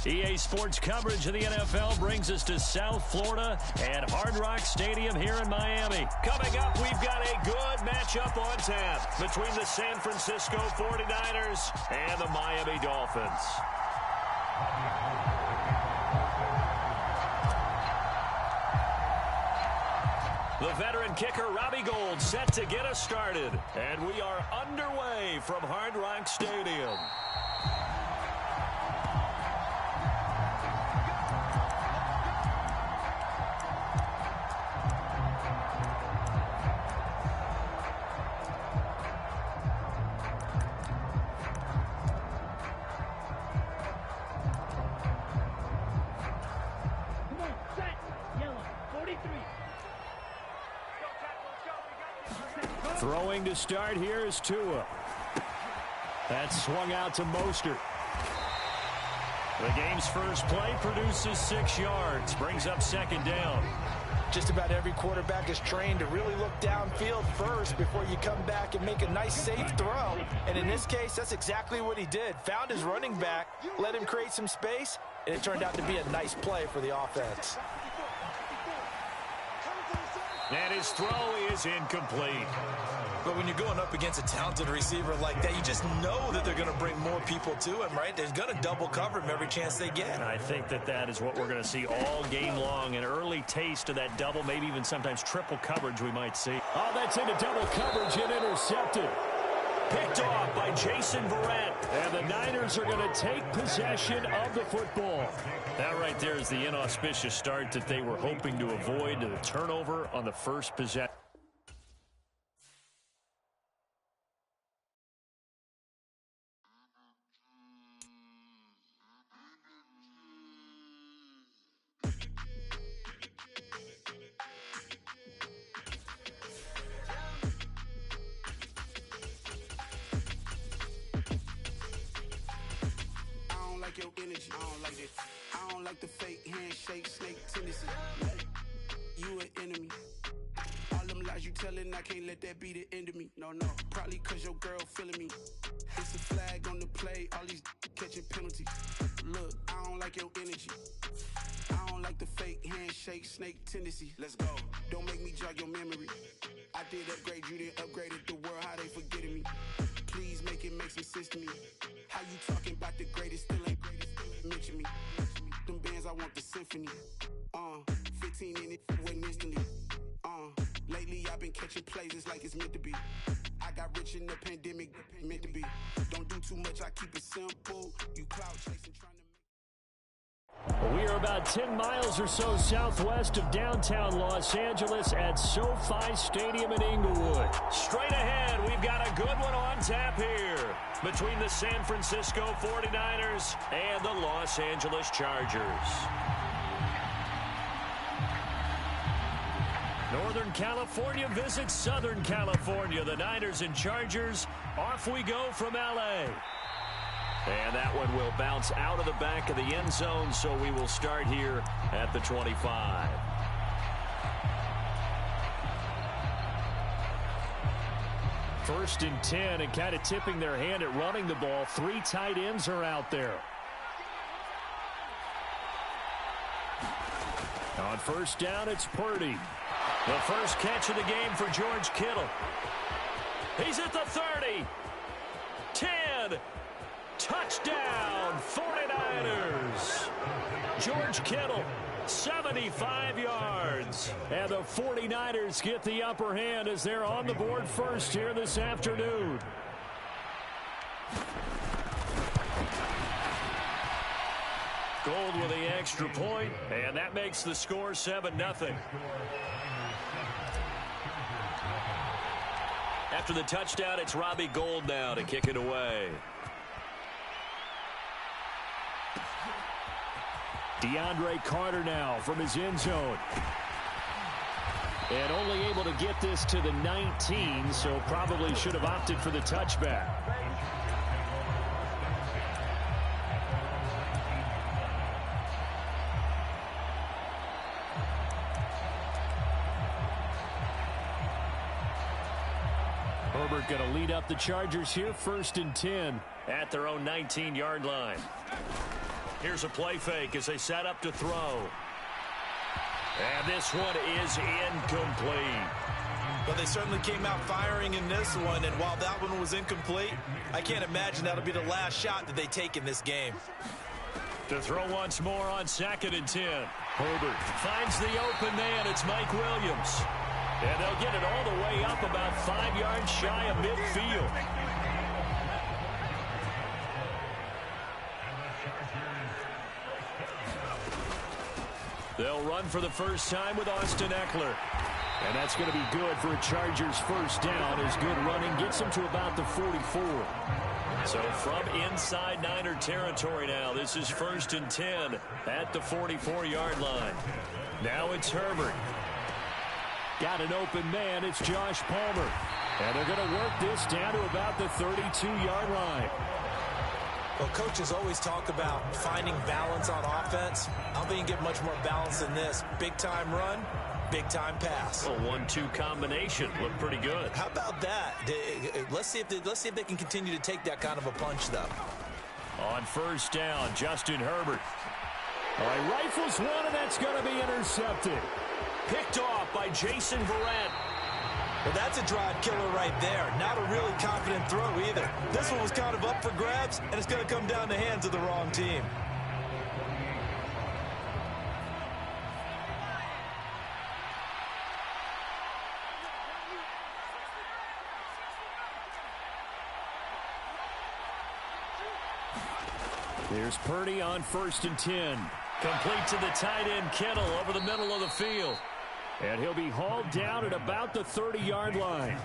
EA Sports coverage of the NFL brings us to South Florida at Hard Rock Stadium here in Miami. Coming up, we've got a good matchup on tap between the San Francisco 49ers and the Miami Dolphins. The veteran kicker, Robbie Gould, set to get us started. And we are underway from Hard Rock Stadium. Throwing to start here is Tua. That's swung out to Mostert. The game's first play produces 6 yards, brings up second down. Just about every quarterback is trained to really look downfield first before you come back and make a nice, safe throw. And in this case, that's exactly what he did. Found his running back, let him create some space, and it turned out to be a nice play for the offense. And his throw is incomplete. But when you're going up against a talented receiver like that, you just know that they're going to bring more people to him, right? They're going to double cover him every chance they get. And I think that is what we're going to see all game long. An early taste of that double, maybe even sometimes triple coverage we might see. Oh, that's into double coverage and intercepted. Picked off by Jason Verrett. And the Niners are going to take possession of the football. That right there is the inauspicious start that they were hoping to avoid, the turnover on the first possession. Your energy, I don't like it. I don't like the fake handshake, snake tendency. You an enemy. All them lies you telling, I can't let that be the end of me. No, probably cause your girl feeling me. It's a flag on the play, all these catching penalties. Look, I don't like your energy. I don't like the fake handshake, snake tendency. Let's go. Don't make me jog your memory. I did upgrade, you didn't upgrade it. The world, how they forgetting me. Please make it make some sense to me. How you talking about the greatest, still ain't greatest, still ain't mention me. Them bands, I want the symphony. 15 in it, went instantly. Lately I've been catching plays, it's like it's meant to be. I got rich in the pandemic, meant to be. Don't do too much, I keep it simple. You cloud chasing, trying to... We are about 10 miles or so southwest of downtown Los Angeles at SoFi Stadium in Inglewood. Straight ahead, we've got a good one on tap here between the San Francisco 49ers and the Los Angeles Chargers. Northern California visits Southern California. The Niners and Chargers, off we go from L.A. And that one will bounce out of the back of the end zone, so we will start here at the 25. First and 10, and kind of tipping their hand at running the ball. 3 tight ends are out there. On first down, it's Purdy. The first catch of the game for George Kittle. He's at the 30. 10. Touchdown, 49ers. George Kittle, 75 yards. And the 49ers get the upper hand as they're on the board first here this afternoon. Gould with the extra point, and that makes the score 7-0. After the touchdown, it's Robbie Gould now to kick it away. DeAndre Carter now from his end zone. And only able to get this to the 19, so probably should have opted for the touchback. Herbert going to lead up the Chargers here, 1st and 10 at their own 19-yard line. Here's a play fake as they set up to throw. And this one is incomplete. Well, they certainly came out firing in this one, and while that one was incomplete, I can't imagine that'll be the last shot that they take in this game. To throw once more on 2nd and 10. Herbert finds the open man. It's Mike Williams. And they'll get it all the way up about 5 yards shy of midfield. They'll run for the first time with Austin Eckler. And that's going to be good for a Chargers first down as good running gets them to about the 44. So from inside Niner territory now, this is 1st and 10 at the 44-yard line. Now it's Herbert. Got an open man. It's Josh Palmer. And they're going to work this down to about the 32-yard line. Well, coaches always talk about finding balance on offense. I don't think you get much more balance than this. Big-time run, big-time pass. A 1-2 combination. Looked pretty good. How about that? Let's see if they can continue to take that kind of a punch, though. On first down, Justin Herbert. All right, rifles one, and that's going to be intercepted. Picked off by Jason Verrett. Well, that's a drive killer right there. Not a really confident throw either. This one was kind of up for grabs, and it's going to come down the hands of the wrong team. Here's Purdy on 1st and 10. Complete to the tight end, Kittle, over the middle of the field. And he'll be hauled down at about the 30-yard line.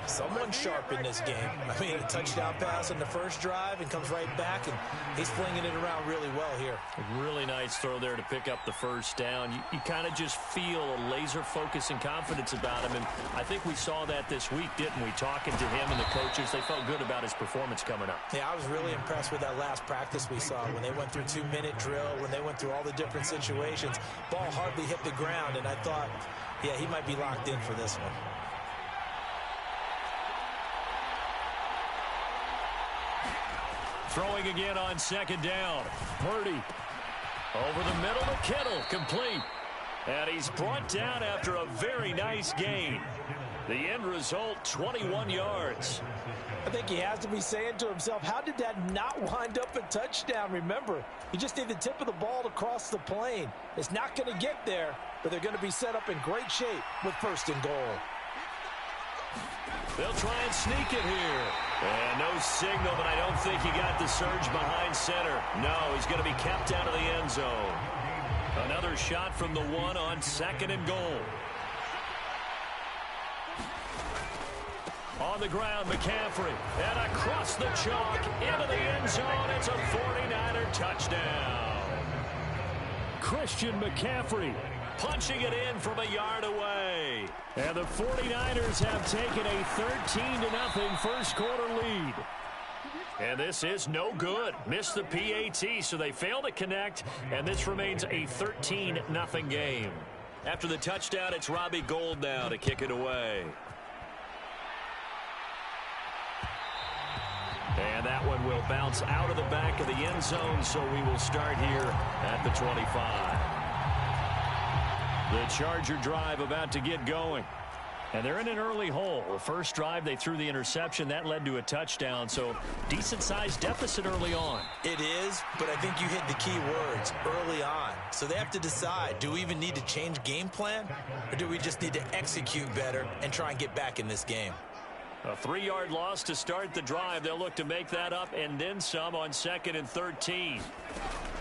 Someone sharp in this game. I mean, a touchdown pass on the first drive and comes right back, and he's flinging it around really well here. A really nice throw there to pick up the first down. You kind of just feel a laser focus and confidence about him, and I think we saw that this week, didn't we? Talking to him and the coaches, they felt good about his performance coming up. Yeah, I was really impressed with that last practice we saw when they went through 2-minute drill, when they went through all the different situations. Ball hardly hit the ground, and I thought, yeah, he might be locked in for this one. Throwing again on 2nd down. Purdy over the middle to Kittle, complete. And he's brought down after a very nice gain. The end result, 21 yards. I think he has to be saying to himself, how did that not wind up a touchdown? Remember, you just need the tip of the ball to cross the plane. It's not going to get there, but they're going to be set up in great shape with 1st and goal. They'll try and sneak it here. And no signal, but I don't think he got the surge behind center. No, he's going to be kept out of the end zone. Another shot from the 1 on 2nd and goal. On the ground, McCaffrey. And across the chalk into the end zone. It's a 49er touchdown. Christian McCaffrey punching it in from a yard away. And the 49ers have taken a 13-0 first quarter lead. And this is no good. Missed the PAT, so they fail to connect, and this remains a 13-0 game. After the touchdown, it's Robbie Gould now to kick it away. And that one will bounce out of the back of the end zone, so we will start here at the 25. The Charger drive about to get going. And they're in an early hole. The first drive, they threw the interception. That led to a touchdown, so decent-sized deficit early on. It is, but I think you hit the key words, early on. So they have to decide, do we even need to change game plan, or do we just need to execute better and try and get back in this game? A 3-yard loss to start the drive. They'll look to make that up and then some on 2nd and 13.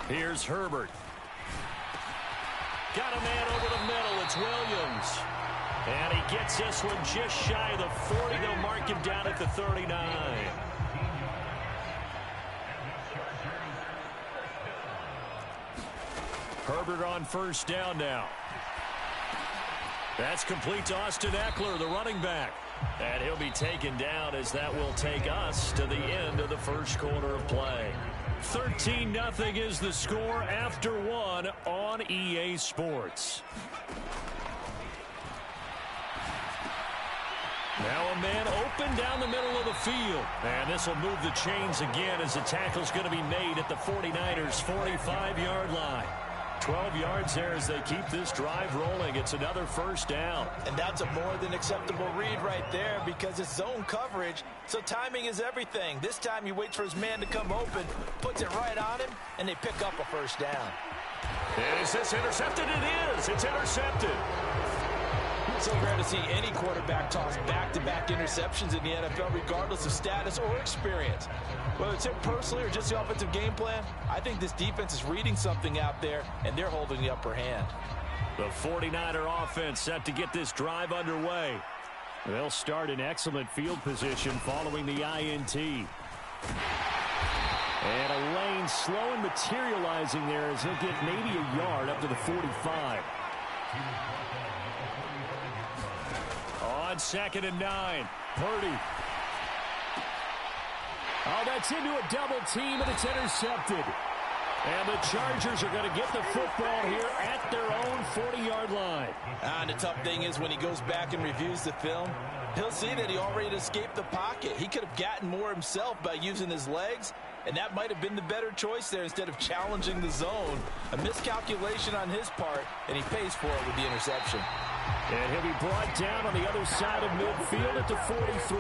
Here's Herbert. Got a man over the middle. It's Williams. And he gets this one just shy of the 40. They'll mark him down at the 39. Herbert on first down now. That's complete to Austin Eckler, the running back. And he'll be taken down as that will take us to the end of the first quarter of play. 13-0 is the score after 1 on EA Sports. Now a man open down the middle of the field. And this will move the chains again as the tackle's going to be made at the 49ers' 45-yard line. 12 yards there as they keep this drive rolling. It's another first down. And that's a more than acceptable read right there because it's zone coverage, so timing is everything. This time he waits for his man to come open, puts it right on him, and they pick up a first down. Is this intercepted? It is. It's intercepted. It's so rare to see any quarterback toss back-to-back interceptions in the NFL, regardless of status or experience. Whether it's him personally or just the offensive game plan, I think this defense is reading something out there, and they're holding the upper hand. The 49er offense set to get this drive underway. They'll start in excellent field position following the INT. And a lane slow and materializing there as he'll get maybe a yard up to the 45. On 2nd and 9, Purdy. Oh, that's into a double team, and it's intercepted. And the Chargers are going to get the football here at their own 40-yard line. And the tough thing is when he goes back and reviews the film, he'll see that he already escaped the pocket. He could have gotten more himself by using his legs, and that might have been the better choice there instead of challenging the zone. A miscalculation on his part, and he pays for it with the interception. And he'll be brought down on the other side of midfield at the 43.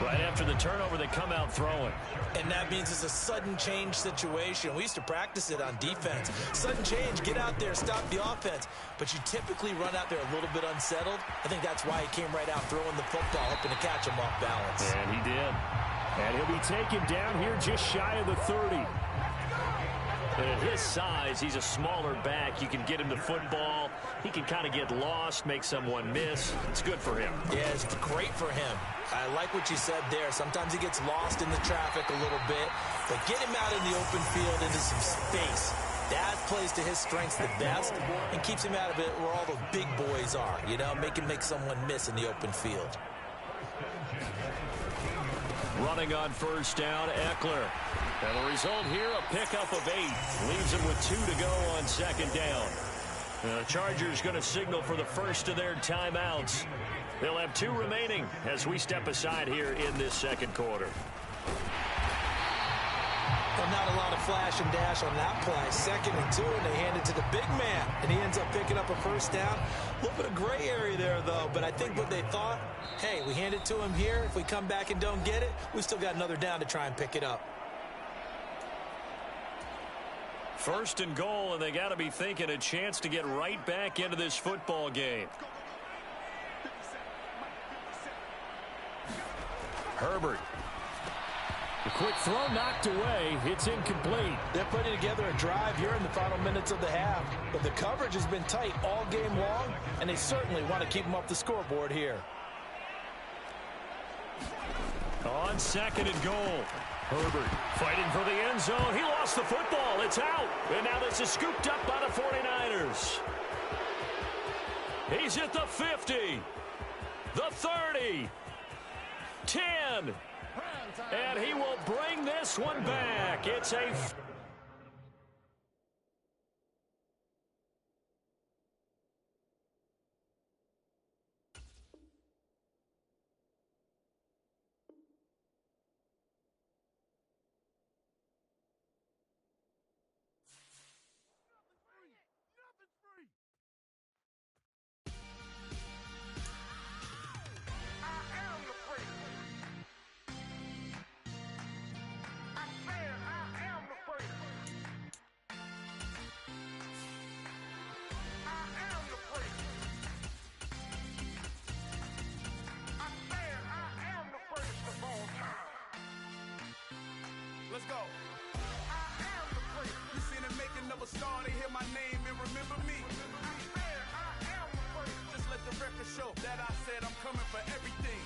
Right after the turnover, they come out throwing. And that means it's a sudden change situation. We used to practice it on defense. Sudden change, get out there, stop the offense. But you typically run out there a little bit unsettled. I think that's why he came right out throwing the football, hoping to catch him off balance. And he did. And he'll be taken down here just shy of the 30. And at his size, he's a smaller back. You can get him the football. He can kind of get lost, make someone miss. It's good for him. Yeah, it's great for him. I like what you said there. Sometimes he gets lost in the traffic a little bit. But get him out in the open field into some space. That plays to his strengths the best and keeps him out of it where all the big boys are. You know, make someone miss in the open field. Running on first down, Eckler. And the result here, a pickup of 8. Leaves him with 2 to go on 2nd down. The Chargers going to signal for the first of their timeouts. They'll have 2 remaining as we step aside here in this 2nd quarter. Well, not a lot of flash and dash on that play. 2nd and 2, and they hand it to the big man. And he ends up picking up a first down. A little bit of gray area there, though. But I think what they thought, hey, we hand it to him here. If we come back and don't get it, we still got another down to try and pick it up. 1st and goal, and they got to be thinking a chance to get right back into this football game. Herbert. The quick throw knocked away. It's incomplete. They're putting together a drive here in the final minutes of the half. But the coverage has been tight all game long, and they certainly want to keep them off the scoreboard here. On 2nd and goal. Herbert fighting for the end zone. He lost the football. It's out. And now this is scooped up by the 49ers. He's at the 50. The 30. 10. And he will bring this one back. It's a... Let's go. I am the prince. You seen the making of a star, they hear my name and remember me. I am the prince. Just let the record show that I said I'm coming for everything.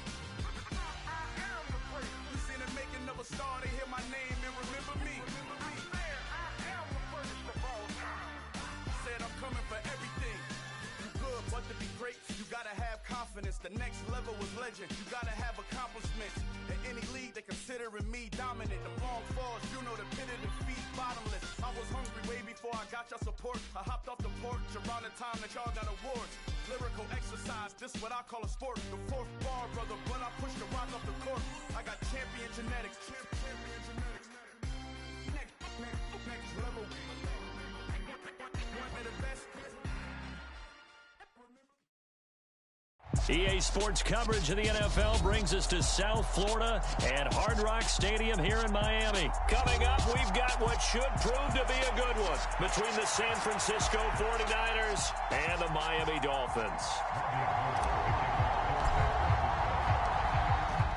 I am the prince. You seen the making of a star, they hear my name and remember me. I am the prince of all time. Said I'm coming for everything. You good, but to be great, you gotta have confidence. The next level was legend. You gotta have accomplishments. In any league, they considering me dominant. The long falls, you know the pit of defeat, bottomless. I was hungry way before I got your support. I hopped off the porch around the time that y'all got awards. Lyrical exercise, This is what I call a sport. The fourth bar, brother, but I push the rock up the court. I got champion genetics. Champion genetics. Next level. One of the best. EA Sports coverage of the NFL brings us to South Florida at Hard Rock Stadium here in Miami. Coming up, we've got what should prove to be a good one between the San Francisco 49ers and the Miami Dolphins.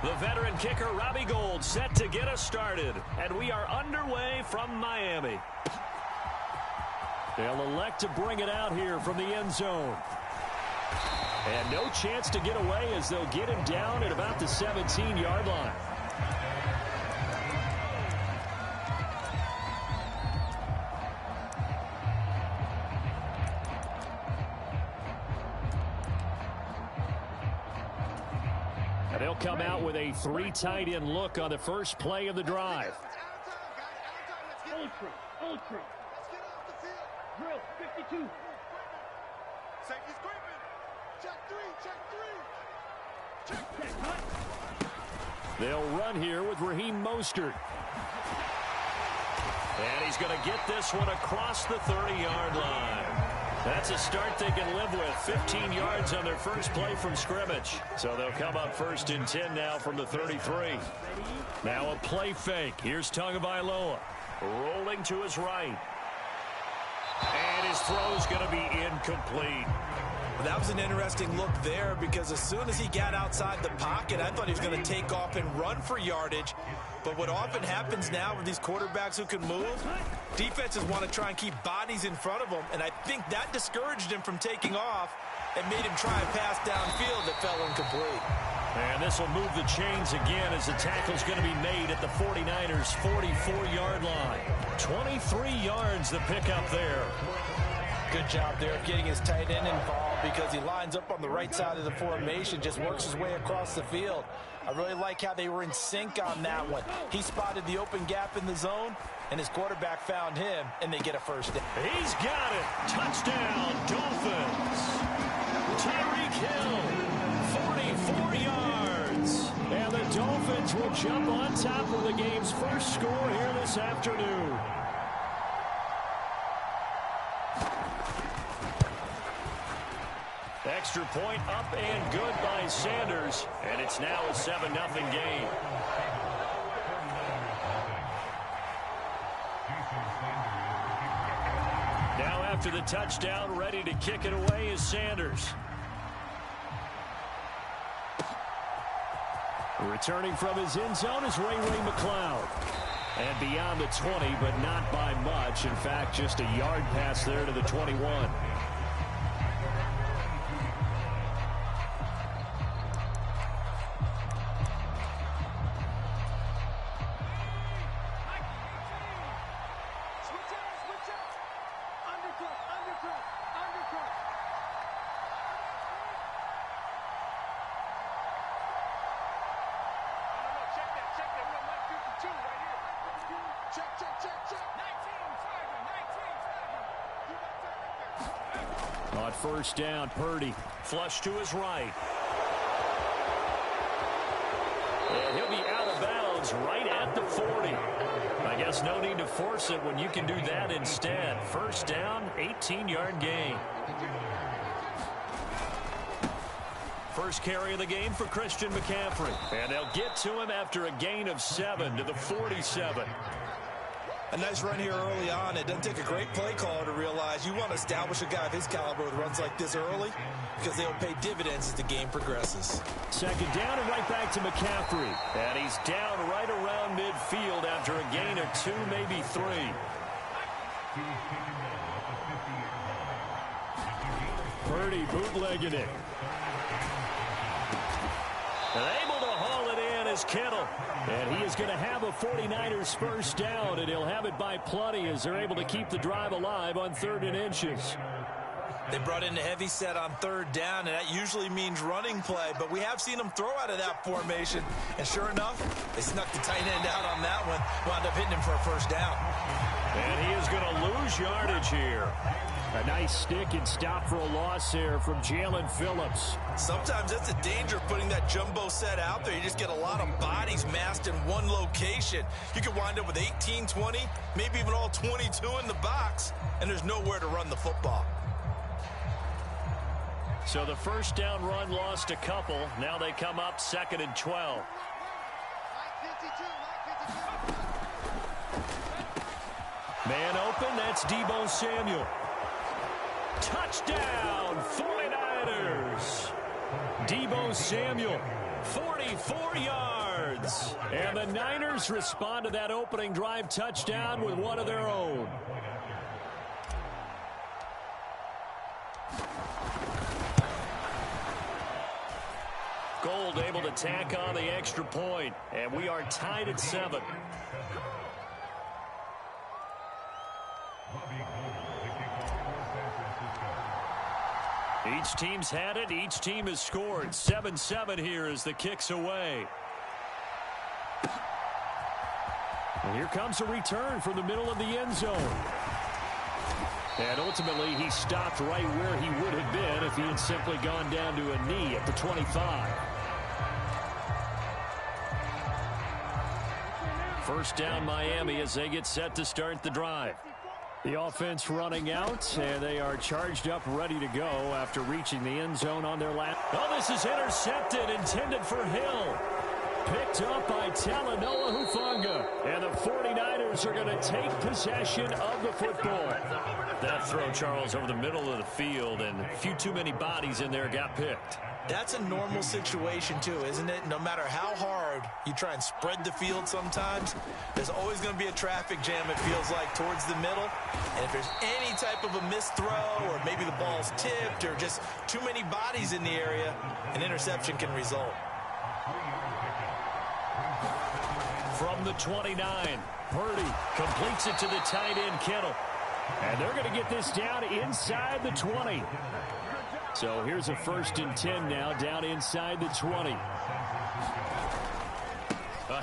The veteran kicker Robbie Gould set to get us started, and we are underway from Miami. They'll elect to bring it out here from the end zone. And no chance to get away as they'll get him down at about the 17-yard line. And they'll come out with a 3 tight end look on the first play of the drive. Ultra. Let's get off the field. Drill, 52. Safety's creeping. Check three. They'll run here with Raheem Mostert. And he's going to get this one across the 30-yard line. That's a start they can live with. 15 yards on their first play from scrimmage. So they'll come up 1st and 10 now from the 33. Now a play fake. Here's Tagovailoa. Rolling to his right. And his throw's going to be incomplete. That was an interesting look there because as soon as he got outside the pocket, I thought he was going to take off and run for yardage. But what often happens now with these quarterbacks who can move, defenses want to try and keep bodies in front of them, and I think that discouraged him from taking off and made him try a pass downfield that fell incomplete. And this will move the chains again as the tackle's going to be made at the 49ers' 44-yard line. 23 yards the pickup there. Good job there of getting his tight end involved because he lines up on the right side of the formation, just works his way across the field. I really like how they were in sync on that one. He spotted the open gap in the zone, and his quarterback found him, and they get a first down. He's got it. Touchdown, Dolphins. Tyreek Hill, 44 yards. And the Dolphins will jump on top of the game's first score here this afternoon. Extra point up and good by Sanders, and it's now a 7-0 game. Now after the touchdown, ready to kick it away is Sanders. Returning from his end zone is Ray McCloud. And beyond the 20, but not by much. In fact, just a yard pass there to the 21. On first down, Purdy. Flush to his right. And he'll be out of bounds right at the 40. I guess no need to force it when you can do that instead. First down, 18-yard gain. First carry of the game for Christian McCaffrey. And they'll get to him after a gain of 7 to the 47. A nice run here early on. It doesn't take a great play caller to realize you want to establish a guy of his caliber with runs like this early because they'll pay dividends as the game progresses. Second down and right back to McCaffrey. And he's down right around midfield after a gain of 2, maybe 3. Purdy bootlegging it. And able to haul it in is Kittle. And he is going to have a 49ers first down, and he'll have it by plenty as they're able to keep the drive alive on 3rd and inches. They brought in a heavy set on 3rd down, and that usually means running play, but we have seen them throw out of that formation, and sure enough, they snuck the tight end out on that one, wound up hitting him for a first down. And he is going to lose yardage here. A nice stick and stop for a loss there from Jalen Phillips. Sometimes that's the danger of putting that jumbo set out there. You just get a lot of bodies massed in one location. You could wind up with 18, 20, maybe even all 22 in the box, and there's nowhere to run the football. So the first down run lost a couple. Now they come up 2nd and 12. Man open, that's Deebo Samuel. Touchdown, 49ers. Deebo Samuel, 44 yards. And the Niners respond to that opening drive touchdown with one of their own. Gold able to tack on the extra point, and we are tied at 7. Each team's had it. Each team has scored. 7-7 here as the kick's away. And here comes a return from the middle of the end zone. And ultimately, he stopped right where he would have been if he had simply gone down to a knee at the 25. First down, Miami, as they get set to start the drive. The offense running out, and they are charged up, ready to go after reaching the end zone on their lap. Oh, this is intercepted, intended for Hill. Picked up by Talanoa Hufanga. And the 49ers are going to take possession of the football. That throw, Charles, over the middle of the field, and a few too many bodies in there got picked. That's a normal situation, too, isn't it? No matter how hard you try and spread the field sometimes, there's always going to be a traffic jam, it feels like, towards the middle. And if there's any type of a missed throw, or maybe the ball's tipped, or just too many bodies in the area, an interception can result. From the 29, Purdy completes it to the tight end, Kittle. And they're going to get this down inside the 20. So here's a 1st and 10 now, down inside the 20. A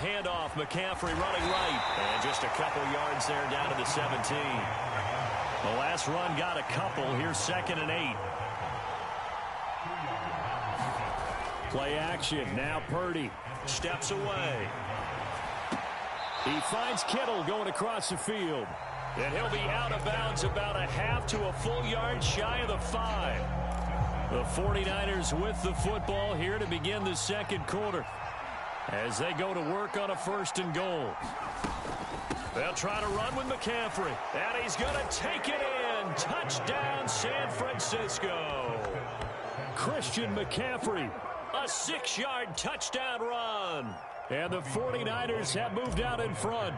handoff, McCaffrey running right. And just a couple yards there down to the 17. The last run got a couple. Here's 2nd and 8. Play action. Now Purdy steps away. He finds Kittle going across the field. And he'll be out of bounds about a half to a full yard shy of the 5. The 49ers with the football here to begin the second quarter as they go to work on a 1st and goal. They'll try to run with McCaffrey, and he's going to take it in. Touchdown, San Francisco. Christian McCaffrey, a 6-yard touchdown run. And the 49ers have moved out in front.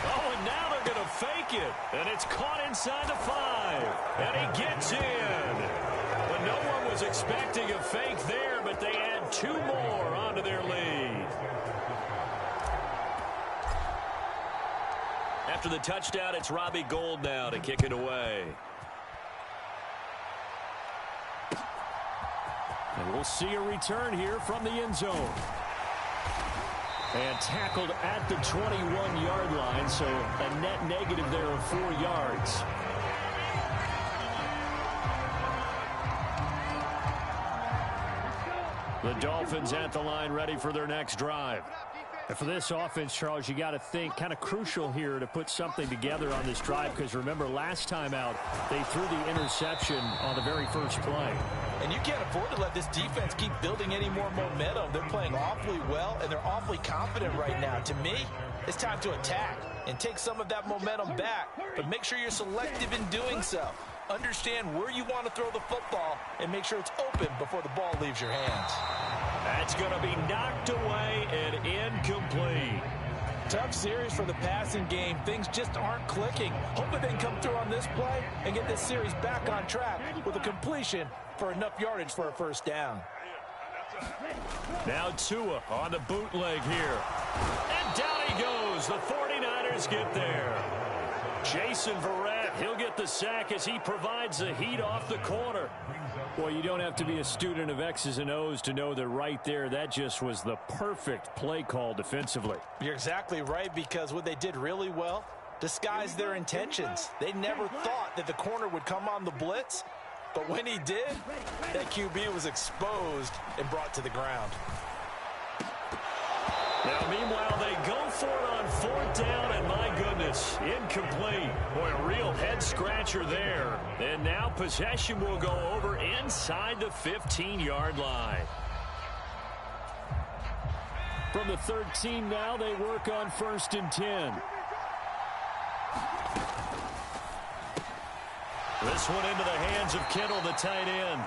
Oh, and now they're going to fake it. And it's caught inside the 5. And he gets in. But no one was expecting a fake there, but they add 2 more onto their lead. After the touchdown, it's Robbie Gould now to kick it away. And we'll see a return here from the end zone. And tackled at the 21-yard line, so a net negative there of 4 yards. The Dolphins at the line, ready for their next drive. And for this offense, Charles, you got to think kind of crucial here to put something together on this drive, because remember, last time out, they threw the interception on the very first play. And you can't afford to let this defense keep building any more momentum. They're playing awfully well, and they're awfully confident right now. To me, it's time to attack and take some of that momentum back, but make sure you're selective in doing so. Understand where you want to throw the football and make sure it's open before the ball leaves your hands. That's going to be knocked away and incomplete. Tough series for the passing game. Things just aren't clicking. Hoping they can come through on this play and get this series back on track with a completion for enough yardage for a 1st down. Now Tua on the bootleg here. And down he goes. The 49ers get there. Jason Verrett, he'll get the sack as he provides the heat off the corner. Well, you don't have to be a student of X's and O's to know that right there, that just was the perfect play call defensively. You're exactly right, because what they did really well, disguised their intentions. They never thought that the corner would come on the blitz, but when he did, that QB was exposed and brought to the ground. Now, meanwhile, they go for it on 4th down, and my goodness, incomplete. Boy, a real head-scratcher there. And now possession will go over inside the 15-yard line. From the 13 now, they work on 1st and 10. This one into the hands of Kittle, the tight end.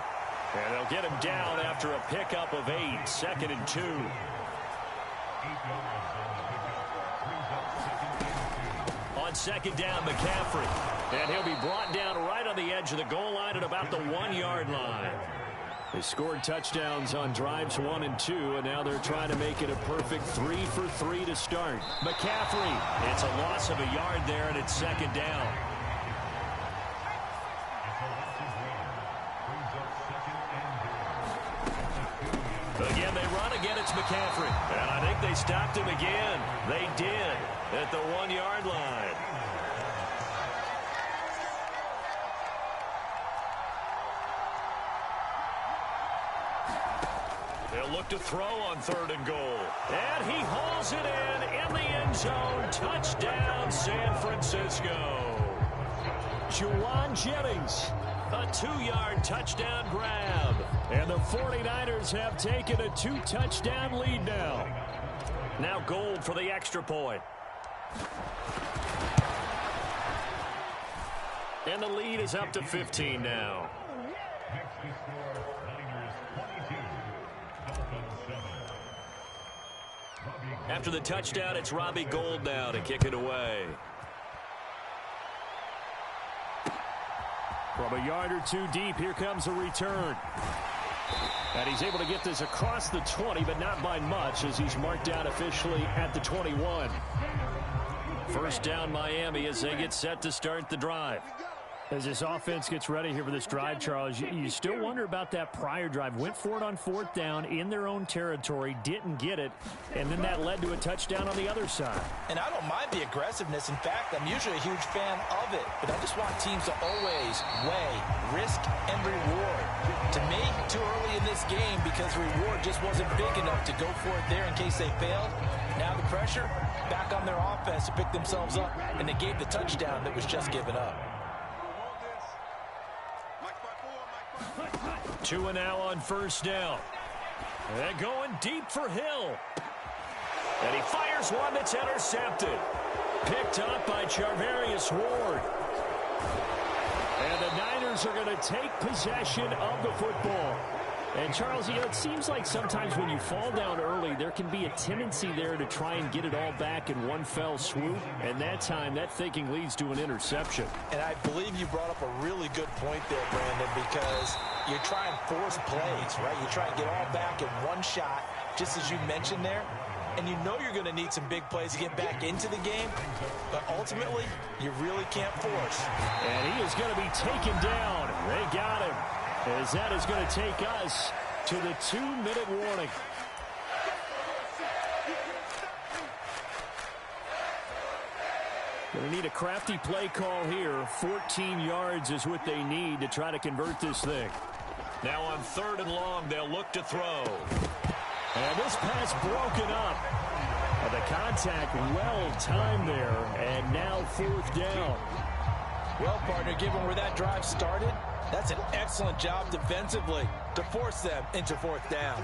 And they'll get him down after a pickup of 8, 2nd and 2. On 2nd down, McCaffrey. And he'll be brought down right on the edge of the goal line at about the 1-yard line. They scored touchdowns on drives 1 and 2, and now they're trying to make it a perfect 3 for 3 to start. McCaffrey, it's a loss of a yard there, and it's 2nd down. Again, they run. Again, it's McCaffrey. And I think they stopped him again. They did at the 1-yard line. They'll look to throw on 3rd and goal. And he hauls it in the end zone. Touchdown, San Francisco. Juwan Jennings, a 2-yard touchdown grab. And the 49ers have taken a 2-touchdown lead now. Now Gold for the extra point. And the lead is up to 15 now. After the touchdown, it's Robbie Gould now to kick it away. From a yard or 2 deep, here comes a return. And he's able to get this across the 20, but not by much, as he's marked out officially at the 21. 1st down, Miami, as they get set to start the drive. As this offense gets ready here for this drive, Charles, you still wonder about that prior drive. Went for it on 4th down in their own territory, didn't get it, and then that led to a touchdown on the other side. And I don't mind the aggressiveness. In fact, I'm usually a huge fan of it, but I just want teams to always weigh risk and reward. To me, too early in this game because reward just wasn't big enough to go for it there in case they failed. Now the pressure back on their offense to pick themselves up, and they gave the touchdown that was just given up. 2 now on 1st down. They're going deep for Hill. And he fires one that's intercepted. Picked up by Charvarius Ward. And the Niners are going to take possession of the football. And, Charles, it seems like sometimes when you fall down early, there can be a tendency there to try and get it all back in one fell swoop. And that time, that thinking leads to an interception. And I believe you brought up a really good point there, Brandon, because you try and force plays, right? You try and get all back in one shot, just as you mentioned there. And you know you're going to need some big plays to get back into the game. But ultimately, you really can't force. And he is going to be taken down. They got him. As that is going to take us to the 2-minute warning. Going to need a crafty play call here. 14 yards is what they need to try to convert this thing. Now on 3rd and long, they'll look to throw. And this pass broken up. The contact well timed there. And now 4th down. Well, partner, given where that drive started, that's an excellent job defensively to force them into 4th down.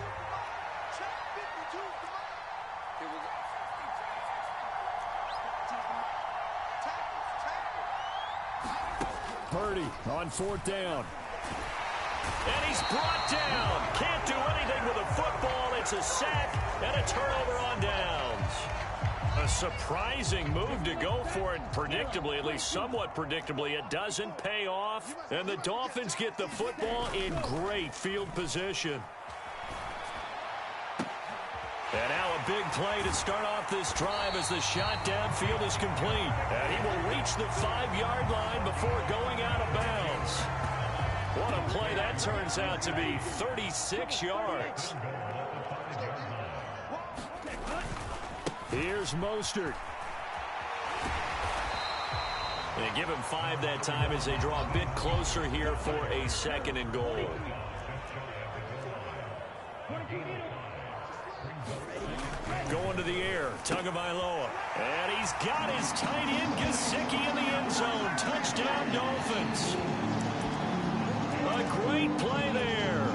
Purdy on 4th down. And he's brought down. Can't do anything with a football. It's a sack and a turnover on downs. A surprising move to go for it. Predictably, at least somewhat predictably, it doesn't pay off. And the Dolphins get the football in great field position. And now a big play to start off this drive as the shot downfield is complete. And he will reach the 5-yard line before going out of bounds. What a play that turns out to be. 36 yards. Here's Mostert. They give him 5 that time as they draw a bit closer here for a 2nd and goal. Going to the air, Tagovailoa. And he's got his tight end, Cussing, in the end zone. Touchdown, Dolphins. A great play there.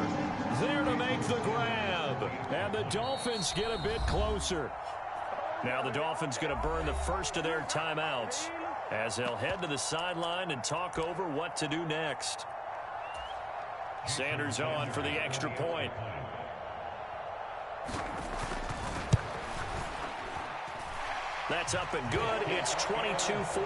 There to make the grab. And the Dolphins get a bit closer. Now the Dolphins going to burn the first of their timeouts as they'll head to the sideline and talk over what to do next. Sanders on for the extra point. That's up and good. It's 22-14.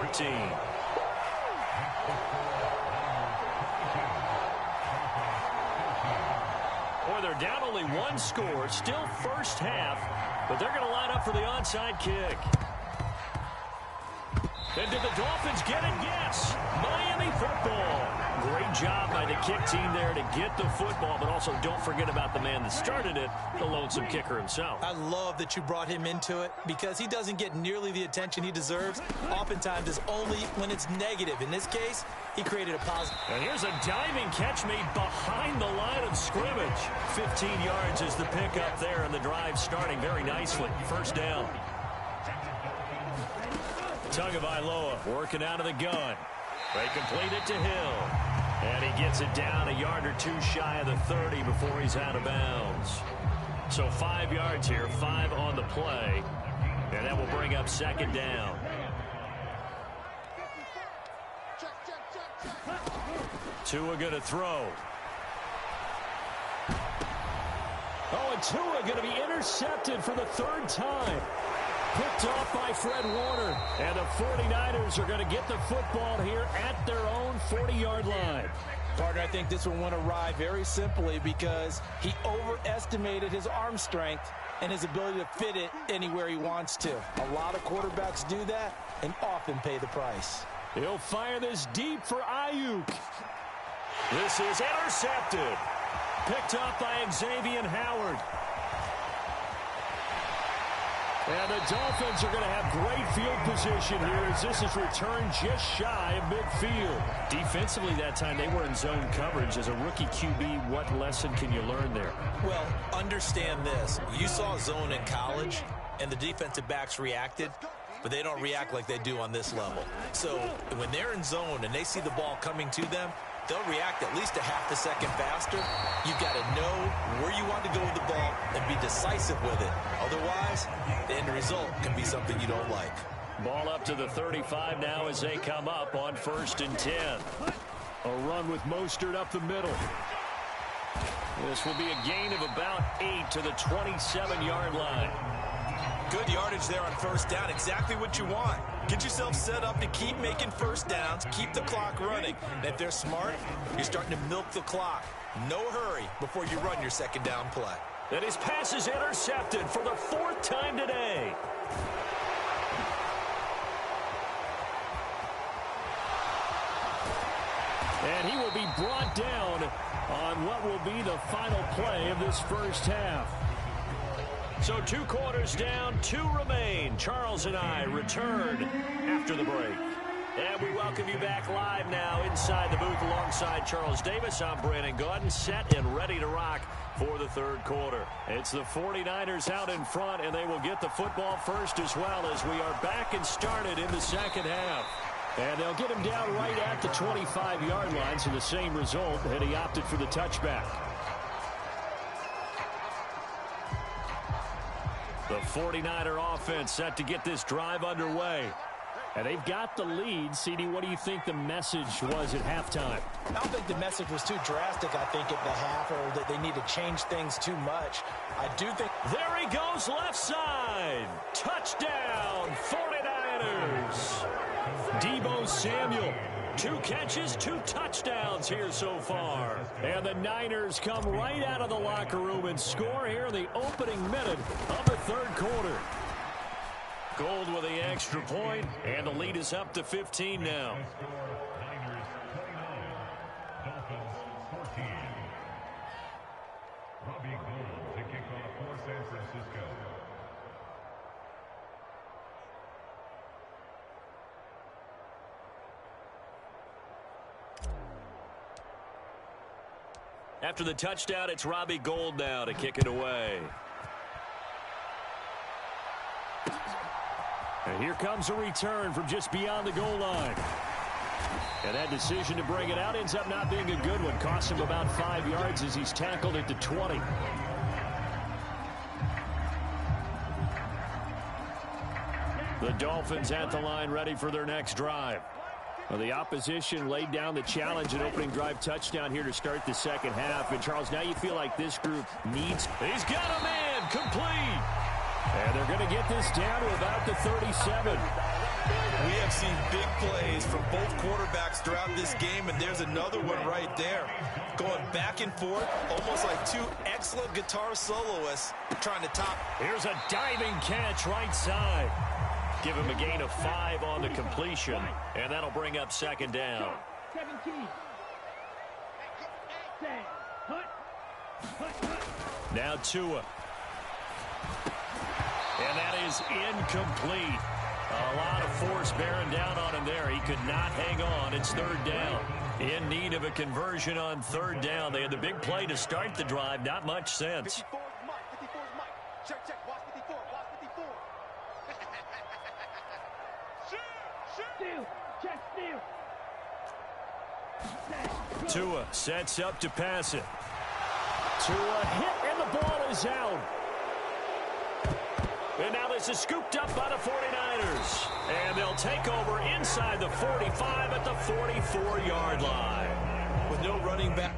Boy, they're down only 1 score. Still first half, but they're going to line up for the onside kick. And did the Dolphins get it? Yes. Miami football. Great job by the kick team there to get the football, but also don't forget about the man that started it, the lonesome kicker himself. I love that you brought him into it because he doesn't get nearly the attention he deserves. Oftentimes it's only when it's negative. In this case, he created a positive. And here's a diving catch made behind the line of scrimmage. 15 yards is the pickup there, and the drive starting very nicely. First down. Tagovailoa working out of the gun. They complete it to Hill. And he gets it down a yard or 2 shy of the 30 before he's out of bounds. So 5 yards here, 5 on the play. And that will bring up 2nd down. Tua going to throw. Oh, and Tua going to be intercepted for the 3rd time. Picked off by Fred Warner. And the 49ers are going to get the football here at their own 40-yard line. Partner, I think this one went awry very simply because he overestimated his arm strength and his ability to fit it anywhere he wants to. A lot of quarterbacks do that and often pay the price. He'll fire this deep for Ayuk. This is intercepted. Picked up by Xavier Howard. And the Dolphins are going to have great field position here as this is returned just shy of midfield. Defensively that time they were in zone coverage. As a rookie QB, what lesson can you learn there? Well, understand this. You saw zone in college, and the defensive backs reacted, but they don't react like they do on this level. So when they're in zone and they see the ball coming to them, they'll react at least a half a second faster. You've got to know where you want to go with the ball and be decisive with it. Otherwise, the end result can be something you don't like. Ball up to the 35 now as they come up on 1st and 10. A run with Mostert up the middle. This will be a gain of about 8 to the 27-yard line. Good yardage there on 1st down. Exactly what you want. Get yourself set up to keep making 1st downs, keep the clock running. And if they're smart, you're starting to milk the clock. No hurry before you run your 2nd down play. And his pass is intercepted for the 4th time today. And he will be brought down on what will be the final play of this first half. So 2 quarters down, 2 remain. Charles and I return after the break. And we welcome you back live now inside the booth alongside Charles Davis. I'm Brandon Gaudin, set and ready to rock for the 3rd quarter. It's the 49ers out in front, and they will get the football first as well as we are back and started in the 2nd half. And they'll get him down right at the 25-yard line, so the same result, and he opted for the touchback. The 49er offense set to get this drive underway. And they've got the lead. CD, what do you think the message was at halftime? I don't think the message was too drastic, I think, at the half, or that they need to change things too much. I do think... There he goes, left side. Touchdown, 49ers. Deebo Samuel. 2 catches, 2 touchdowns here so far. And the Niners come right out of the locker room and score here in the opening minute of the 3rd quarter. Gold with the extra point, and the lead is up to 15 now. After the touchdown, it's Robbie Gould now to kick it away. And here comes a return from just beyond the goal line. And that decision to bring it out ends up not being a good one. Costs him about 5 yards as he's tackled at the 20. The Dolphins at the line ready for their next drive. Well, the opposition laid down the challenge and opening drive touchdown here to start the second half. And, Charles, now you feel like this group needs... He's got a man complete. And they're going to get this down to about the 37. We have seen big plays from both quarterbacks throughout this game, and there's another one right there. Going back and forth, almost like two excellent guitar soloists trying to top. Here's a diving catch right side. Give him a gain of 5 on the completion, and that'll bring up second down. 17. Now Tua. And that is incomplete. A lot of force bearing down on him there. He could not hang on. It's third down. In need of a conversion on third down. They had the big play to start the drive. Not much sense. 54 is Mike. 54 is Mike. Check, check. Watch 54. Watch 54. Steal. Check, steal. Tua sets up to pass it. Tua hit, and the ball is out. And now this is scooped up by the 49ers. And they'll take over inside the 45 at the 44-yard line. With no running back.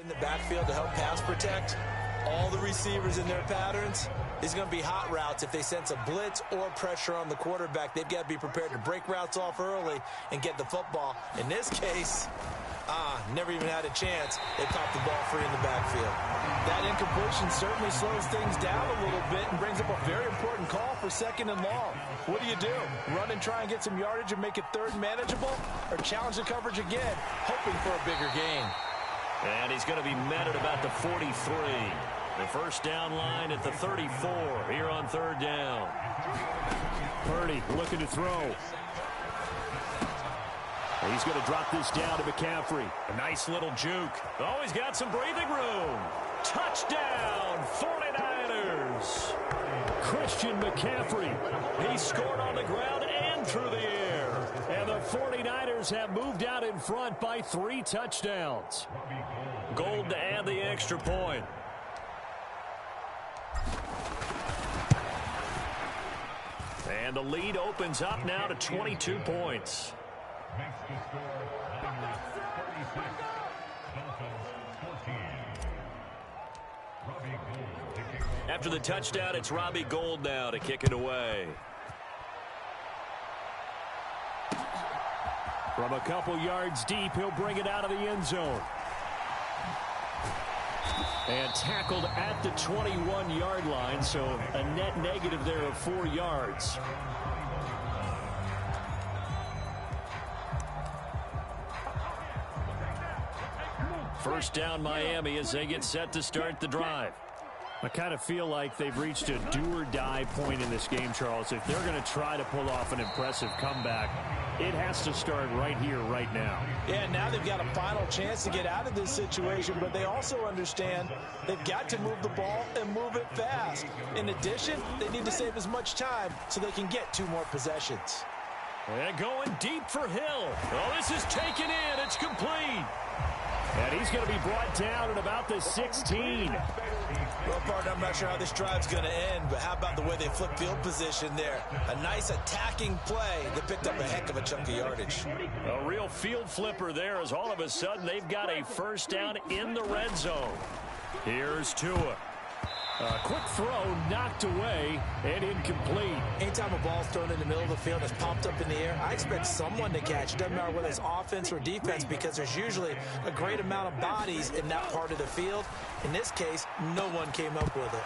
In the backfield to help pass protect all the receivers in their patterns. Is going to be hot routes. If they sense a blitz or pressure on the quarterback, they've got to be prepared to break routes off early and get the football. In this case, never even had a chance. They popped the ball free in the backfield. That incompletion certainly slows things down a little bit and brings up a very important call for second and long. What do? Run and try and get some yardage and make it third manageable, or challenge the coverage again, hoping for a bigger gain? And he's going to be met at about the 43. The first down line at the 34 here on third down. Purdy looking to throw. And he's going to drop this down to McCaffrey. A nice little juke. Oh, he's got some breathing room. Touchdown, 49ers. Christian McCaffrey. He scored on the ground and through the air. And the 49ers have moved out in front by 3 touchdowns. Gould to add the extra point. And the lead opens up now to 22 points. After the touchdown, it's Robbie Gould now to kick it away. From a couple yards deep, he'll bring it out of the end zone. And tackled at the 21-yard line, so a net negative there of 4 yards. First down Miami as they get set to start the drive. I kind of feel like they've reached a do-or-die point in this game, Charles. If they're going to try to pull off an impressive comeback, it has to start right here, right now. Yeah, now they've got a final chance to get out of this situation, but they also understand they've got to move the ball and move it fast. In addition, they need to save as much time so they can get 2 more possessions. And going deep for Hill. Oh, this is taken in. It's complete. And he's going to be brought down at about the 16. Well, partner, I'm not sure how this drive's going to end, but how about the way they flip field position there? A nice attacking play that picked up a heck of a chunk of yardage. A real field flipper there as all of a sudden they've got a first down in the red zone. Here's Tua. Quick throw knocked away and incomplete. Anytime a ball's thrown in the middle of the field that's popped up in the air, I expect someone to catch. It doesn't matter whether it's offense or defense because there's usually a great amount of bodies in that part of the field. In this case, no one came up with it.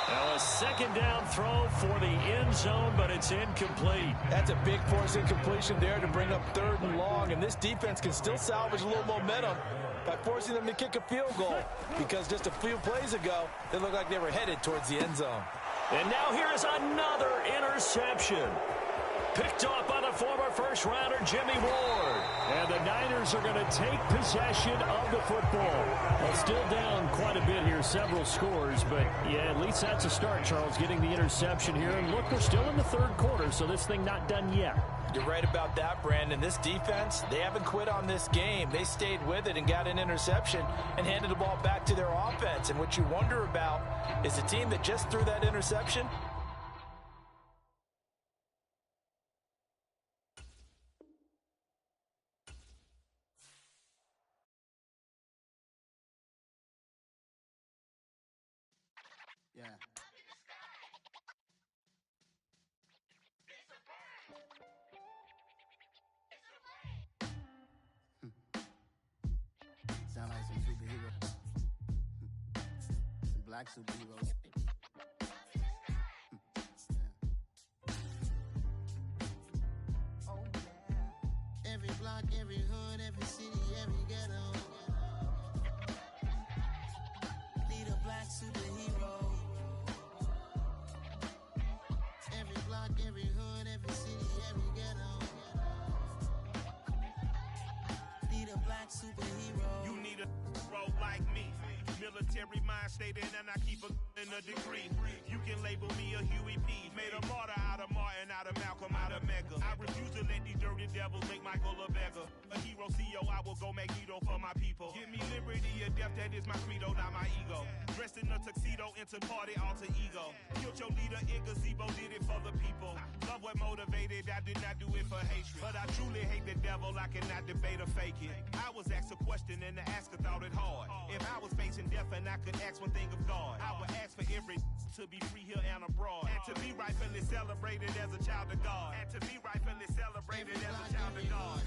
Now a second down throw for the end zone, but it's incomplete. That's a big force incompletion there to bring up 3rd and long, and this defense can still salvage a little momentum by forcing them to kick a field goal because just a few plays ago, they looked like they were headed towards the end zone. And now here is another interception. Picked off by the former first-rounder Jimmy Ward. And the Niners are going to take possession of the football. Well, still down quite a bit here, several scores. But, yeah, at least that's a start, Charles, getting the interception here. And, look, we're still in the 3rd quarter, so this thing not done yet. You're right about that, Brandon. This defense, they haven't quit on this game. They stayed with it and got an interception and handed the ball back to their offense. And what you wonder about is the team that just threw that interception. Yeah. Sound like some superheroes. Some black superheroes. Oh, yeah. Every block, every hood, every city, every ghetto. Need a black superhero. Every block, every hood, every city, every ghetto. Need a black superhero. You need a role like me. Military mind stated, and I keep in a degree. You can label me a Huey P. Made a martyr out of Martin, out of Malcolm, out of Mega. I refuse to let these dirty devils make Michael a beggar. A hero CEO, I will go Magneto for my people. Give me liberty or death, that is my credo, not my ego. Dressed in a tuxedo, into party, alter ego. Killed your leader in gazebo, did it for the people. Love what motivated, I did not do it for hatred. But I truly hate the devil, I cannot debate or fake it. I was asked a question and the asker thought it hard. If I was facing death and I could ask one thing of God, I would ask for every to be free here and abroad. And to be rightfully celebrated as a child of God. And to be rightfully celebrated as a child of God.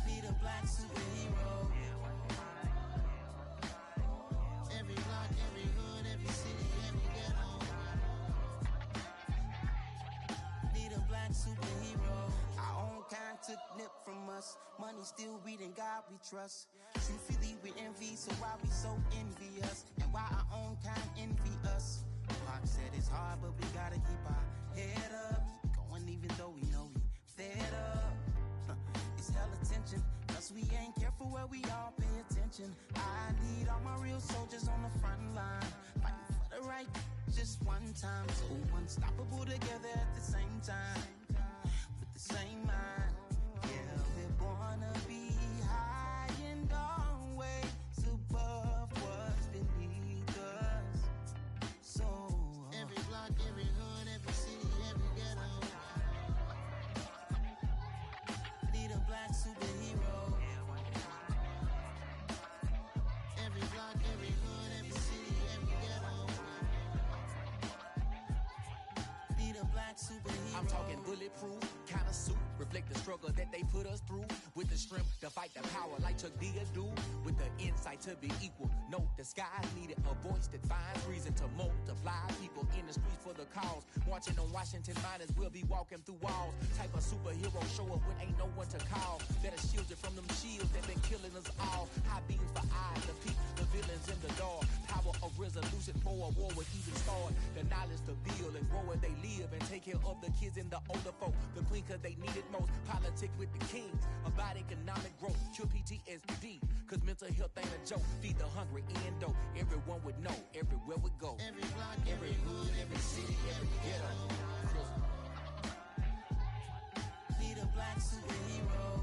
Need a black superhero. Every block, every hood, every city, every ghetto. Need a black superhero. Our own kind took nip from us. Money still reading God we trust. Truthfully we envy, so why we so envious? And why our own kind envy us? Pac said it's hard, but we gotta keep our head up. Keep going even though we know we fed up. It's hell attention, plus we ain't careful where we all pay attention. I need all my real soldiers on the front line, fighting for the right just one time. So unstoppable together at the same time, with the same mind. Yeah, we're born to be high and always above what's beneath us. So every block, every hood, every city, every ghetto. Need a black superhero. Every block, every hood, every city, every ghetto. Need a black superhero. I'm talking bulletproof kind of suit, reflect the struggle that they put us through, with the strength to fight the power like Chuck D do, with the insight to be equal. No disguise needed, a voice that finds reason to multiply people in the streets for the cause. Marching on Washington miners, we'll be walking through walls. Type of superhero show up when ain't no one to call. Better shield you from them shields that been killing us all. High beams for eyes, the peak, the villains in the dark. Power of resolution for a war would even start. The knowledge to build and grow where they live and take care of the kids and the older folk. The queen cause they need it most. Politic with the kings about economic growth. Cure PTSD cause mental health ain't a joke. Feed the hungry and dope. Everyone would know everywhere we go. Every block, every hood, every city, every ghetto. Need a black superhero.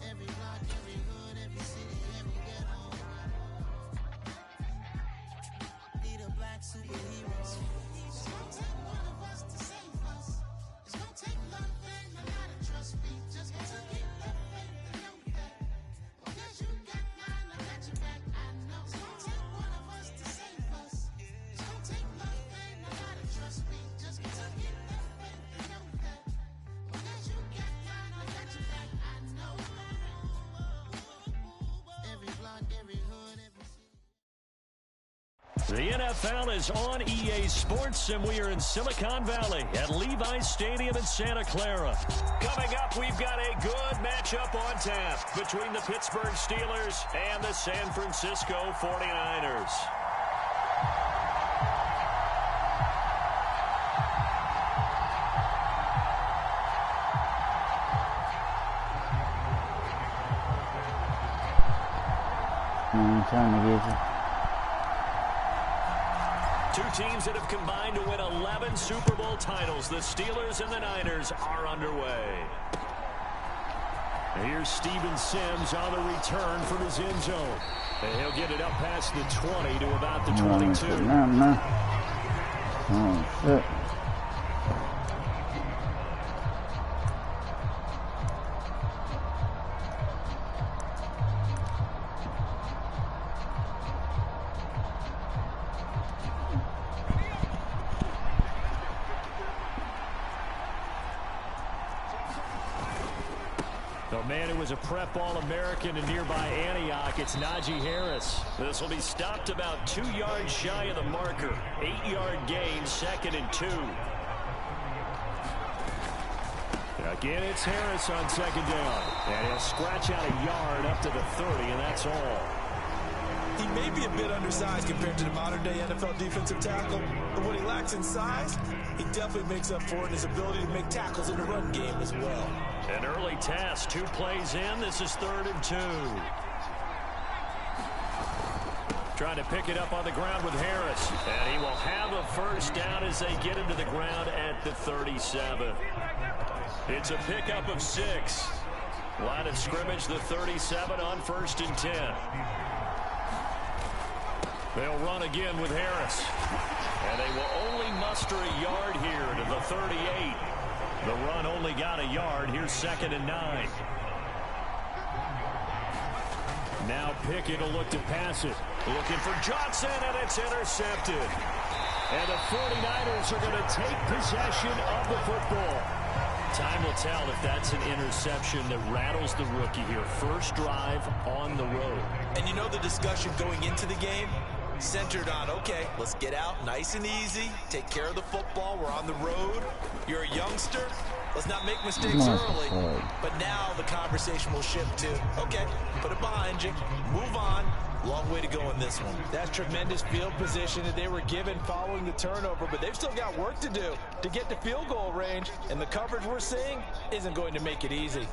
Every block, every hood, every city, every ghetto. Need a black superhero. It's gonna take one of us to save us. It's gonna take love and a lot of trust. We just got to get that faith and know that The NFL is on EA Sports, and we are in Silicon Valley at Levi's Stadium in Santa Clara. Coming up, we've got a good matchup on tap between the Pittsburgh Steelers and the San Francisco 49ers. I'm trying to get you. Two teams that have combined to win 11 Super Bowl titles. The Steelers and the Niners are underway. Here's Steven Sims on the return from his end zone. And he'll get it up past the 20 to about the 22. Oh, shit. The man who was a prep All-American in nearby Antioch, it's Najee Harris. This will be stopped about 2 yards shy of the marker. 8-yard gain, 2nd and 2. Again, it's Harris on 2nd down. And he'll scratch out a yard up to the 30, and that's all. He may be a bit undersized compared to the modern-day NFL defensive tackle, but what he lacks in size, he definitely makes up for it in his ability to make tackles in the run game as well. An early task, 2 plays in. This is 3rd and 2. Trying to pick it up on the ground with Harris. And he will have a first down as they get him to the ground at the 37. It's a pickup of 6. Line of scrimmage, the 37 on 1st and 10. They'll run again with Harris. And they will only muster a yard here to the 38. The run only got a yard. Here's 2nd and 9. Now Pickett will look to pass it. Looking for Johnson, and it's intercepted. And the 49ers are going to take possession of the football. Time will tell if that's an interception that rattles the rookie here. First drive on the road. And you know the discussion going into the game? Centered on, okay, let's get out nice and easy, take care of the football, we're on the road, you're a youngster, let's not make mistakes early. But now the conversation will shift to, okay, put it behind you, move on. Long way to go in this one. That's tremendous field position that they were given following the turnover, but they've still got work to do to get to field goal range, and the coverage we're seeing isn't going to make it easy.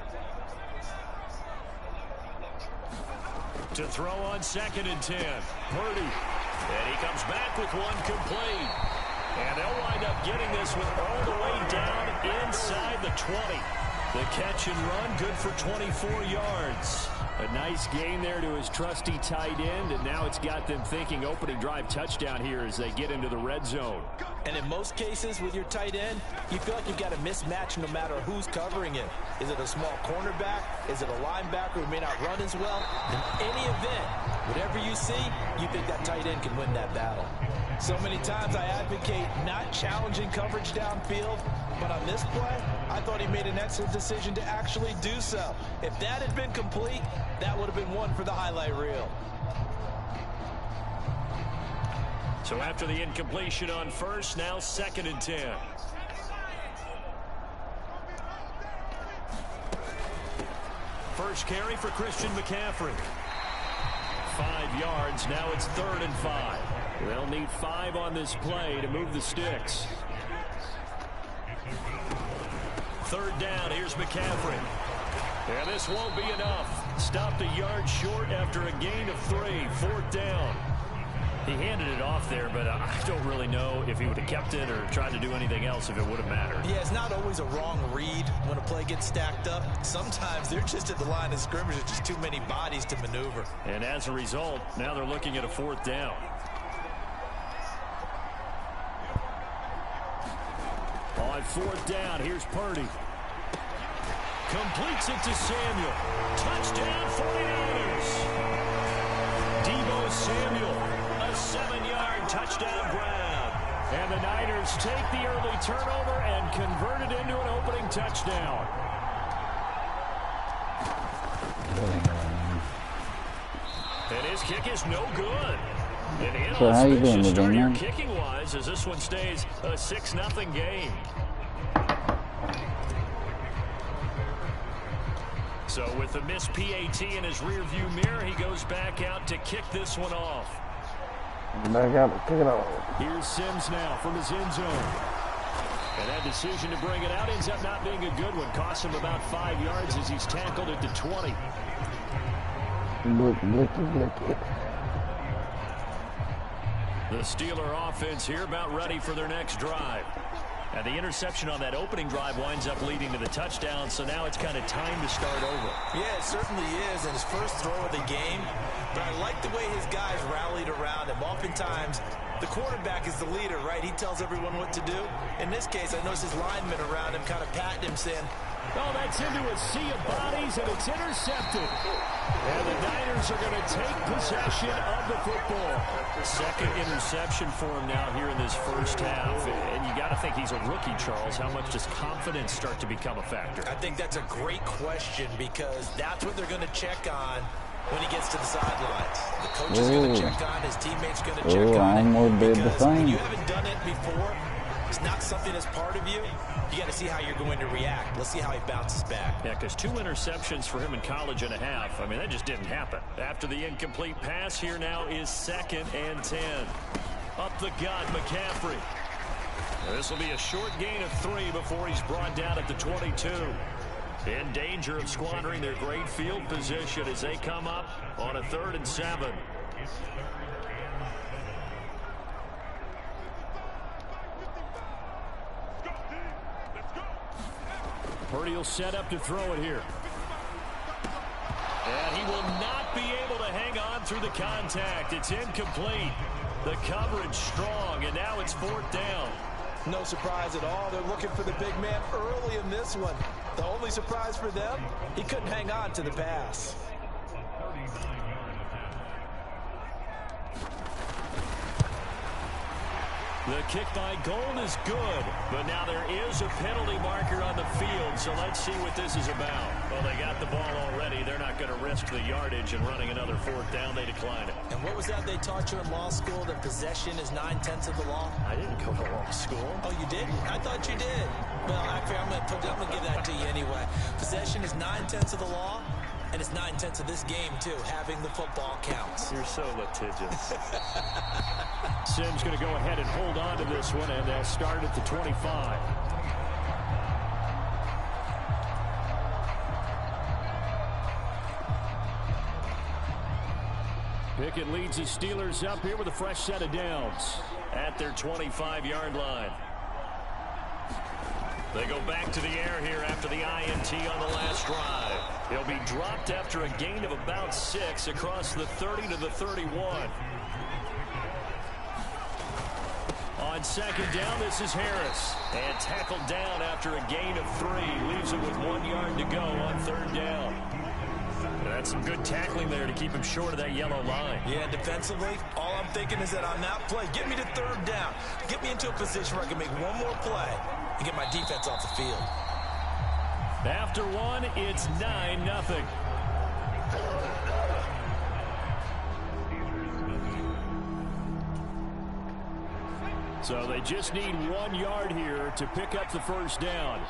To throw on 2nd and 10. Purdy. And he comes back with one complete. And they'll wind up getting this one all the way down inside the 20. The catch and run, good for 24 yards. A nice gain there to his trusty tight end, and now it's got them thinking opening drive touchdown here as they get into the red zone. And in most cases with your tight end, you feel like you've got a mismatch no matter who's covering him. Is it a small cornerback? Is it a linebacker who may not run as well? In any event, whatever you see, you think that tight end can win that battle. So many times I advocate not challenging coverage downfield, but on this play, I thought he made an excellent decision to actually do so. If that had been complete, that would have been one for the highlight reel. So after the incompletion on first, now 2nd and 10. First carry for Christian McCaffrey. 5 yards, now it's 3rd and 5. They'll need 5 on this play to move the sticks. 3rd down, here's McCaffrey. And this won't be enough. Stopped a yard short after a gain of 3. 4th down. He handed it off there, but I don't really know if he would have kept it or tried to do anything else if it would have mattered. Yeah, it's not always a wrong read when a play gets stacked up. Sometimes they're just at the line of scrimmage. There's just too many bodies to maneuver. And as a result, now they're looking at a 4th down. On 4th down, here's Purdy. Completes it to Samuel. Touchdown 49ers. Deebo Samuel, a 7-yard touchdown grab. And the Niners take the early turnover and convert it into an opening touchdown. And his kick is no good. So how you doing today, man? Kicking-wise, as this one stays a 6-0 game. So with the missed PAT in his rearview mirror, he goes back out to kick this one off. Back out to kick it off. Here's Sims now from his end zone. And that decision to bring it out ends up not being a good one. Costs him about 5 yards as he's tackled at the 20. Blicky. The Steeler offense here about ready for their next drive. And the interception on that opening drive winds up leading to the touchdown, so now it's kind of time to start over. Yeah, it certainly is, and his first throw of the game. But I like the way his guys rallied around him. Oftentimes, the quarterback is the leader, right? He tells everyone what to do. In this case, I noticed his linemen around him kind of patting him, saying, oh, that's into a sea of bodies, and it's intercepted. And the Niners are going to take possession of the football. Second interception for him now here in this first half. And you got to think he's a rookie, Charles. How much does confidence start to become a factor? I think that's a great question because that's what they're going to check on when he gets to the sidelines. The coach is going to check on, his teammates going to check on it. Because when you haven't done it before, it's not something that's part of you. You got to see how you're going to react. Let's see how he bounces back. Yeah, because 2 interceptions for him in college and a half. I mean, that just didn't happen. After the incomplete pass, here now is 2nd and 10. Up the gut, McCaffrey. This will be a short gain of 3 before he's brought down at the 22. In danger of squandering their great field position as they come up on a 3rd and 7. Purdy will set up to throw it here. And he will not be able to hang on through the contact. It's incomplete. The coverage strong, and now it's 4th down. No surprise at all. They're looking for the big man early in this one. The only surprise for them, he couldn't hang on to the pass. The kick by Gold is good, but now there is a penalty marker on the field, so let's see what this is about. Well, they got the ball already. They're not going to risk the yardage and running another 4th down. They decline it. And what was that they taught you in law school, that possession is 9/10 of the law? I didn't go to law school. Oh, you didn't? I thought you did. Well, actually, I'm going to give that to you anyway. Possession is 9/10 of the law. And it's 9/10 of this game, too. Having the football counts. You're so litigious. Sims going to go ahead and hold on to this one, and they'll start at the 25. Pickett leads his Steelers up here with a fresh set of downs at their 25-yard line. They go back to the air here after the INT on the last drive. He'll be dropped after a gain of about 6 across the 30 to the 31. On 2nd down, this is Harris. And tackled down after a gain of 3. Leaves it with 1 yard to go on 3rd down. That's some good tackling there to keep him short of that yellow line. Yeah, defensively, all I'm thinking is that on that play, get me to 3rd down. Get me into a position where I can make one more play and get my defense off the field. After 1, it's 9-0. So they just need 1 yard here to pick up the 1st down.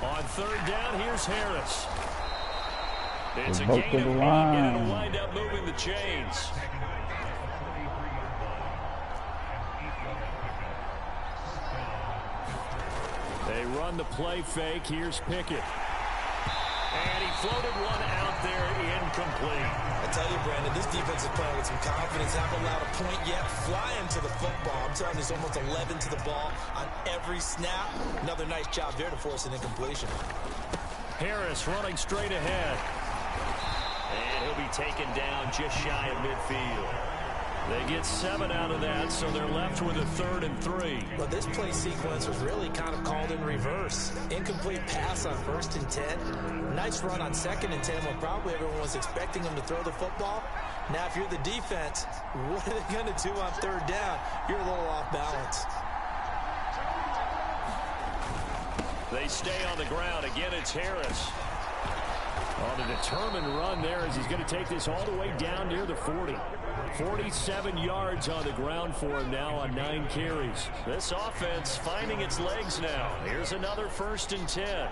On 3rd down, here's Harris. It's a gain of 8, and it'll wind up moving the chains. They run the play fake. Here's Pickett. And he floated one out there, incomplete. I tell you, Brandon, this defense is playing with some confidence. Haven't allowed a point yet. Flying to the football. I'm telling you, it's almost 11 to the ball on every snap. Another nice job there to force an incompletion. Harris running straight ahead. And he'll be taken down just shy of midfield. They get 7 out of that, so they're left with a 3rd and 3. Well, this play sequence was really kind of called in reverse. Incomplete pass on 1st and 10. Nice run on 2nd and 10 when probably everyone was expecting him to throw the football. Now, if you're the defense, what are they going to do on 3rd down? You're a little off balance. They stay on the ground. Again, it's Harris. On a determined run there as he's going to take this all the way down near the 40. 47 yards on the ground for him now on 9 carries. This offense finding its legs now. Here's another 1st and 10.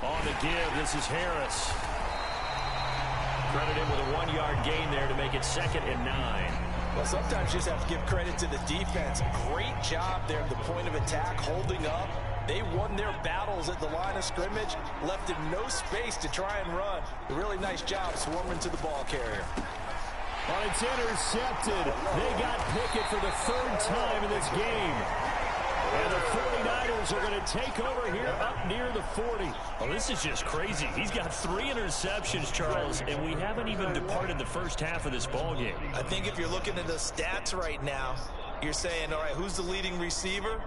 On the give, this is Harris. Credited with a 1-yard gain there to make it 2nd and 9. Well, sometimes you just have to give credit to the defense. Great job there at the point of attack, holding up. They won their battles at the line of scrimmage, left him no space to try and run. A really nice job swarming to the ball carrier. Well, it's intercepted. They got Pickett for the 3rd time in this game. And the 49ers are going to take over here up near the 40. Well, this is just crazy. He's got 3 interceptions, Charles, and we haven't even departed the first half of this ball game. I think if you're looking at the stats right now, you're saying, all right, who's the leading receiver?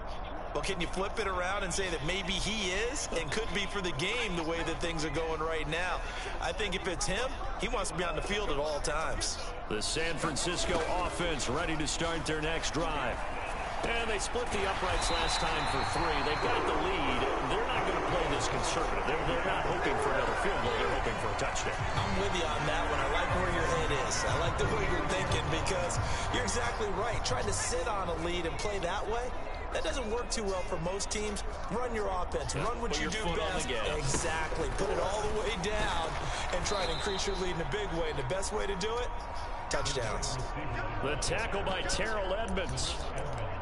Well, can you flip it around and say that maybe he is and could be for the game the way that things are going right now? I think if it's him, he wants to be on the field at all times. The San Francisco offense ready to start their next drive. And they split the uprights last time for 3. They've got the lead. They're not going to play this conservative. They're not hoping for another field goal. They're hoping for a touchdown. I'm with you on that one. I like where your head is. I like the way you're thinking because you're exactly right. Trying to sit on a lead and play that way, that doesn't work too well for most teams. Run your offense. Run what you do best. Exactly. Put it all the way down and try to increase your lead in a big way. And the best way to do it, touchdowns. The tackle by Terrell Edmonds.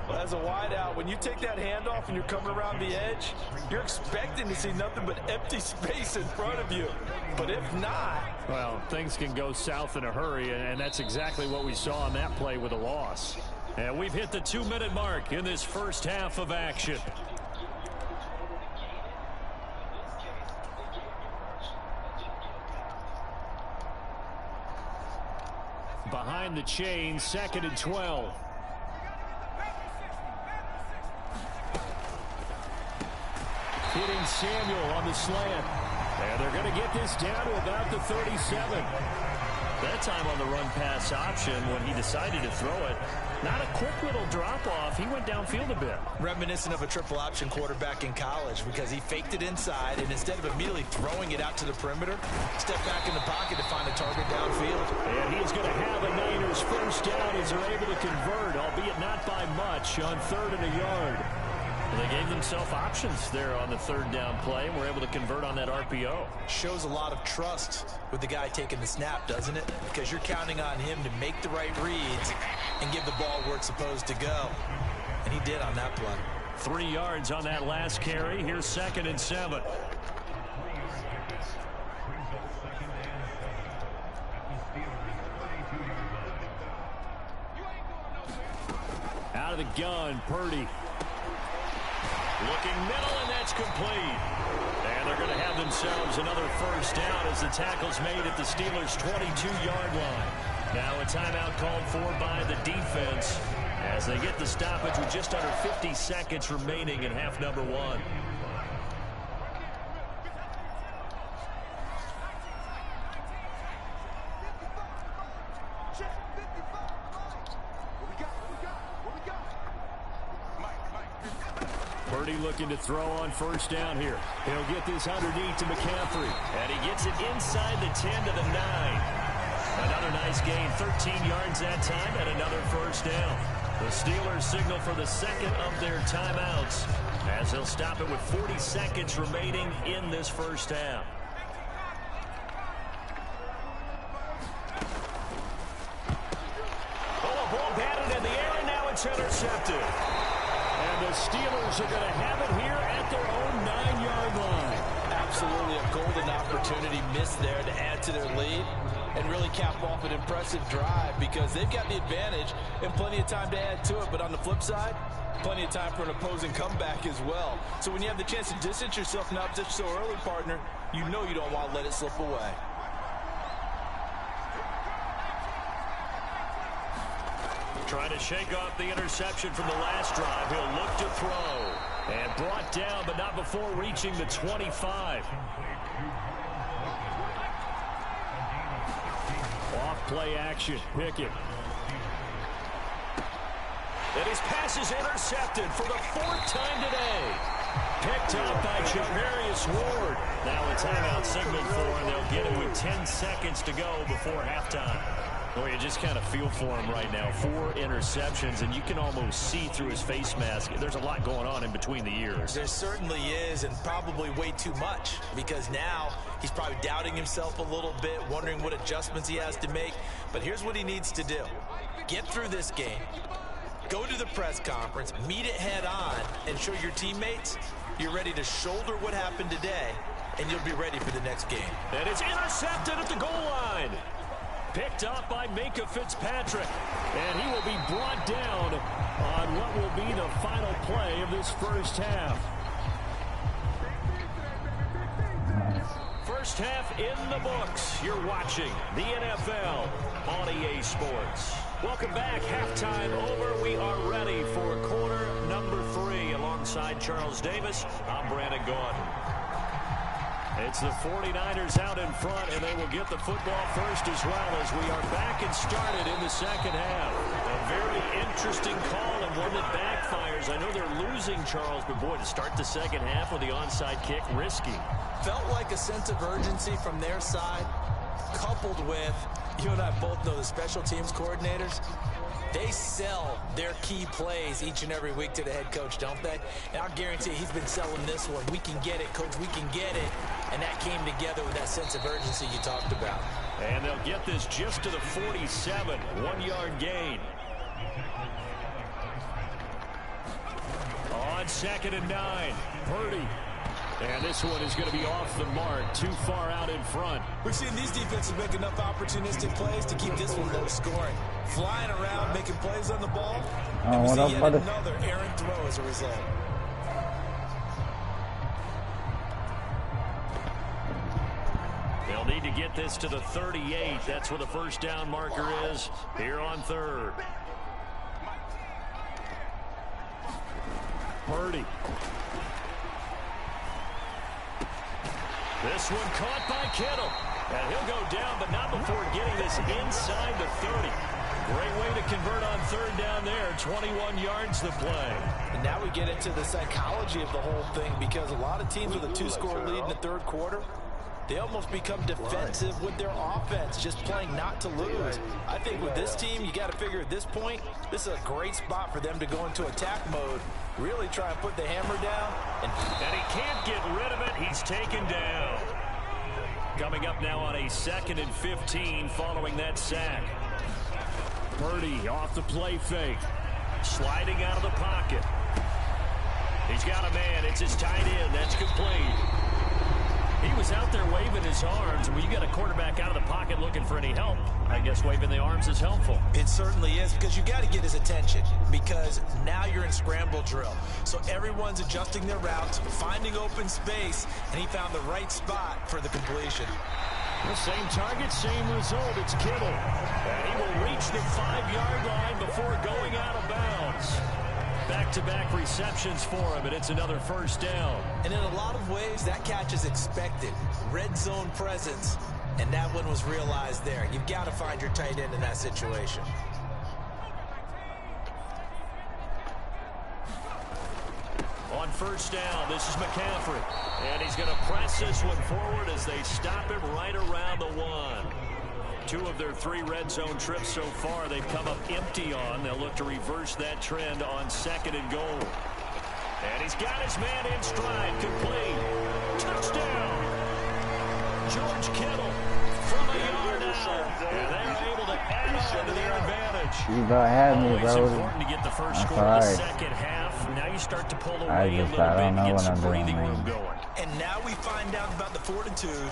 Well, as a wideout, when you take that handoff and you're coming around the edge, you're expecting to see nothing but empty space in front of you. But if not... Well, things can go south in a hurry, and that's exactly what we saw on that play with a loss. And we've hit the 2-minute mark in this first half of action. Behind the chain, 2nd and 12. Hitting Samuel on the slant. And they're going to get this down to about the 37. That time on the run pass option when he decided to throw it. Not a quick little drop-off. He went downfield a bit. Reminiscent of a triple option quarterback in college because he faked it inside, and instead of immediately throwing it out to the perimeter, stepped back in the pocket to find a target downfield. And he's going to have a Niners first down as they're able to convert, albeit not by much, on 3rd and a yard. Well, they gave themselves options there on the 3rd down play, and were able to convert on that RPO. Shows a lot of trust with the guy taking the snap, doesn't it? Because you're counting on him to make the right reads and give the ball where it's supposed to go. And he did on that play. 3 yards on that last carry. Here's 2nd and 7. Out of the gun, Purdy. Looking middle, and that's complete. And they're going to have themselves another first down as the tackle's made at the Steelers' 22-yard line. Now a timeout called for by the defense as they get the stoppage with just under 50 seconds remaining in half number 1. Purdy looking to throw on first down here. He'll get this underneath to McCaffrey. And he gets it inside the 10 to the 9. Another nice gain, 13 yards that time, and another first down. The Steelers signal for the 2nd of their timeouts as they'll stop it with 40 seconds remaining in this first half. Oh, ball batted in the air, and now it's intercepted. And the Steelers are going to have it here at their own 9-yard line. Absolutely a golden opportunity missed there to add to their lead and really cap off an impressive drive because they've got the advantage and plenty of time to add to it. But on the flip side, plenty of time for an opposing comeback as well. So when you have the chance to distance yourself from opposition so early, partner, you know you don't want to let it slip away. Trying to shake off the interception from the last drive. He'll look to throw. And brought down, but not before reaching the 25. Off play action. Pickett. And his pass is intercepted for the 4th time today. Picked up by Javarius Ward. Now a timeout signaled for, and they'll get it with 10 seconds to go before halftime. Boy, you just kind of feel for him right now. 4 interceptions, and you can almost see through his face mask. There's a lot going on in between the ears. There certainly is, and probably way too much, because now he's probably doubting himself a little bit, wondering what adjustments he has to make. But here's what he needs to do. Get through this game, go to the press conference, meet it head on, and show your teammates you're ready to shoulder what happened today, and you'll be ready for the next game. And it's intercepted at the goal line. Picked up by Minka Fitzpatrick. And he will be brought down on what will be the final play of this first half. First half in the books. You're watching the NFL on EA Sports. Welcome back. Halftime over. We are ready for quarter number 3. Alongside Charles Davis, I'm Brandon Gordon. It's the 49ers out in front, and they will get the football first as well as we are back and started in the second half. A very interesting call and one that backfires. I know they're losing, Charles, but boy, to start the second half with the onside kick, risky. Felt like a sense of urgency from their side, coupled with, you and I both know the special teams coordinators, they sell their key plays each and every week to the head coach, don't they? And I'll guarantee he's been selling this one. We can get it, coach, we can get it. And that came together with that sense of urgency you talked about. And they'll get this just to the 47, 1-yard gain. On 2nd and 9, Purdy. And this one is going to be off the mark, too far out in front. We've seen these defenses make enough opportunistic plays to keep this one low scoring. Flying around, making plays on the ball. And we see yet another errant throw as a result. They'll need to get this to the 38. That's where the first down marker is here on 3rd. Purdy. This one caught by Kittle. And he'll go down, but not before getting this inside the 30. Great way to convert on 3rd down there. 21 yards to play. And now we get into the psychology of the whole thing, because a lot of teams with a 2-score lead in the 3rd quarter, they almost become defensive with their offense, just playing not to lose. I think with this team, you got to figure at this point, this is a great spot for them to go into attack mode, really try and put the hammer down. And he can't get rid of it. He's taken down. Coming up now on a 2nd and 15 following that sack. Purdy off the play fake. Sliding out of the pocket. He's got a man. It's his tight end. That's complete. He was out there waving his arms. When you got a quarterback out of the pocket looking for any help, I guess waving the arms is helpful. It certainly is, because you got to get his attention, because now you're in scramble drill. So everyone's adjusting their routes, finding open space, and he found the right spot for the completion. The same target, same result. It's Kittle. And he will reach the 5-yard line before going out of bounds. Back-to-back receptions for him, and it's another first down. And in a lot of ways, that catch is expected. Red zone presence, and that one was realized there. You've got to find your tight end in that situation. On first down, this is McCaffrey. And he's going to press this one forward as they stop him right around the 1. 2 of their 3 red zone trips so far they've come up empty on. They'll look to reverse that trend on 2nd and goal. And he's got his man in stride. Complete. Touchdown. George Kittle from a yard out. And they're able to add on to their advantage. You about had me, bro. It's important to get the first score in the second half. Now you start to pull away a little bit and get some breathing room going. And now we find out about the fortitude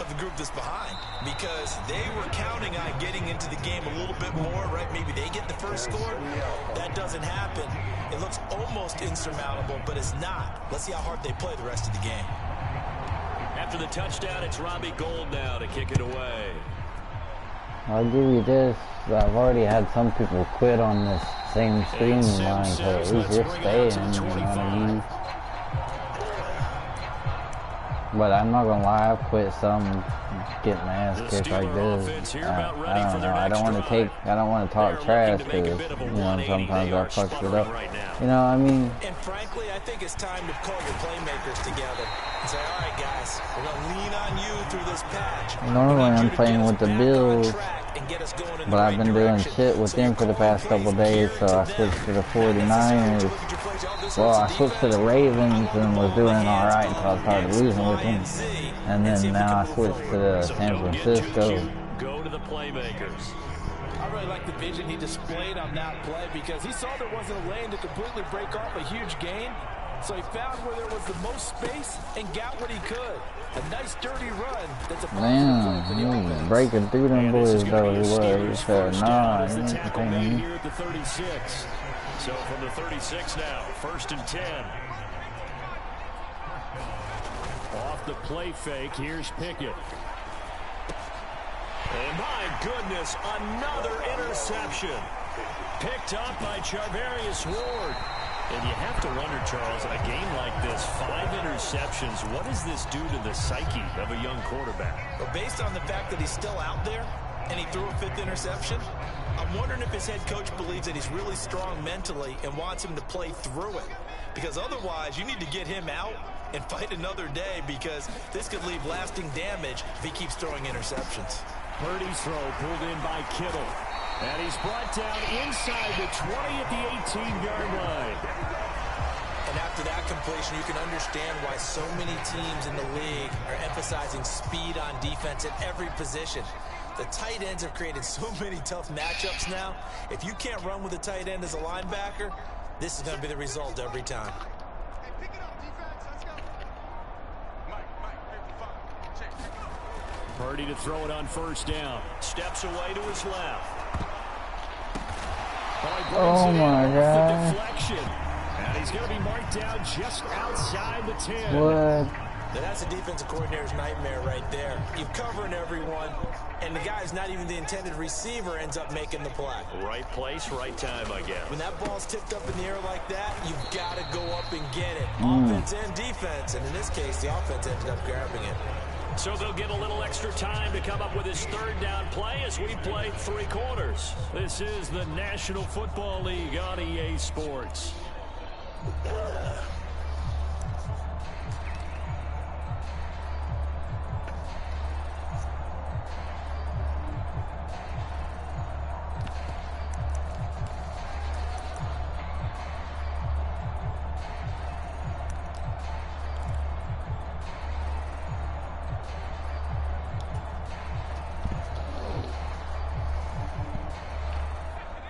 of the group that's behind, because they were counting on getting into the game a little bit more, right? Maybe they get the first score. That doesn't happen. It looks almost insurmountable, but it's not. Let's see how hard they play the rest of the game. After the touchdown, it's Robbie Gould now to kick it away. I'll give you this. I've already had some people quit on this same streaming line, so at least you're staying, you know what I mean? But I'm not gonna lie, I've quit some getting my ass kicked like this. I don't know. I don't want to talk trash because, you know, sometimes I fuck it up. You know what I mean? And frankly, I think it's time to call your playmakers together and say, all right, guys, we're going to lean on you through this patch. Normally I'm playing with the Bills, but I've been doing shit with them for the past couple days, so I switched to the 49ers. Well, I switched to the Ravens and was doing alright until I started losing with them. And then now I switched to the San Francisco. Go to the playmakers. I really like the vision he displayed on that play because he saw there wasn't a lane to completely break off a huge gain. So he found where there was the most space and got what he could. A nice dirty run. That's a man, he was breaking through them boys though. He was. He said, nah, he ain't complaining. Here at the 36. So from the 36 now, 1st and 10. Off the play fake, here's Pickett. And my goodness, another interception. Picked up by Charvarius Ward. And you have to wonder, Charles, in a game like this, 5 interceptions, what does this do to the psyche of a young quarterback? Well, based on the fact that he's still out there and he threw a 5th interception, I'm wondering if his head coach believes that he's really strong mentally and wants him to play through it. Because otherwise, you need to get him out and fight another day because this could leave lasting damage if he keeps throwing interceptions. Purdy's throw pulled in by Kittle. And he's brought down inside the 20 at the 18-yard line. And after that completion, you can understand why so many teams in the league are emphasizing speed on defense at every position. The tight ends have created so many tough matchups now. If you can't run with a tight end as a linebacker, this is going to be the result every time. Purdy to throw it on 1st down. Steps away to his left. Oh my God. Deflection. And he's going to be marked down just outside the 10. What? Now that's a defensive coordinator's nightmare right there. You're covering everyone, and the guy's not even the intended receiver ends up making the play. Right place, right time, I guess. When that ball's tipped up in the air like that, you've got to go up and get it. Offense and defense, and in this case, the offense ended up grabbing it. So they'll get a little extra time to come up with his 3rd down play as we played 3 quarters. This is the National Football League on EA Sports.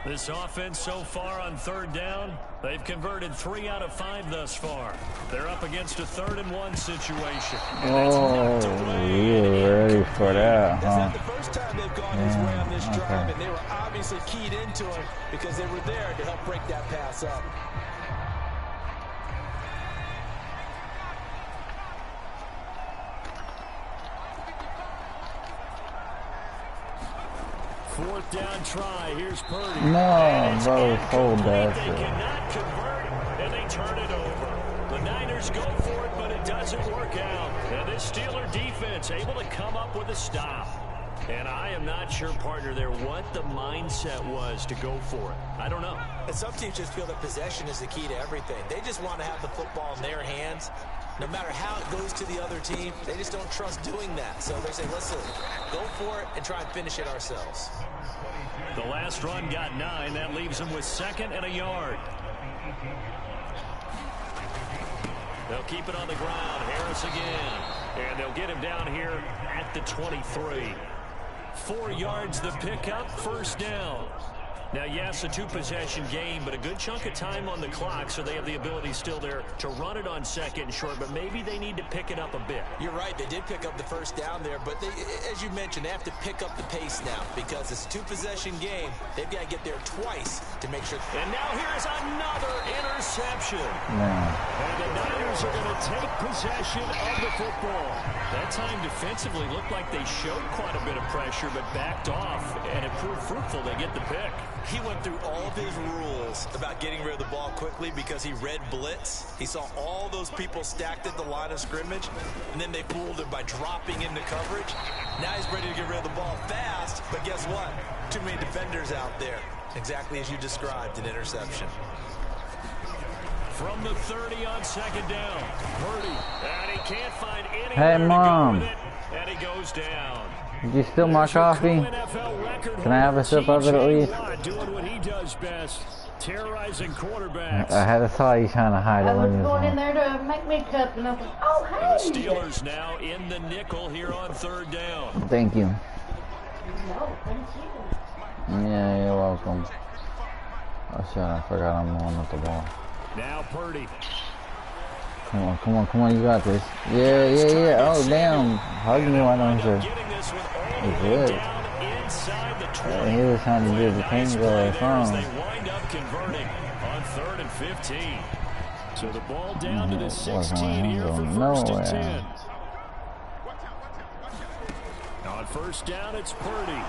This offense so far on 3rd down, they've converted 3 out of 5 thus far. They're up against a 3rd and 1 situation. Oh, you were ready for that, That's huh? not the first time they've gone his way on this drive, and they were obviously keyed into him because they were there to help break that pass up. Fourth down try. Here's Purdy. No, bro, hold that They shit. cannot convert, and they turn it over. The Niners go for it, but it doesn't work out. And this Steeler defense able to come up with a stop. And I am not sure, partner, there what the mindset was to go for it. I don't know. And some teams just feel that possession is the key to everything. They just want to have the football in their hands. No matter how it goes to the other team, they just don't trust doing that. So they say, listen, go for it and try and finish it ourselves. The last run got 9. That leaves them with 2nd and a yard. They'll keep it on the ground. Harris again. And they'll get him down here at the 23. 4 yards the pickup, 1st down. Now, yes, a 2-possession game, but a good chunk of time on the clock, so they have the ability still there to run it on 2nd and short, but maybe they need to pick it up a bit. You're right. They did pick up the 1st down there, but they, as you mentioned, they have to pick up the pace now because it's a 2-possession game. They've got to get there twice to make sure. And now here's another interception. Man. And the Niners are going to take possession of the football. That time defensively looked like they showed quite a bit of pressure, but backed off, and it proved fruitful. They get the pick. He went through all of his rules about getting rid of the ball quickly because he read blitz. He saw all those people stacked at the line of scrimmage, and then they fooled him by dropping into coverage. Now he's ready to get rid of the ball fast, but guess what? Too many defenders out there. Exactly as you described, an interception. From the 30 on second down, Purdy, and he can't find anywhere Hey, Mom. to go with it, and he goes down. Did you steal my coffee? Can I have a sip of it at least? Doing what he does best, terrorizing quarterbacks. I had to saw you trying to hide it. I was going in there to make me a cup, and I was like, oh, hey! The Steelers now in the nickel here on third down. Thank you. No, thank you. Yeah, you're welcome. Oh shit, I forgot I'm on with the ball. Now Purdy. Come on, come on, come on, you got this. Yeah, yeah, yeah. Oh, damn. Hug me, why don't you? He's good. He was trying to do the tango or something. They wind up converting on 3rd and 15. So the ball down to the 16 here for 1st and 10. On 1st down, it's Purdy.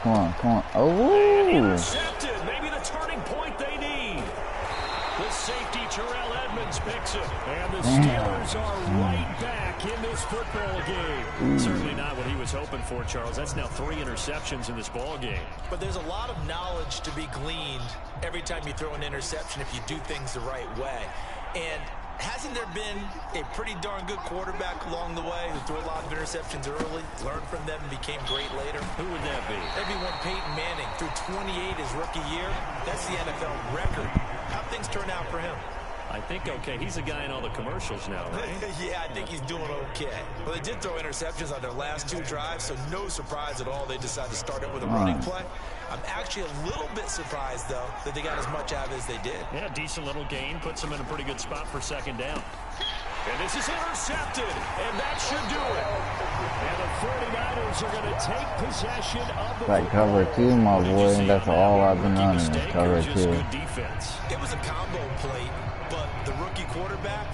Come on, come on. Oh! Intercepted. Maybe the turning point they need. The safety, Terrell Edmonds, picks it. And the Steelers are right back in this football game. Certainly not what he was hoping for, Charles. That's now 3 interceptions in this ball game. But there's a lot of knowledge to be gleaned every time you throw an interception if you do things the right way. And hasn't there been a pretty darn good quarterback along the way who threw a lot of interceptions early, learned from them, and became great later? Who would that be? Maybe when Peyton Manning threw 28 his rookie year. That's the NFL record. How'd things turn out for him? I think okay. He's a guy in all the commercials now, right? Yeah, I think he's doing okay. Well, they did throw interceptions on their last 2 drives, so no surprise at all they decided to start it with a running play. I'm actually a little bit surprised, though, that they got as much out of it as they did. Yeah, decent little gain. Puts them in a pretty good spot for 2nd down. And this is intercepted, and that should do it. And the 49ers are going to take possession of the That cover 2, my boy, that's all I've been running is cover 2. It was a combo plate, but the rookie quarterback,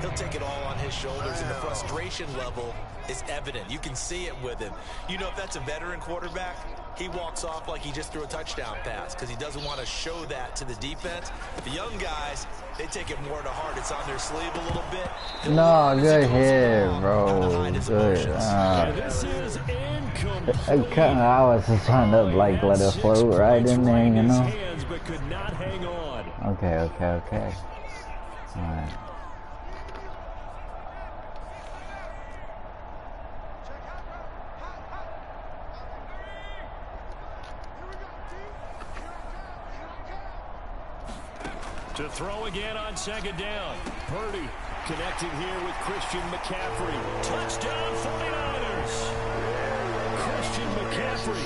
he'll take it all on his shoulders, and the frustration level is evident. You can see it with him. You know, if that's a veteran quarterback, he walks off like he just threw a touchdown pass because he doesn't want to show that to the defense. The young guys, they take it more to heart. It's on their sleeve a little bit. No, good hit, bro. Good. This is I was just trying to like let it float right in there, you know. But could not hang on. Okay, okay, okay. All right. To throw again on 2nd down. Purdy connecting here with Christian McCaffrey. Touchdown 49ers. Christian McCaffrey.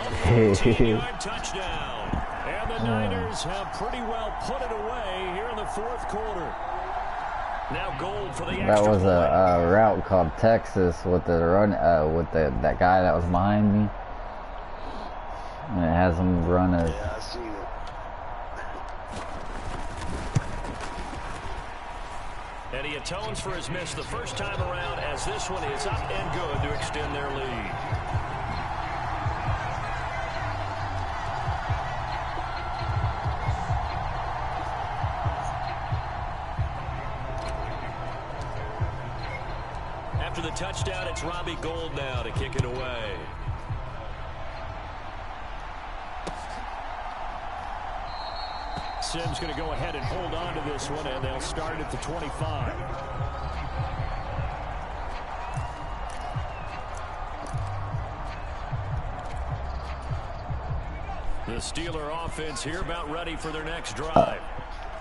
A 14-yard touchdown. And the Niners have pretty well put it away here in the 4th quarter. Now gold for the extra That was point. a route called Texas with the run with that guy that was behind me. And it has him run a Yeah, I seen it. And he atones for his miss the first time around as this one is up and good to extend their lead. After the touchdown, it's Robbie Gould now to kick it away. Sims going to go ahead and hold on to this one, and they'll start at the 25. The Steeler offense here about ready for their next drive.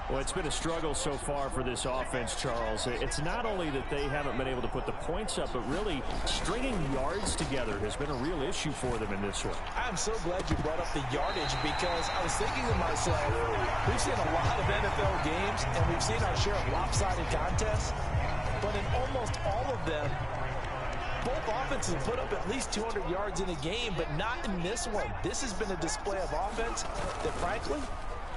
Well, it's been a struggle so far for this offense, Charles. It's not only that they haven't been able to put the points up, but really stringing yards together has been a real issue for them in this one. I'm so glad you brought up the yardage because I was thinking to myself, we've seen a lot of NFL games and we've seen our share of lopsided contests, but in almost all of them, both offenses put up at least 200 yards in a game, but not in this one. This has been a display of offense that, frankly,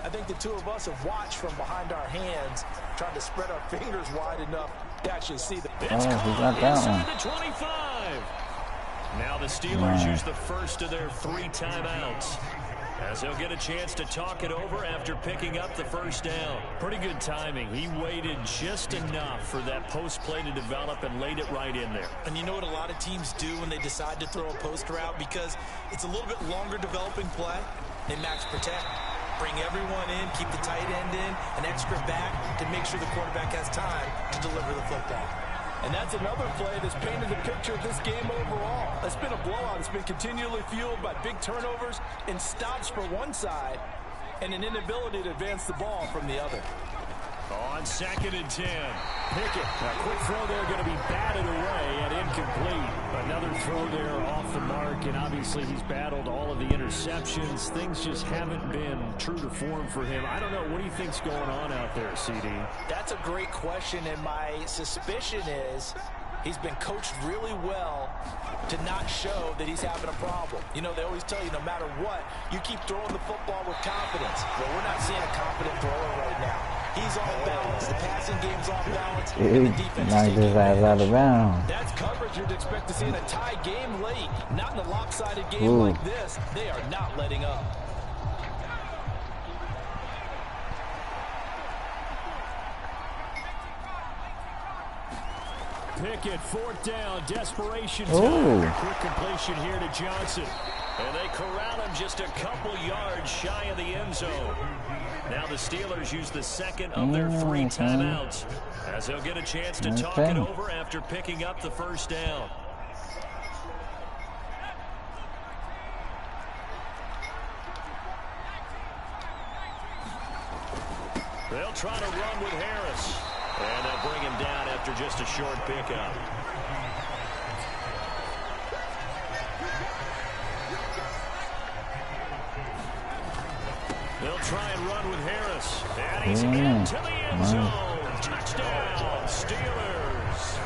I think the two of us have watched from behind our hands, trying to spread our fingers wide enough to actually see the. It's caught inside the 25. Now the Steelers use the first of their 3 timeouts. As he'll get a chance to talk it over after picking up the first down. Pretty good timing. He waited just enough for that post play to develop and laid it right in there. And you know what a lot of teams do when they decide to throw a post route? Because it's a little bit longer developing play. They max protect. Bring everyone in, keep the tight end in, an extra back to make sure the quarterback has time to deliver the football. And that's another play that's painted the picture of this game overall. It's been a blowout. It's been continually fueled by big turnovers and stops for one side and an inability to advance the ball from the other. On 2nd and 10. Pickett. A quick throw there going to be batted away and incomplete. Another throw there off the mark, and obviously he's battled all of the interceptions. Things just haven't been true to form for him. I don't know. What do you think's going on out there, CD? That's a great question, and my suspicion is he's been coached really well to not show that he's having a problem. You know, they always tell you no matter what, you keep throwing the football with confidence. Well, we're not seeing a confident thrower right now. He's off balance. The passing game's off balance. And the defense knocked his ass out of bounds. That's coverage you'd expect to see in a tie game late. Not in a lopsided game like this. They are not letting up. Pickett, 4th down, desperation time. Quick completion here to Johnson. And they corral him just a couple yards shy of the end zone. Now the Steelers use the second of their 3 timeouts as they'll get a chance to talk it over after picking up the first down. They'll try to run with Harris. And they'll bring him down after just a short pickup. They'll try and run with Harris. And he's into the end zone. Touchdown, Steelers.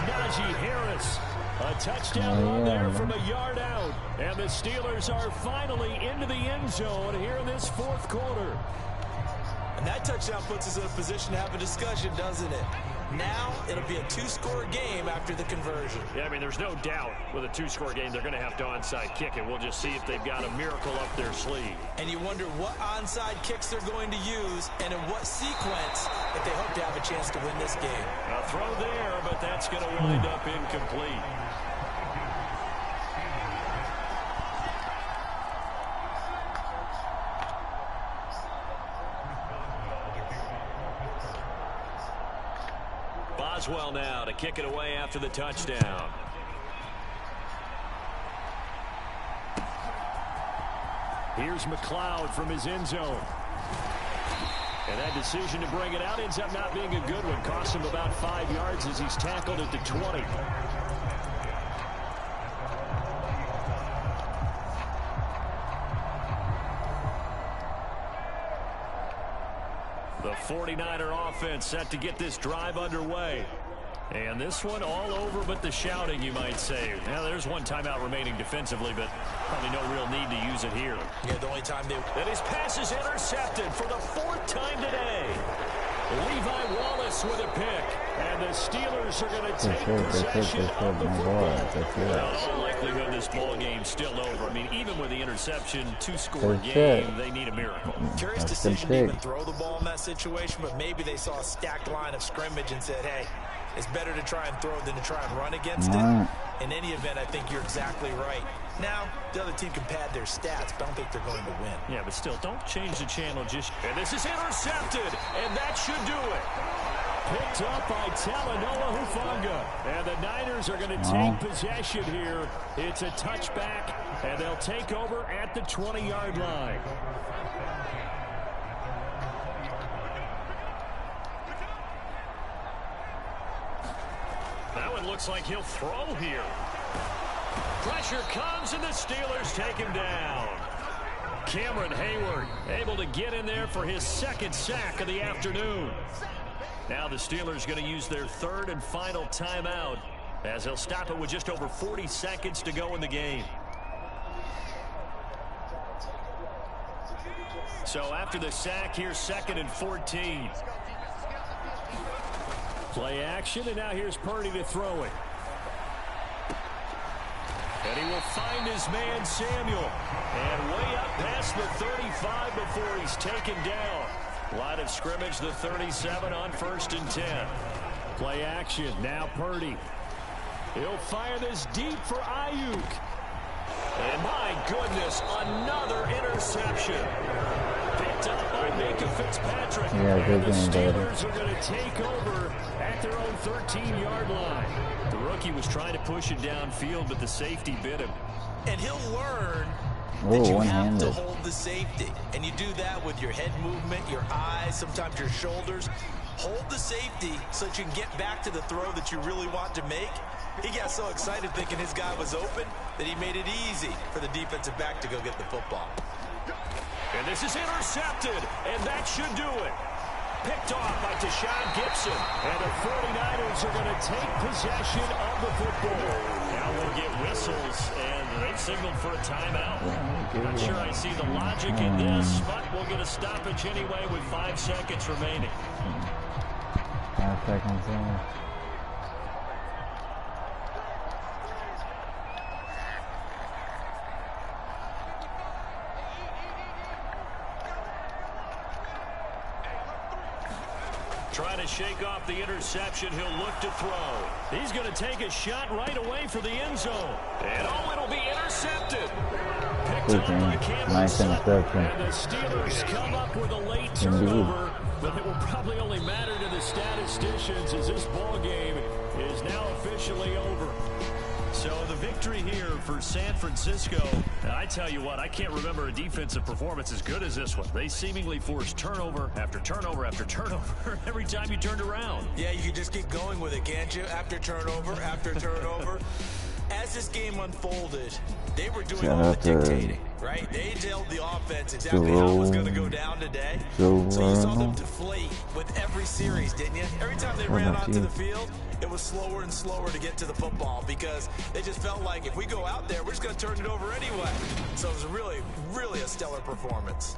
Najee Harris. A touchdown run there from a yard out. And the Steelers are finally into the end zone here in this 4th quarter. And that touchdown puts us in a position to have a discussion, doesn't it? Now it'll be a 2-score game after the conversion. Yeah, I mean, there's no doubt with a 2-score game they're going to have to onside kick it. We'll just see if they've got a miracle up their sleeve. And you wonder what onside kicks they're going to use and in what sequence if they hope to have a chance to win this game. A throw there, but that's going to wind up incomplete. Boswell now to kick it away after the touchdown. Here's McLeod from his end zone. And that decision to bring it out ends up not being a good one. Cost him about 5 yards as he's tackled at the 20. The 49er offense set to get this drive underway. And this one all over but the shouting, you might say. Now, there's one timeout remaining defensively, but probably no real need to use it here. Yeah, the only time they... And his pass is intercepted for the 4th time today. Levi Wallace with a pick. And the Steelers are going to take possession of the football. In all likelihood, this ball game's still over. I mean, even with the interception, 2-score game, they need a miracle. Curious decision to even throw the ball in that situation, but maybe they saw a stacked line of scrimmage and said, hey, it's better to try and throw than to try and run against it. In any event, I think you're exactly right. Now, the other team can pad their stats, but I don't think they're going to win. Yeah, but still, don't change the channel just... And this is intercepted, and that should do it. Picked up by Talanoa Hufanga. And the Niners are going to take possession here. It's a touchback, and they'll take over at the 20-yard line. That one looks like he'll throw here. Pressure comes, and the Steelers take him down. Cameron Hayward able to get in there for his 2nd sack of the afternoon. Now the Steelers going to use their 3rd and final timeout as they'll stop it with just over 40 seconds to go in the game. So after the sack, here's 2nd and 14. Play action, and now here's Purdy to throw it. And he will find his man, Samuel. And way up past the 35 before he's taken down. Line of scrimmage, the 37 on 1st and 10. Play action. Now Purdy. He'll fire this deep for Ayuk. And my goodness, another interception. Picked up by Micah Fitzpatrick. Yeah, good and the game, Steelers are going to take over at their own 13-yard line. The rookie was trying to push it downfield, but the safety bit him. And he'll learn that you have to hold the safety. And you do that with your head movement, your eyes, sometimes your shoulders. Hold the safety so that you can get back to the throw that you really want to make. He got so excited thinking his guy was open that he made it easy for the defensive back to go get the football. And this is intercepted, and that should do it. Picked off by Deshaun Gibson, and the 49ers are going to take possession of the football. Now we'll get whistles, and they've signaled for a timeout. Not sure I see the logic in this, but we'll get a stoppage anyway with 5 seconds remaining. 5 seconds in. Trying to shake off the interception. He'll look to throw. He's going to take a shot right away for the end zone. And it'll be intercepted. Picked up by Cameron Sutton. And the Steelers come up with a late turnover. But it will probably only matter to the statisticians as this ball game is now officially over. So the victory here for San Francisco, and I tell you what, I can't remember a defensive performance as good as this one. They seemingly forced turnover after turnover after turnover every time you turned around. Yeah, you can just keep going with it, can't you? After turnover, after turnover. As this game unfolded, they were doing all the dictating, right? They told the offense exactly how it was going to go down today. So you saw them deflate with every series, didn't you? Every time they ran onto the field, it was slower and slower to get to the football because they just felt like if we go out there, we're just going to turn it over anyway. So it was really, really a stellar performance.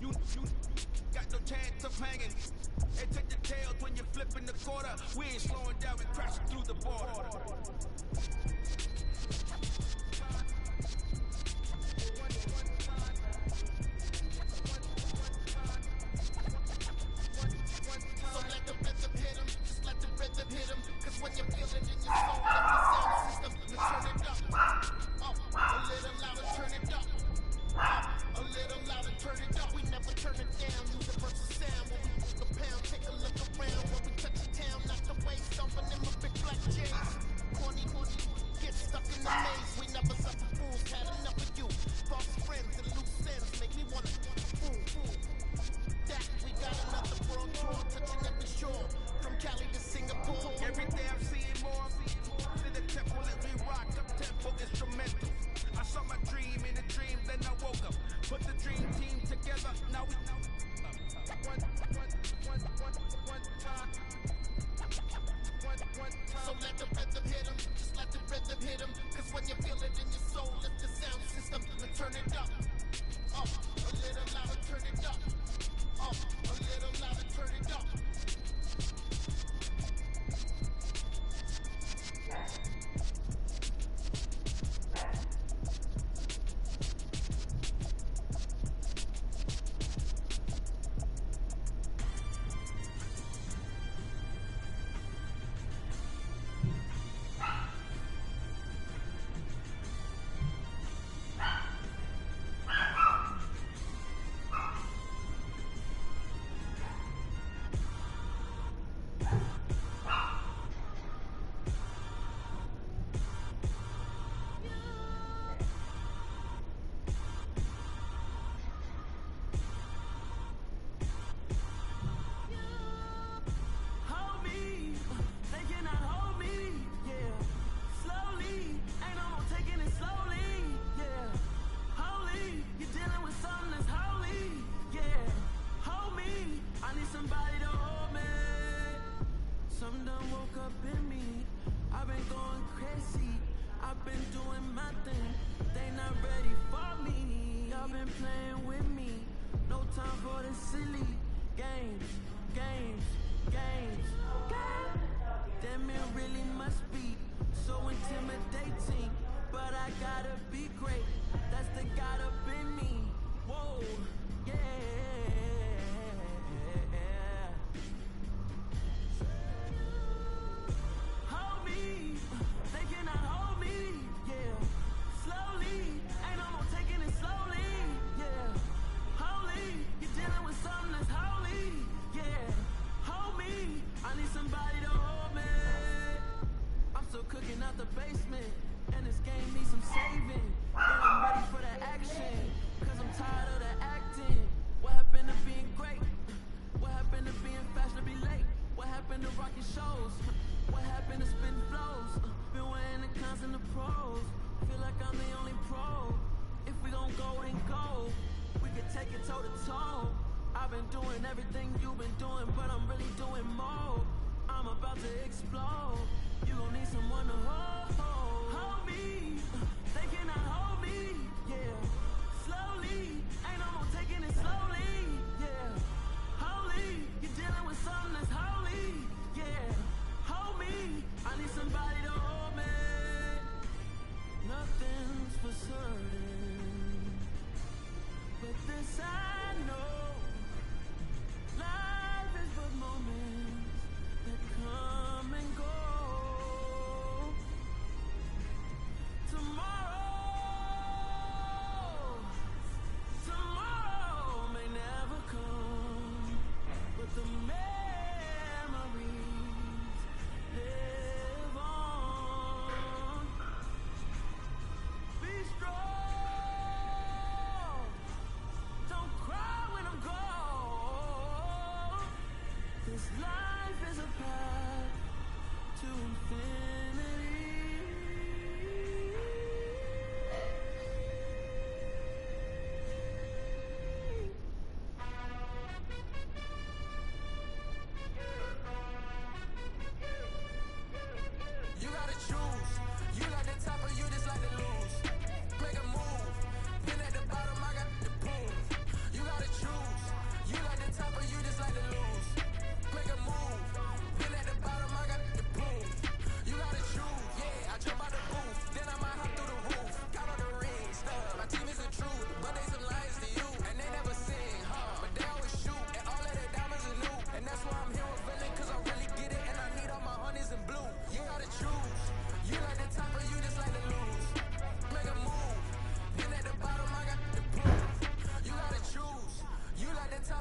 You got no chance of hanging. And take the tails when you're flipping the quarter. We ain't slowing down, we crashing through the border. So let the rhythm hit him, just let the rhythm hit him. Cause when you feel it in your soul, let the sound system, turn it up. A little louder, turn it up. A little louder, turn it up. We never turn it down, universal sound. When we walk a pound, take a look around. When we touch the town, not the way, stomping in my big black J's. Corny, get stuck in the maze. We never suffer fools, had enough of you. False friends and loose ends make me wanna fool. That we got another world tour, touching every shore. From Cali to Singapore. Every day I'm seeing more. To the temple and we rock up tempo instrumental. I saw my dream in a dream, then I woke up. Put the dream team together, now we one time. So let the rhythm hit him, just let the rhythm hit him. Cause when you feel it in your soul, lift the sound system and turn it up. A little louder, turn it up. A little louder, turn it up. Choose.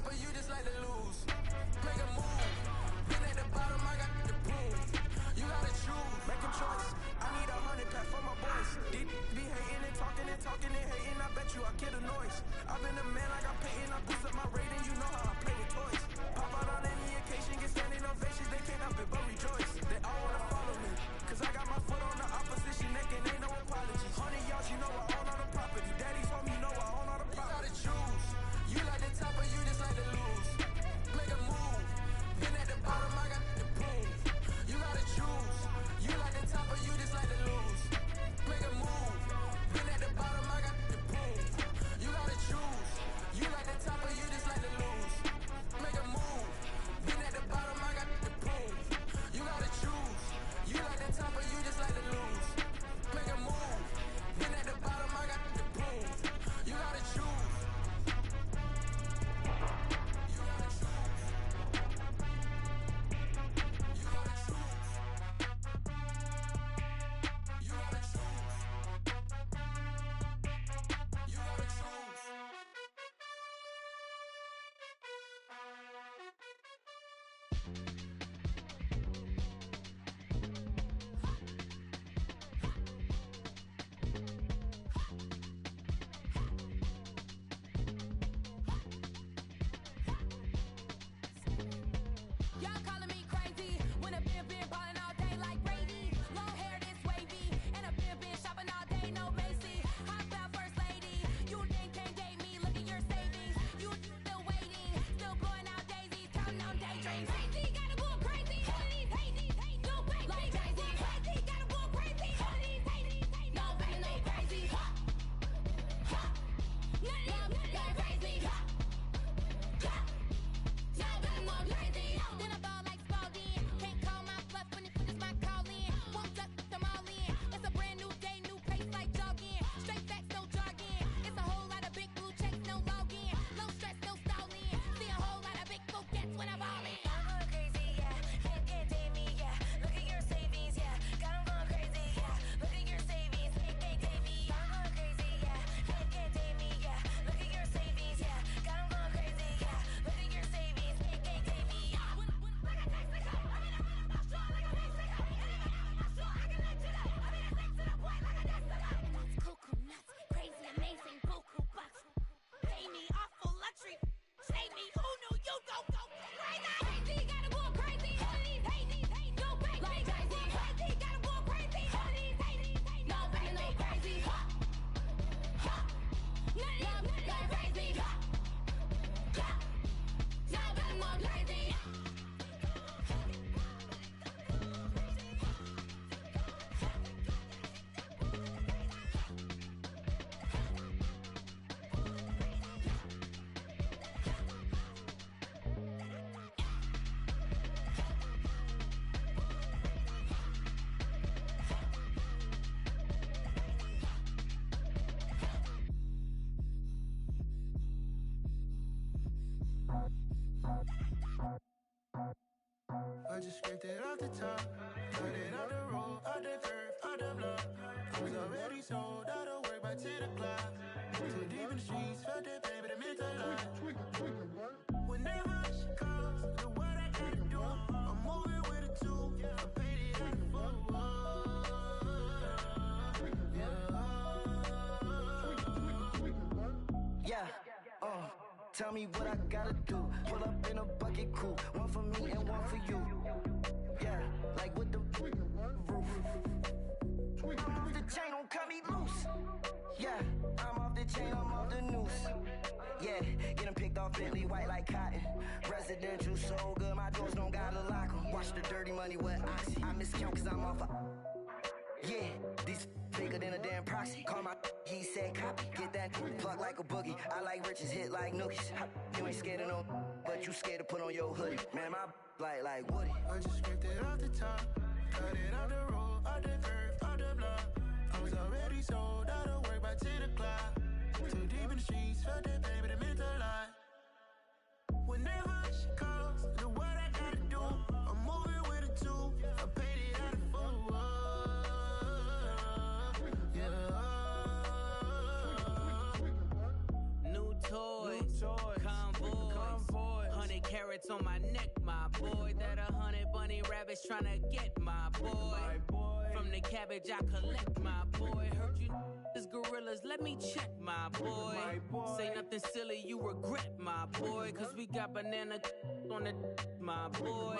top of you just like to lose. Make a move. Been at the bottom, I got the prove. You gotta choose. Make a choice. I need 100 pack for my boys. These be hating and talking and hating. I bet you I kill the noise. I've been a man like I'm Peyton. I boost up my rating. You know how I play with toys. Pop out on any occasion, get standing ovations. They can't help it but rejoice. They all wanna follow me. Cause I got my foot on the opposition neck and ain't no apologies. 100 yards, you know I own all the property. Daddy's home, you know I own all the property. You gotta choose. You like the top or you just like to lose. Make a move. Been at the bottom, I got the proof. You gotta choose. You like the top or you just like to lose. Make a move. Been at the bottom, I got the proof. You gotta choose. You like the top or you just like to lose. Make a move. Been at the bottom, I got the proof. You gotta choose. You like the top or you just like to lose. Make a move. Been at the bottom, I got the proof. You gotta choose. I just scraped it off the top, cut it out the road, out the curve, out the block. I was already sold out of work by 10 o'clock. Too deep in the streets, felt that baby, that meant a lot. Whenever she calls, the what I gotta do, I'm moving with a two, I paid it out the full. Yeah, tell me what I gotta do. Pull up in a bucket crew, one for me and one for you. Yeah, like with the roof. I'm off the chain, don't cut me loose. Yeah, I'm off the chain, I'm off the noose. Yeah, getting picked off Bentley, white like cotton. Residential so good, my doors don't gotta lock 'em. Watch the dirty money with oxy. I miscount cause I'm off yeah, these bigger than a damn proxy. Call my he said copy. Get that plug like a boogie. I like riches, hit like nookies. You ain't scared of no, but you scared to put on your hoodie. Man, my like Woody. I just scraped it off the top, cut it out the road, out the curve, out the block. I was already sold out of work by 10 o'clock. Too deep in the streets, felt that baby, that meant a lot. Whenever she calls, the what I gotta do, I'm moving with a two, I paid it out of full. New toys, convoys, carats on my neck, my boy. That 100 bunny rabbits tryna get, my boy. From the cabbage I collect, my boy. Heard you is gorillas, let me check, my boy. Say nothing silly, you regret, my boy. Cause we got banana on the my boy.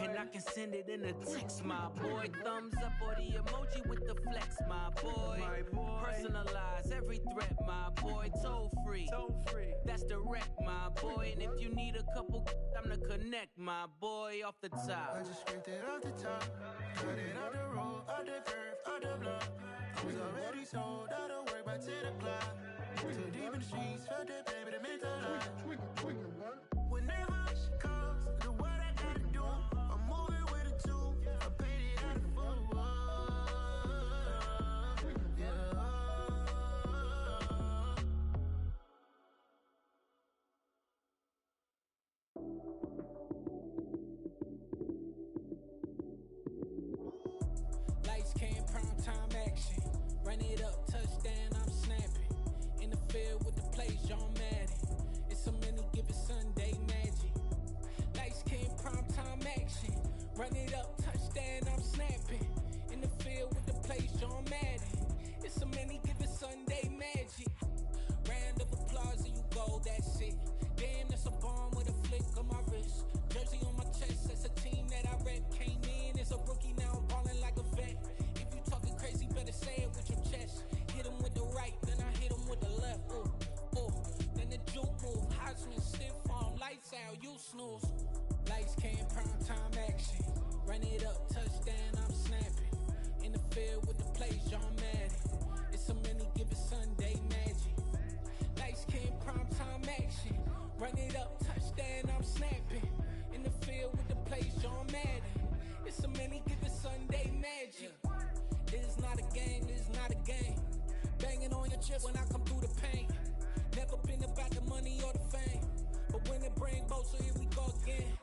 And I can send it in a text, my boy. Thumbs up or the emoji with the flex, my boy. Personalize every threat, my boy. Toll free, that's direct, my boy. And if you need a couple, I'm the connect, my boy. Off the top, I just scraped it off the top, cut it out the road, out the curve, out the block. I was already sold, out of work by 10 o'clock. Too deep in the streets, felt that baby, that meant a lot. Whenever she calls, do what I gotta do. I'm moving with a two, I paid it out of full. Yeah. Lights came, prime time action. Run it up, touchdown, I'm snapping. In the field with the plays, John Madden. It's so many, give it Sunday magic. Lights came, prime time action. Run it up, touchdown, I'm snapping. In the field with the plays, John Madden. It's so many, give it Sunday magic. Round of applause and you go, that's it. Damn, that's a bomb with a flick on my wrist. Jersey on my chest, that's a team that I rep. Came in as a rookie, now I'm balling like a vet. If you talking crazy, better say it with your chest. Hit him with the right, then I hit him with the left. Ooh, ooh. Then the juke move, Harassment, stiff arm, lights out, you snooze. Lights came, prime time action. Run it up, touchdown, I'm snapping. In the field with the plays, John Madden. It's so many, give it Sunday magic. Lights came, prime time action. Run it up, touchdown, I'm snapping. In the field with the plays, John Madden. It's so many, give it Sunday magic. This is not a game, this is not a game. Banging on your chest when I come through the pain. Never been about the money or the fame. But when it bring both, so here we go again.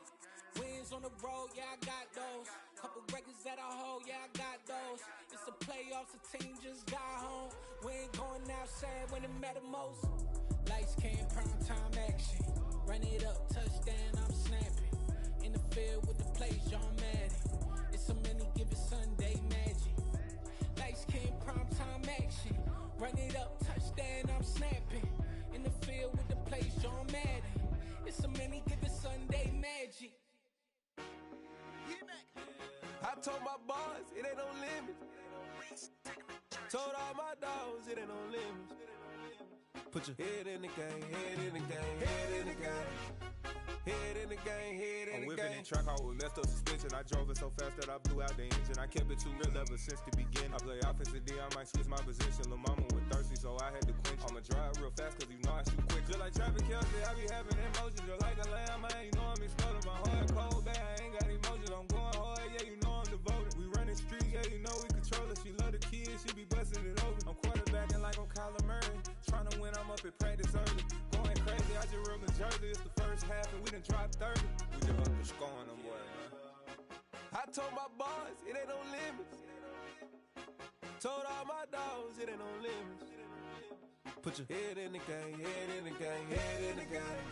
Wins on the road, yeah, I got those. Couple records that I hold, yeah, I got those. It's the playoffs, the team just got home. We ain't going outside when it matter most. Lights came, prime time action. Run it up, touchdown, I'm snapping. In the field with the plays, John Madden. It's so many, give it Sunday magic. Lights came, prime time action. Run it up, touchdown, I'm snapping. In the field with the plays, John Madden. It's so many, give it Sunday magic. I told my boys, it ain't no limit. Told all my dogs, it ain't no limit. Put your head in the game, head in the game, head in the game. Head in the game, head in the game. I'm whipping in track hard with messed up suspension. I drove it so fast that I blew out the engine. I kept it too real ever since the beginning. I play offensive D, I might switch my position. Lil' mama was thirsty, so I had to quench. I'ma drive real fast, cause you know I shoot quick. Just like traffic Kelsey, I be having emotions. Just like a lamb, man, you know I'm exploding. My heart cold, bad, I ain't got emotions. I'm going hard, yeah, you know I'm devoted. We running streets, yeah, you know we control it. She love the kids, she be busting it over. I'm quarterbacking like I'm Kyler Murray. Trying to win, I'm up at practice early. Going crazy, I just real the jersey. It's the first half and we done dropped 30. We just up to scoring them, boy, man. I told my boys, it ain't no limits. Told all my dogs, it ain't no limits. Put your head in the game, head in the game, head in the game.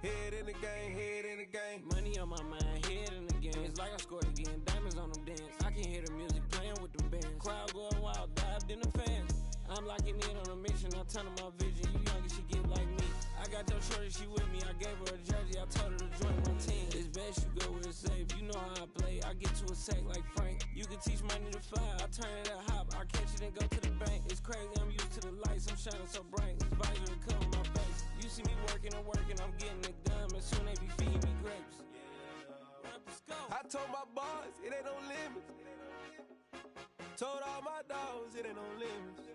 Head in the game, head in the game. Money on my mind, head in the game. It's like I scored again, diamonds on them dance. I can hear the music playing with them bands. Crowd going wild, dived in the fans. I'm locking in on a mission, I'm turning my vision. You young and she get like me. I got your shorty, she with me. I gave her a jersey, I told her to join my team. It's best you go where it's safe. You know how I play, I get to a sack like Frank. You can teach money to fly, I turn it up hop. I catch it and go to the bank. It's crazy, I'm used to the lights, I'm shining so bright. This visor to cover my face. You see me working and working, I'm getting it done. But soon they be feeding me grapes. I told my boys, it ain't no limits. Told all my dogs, it ain't no limits.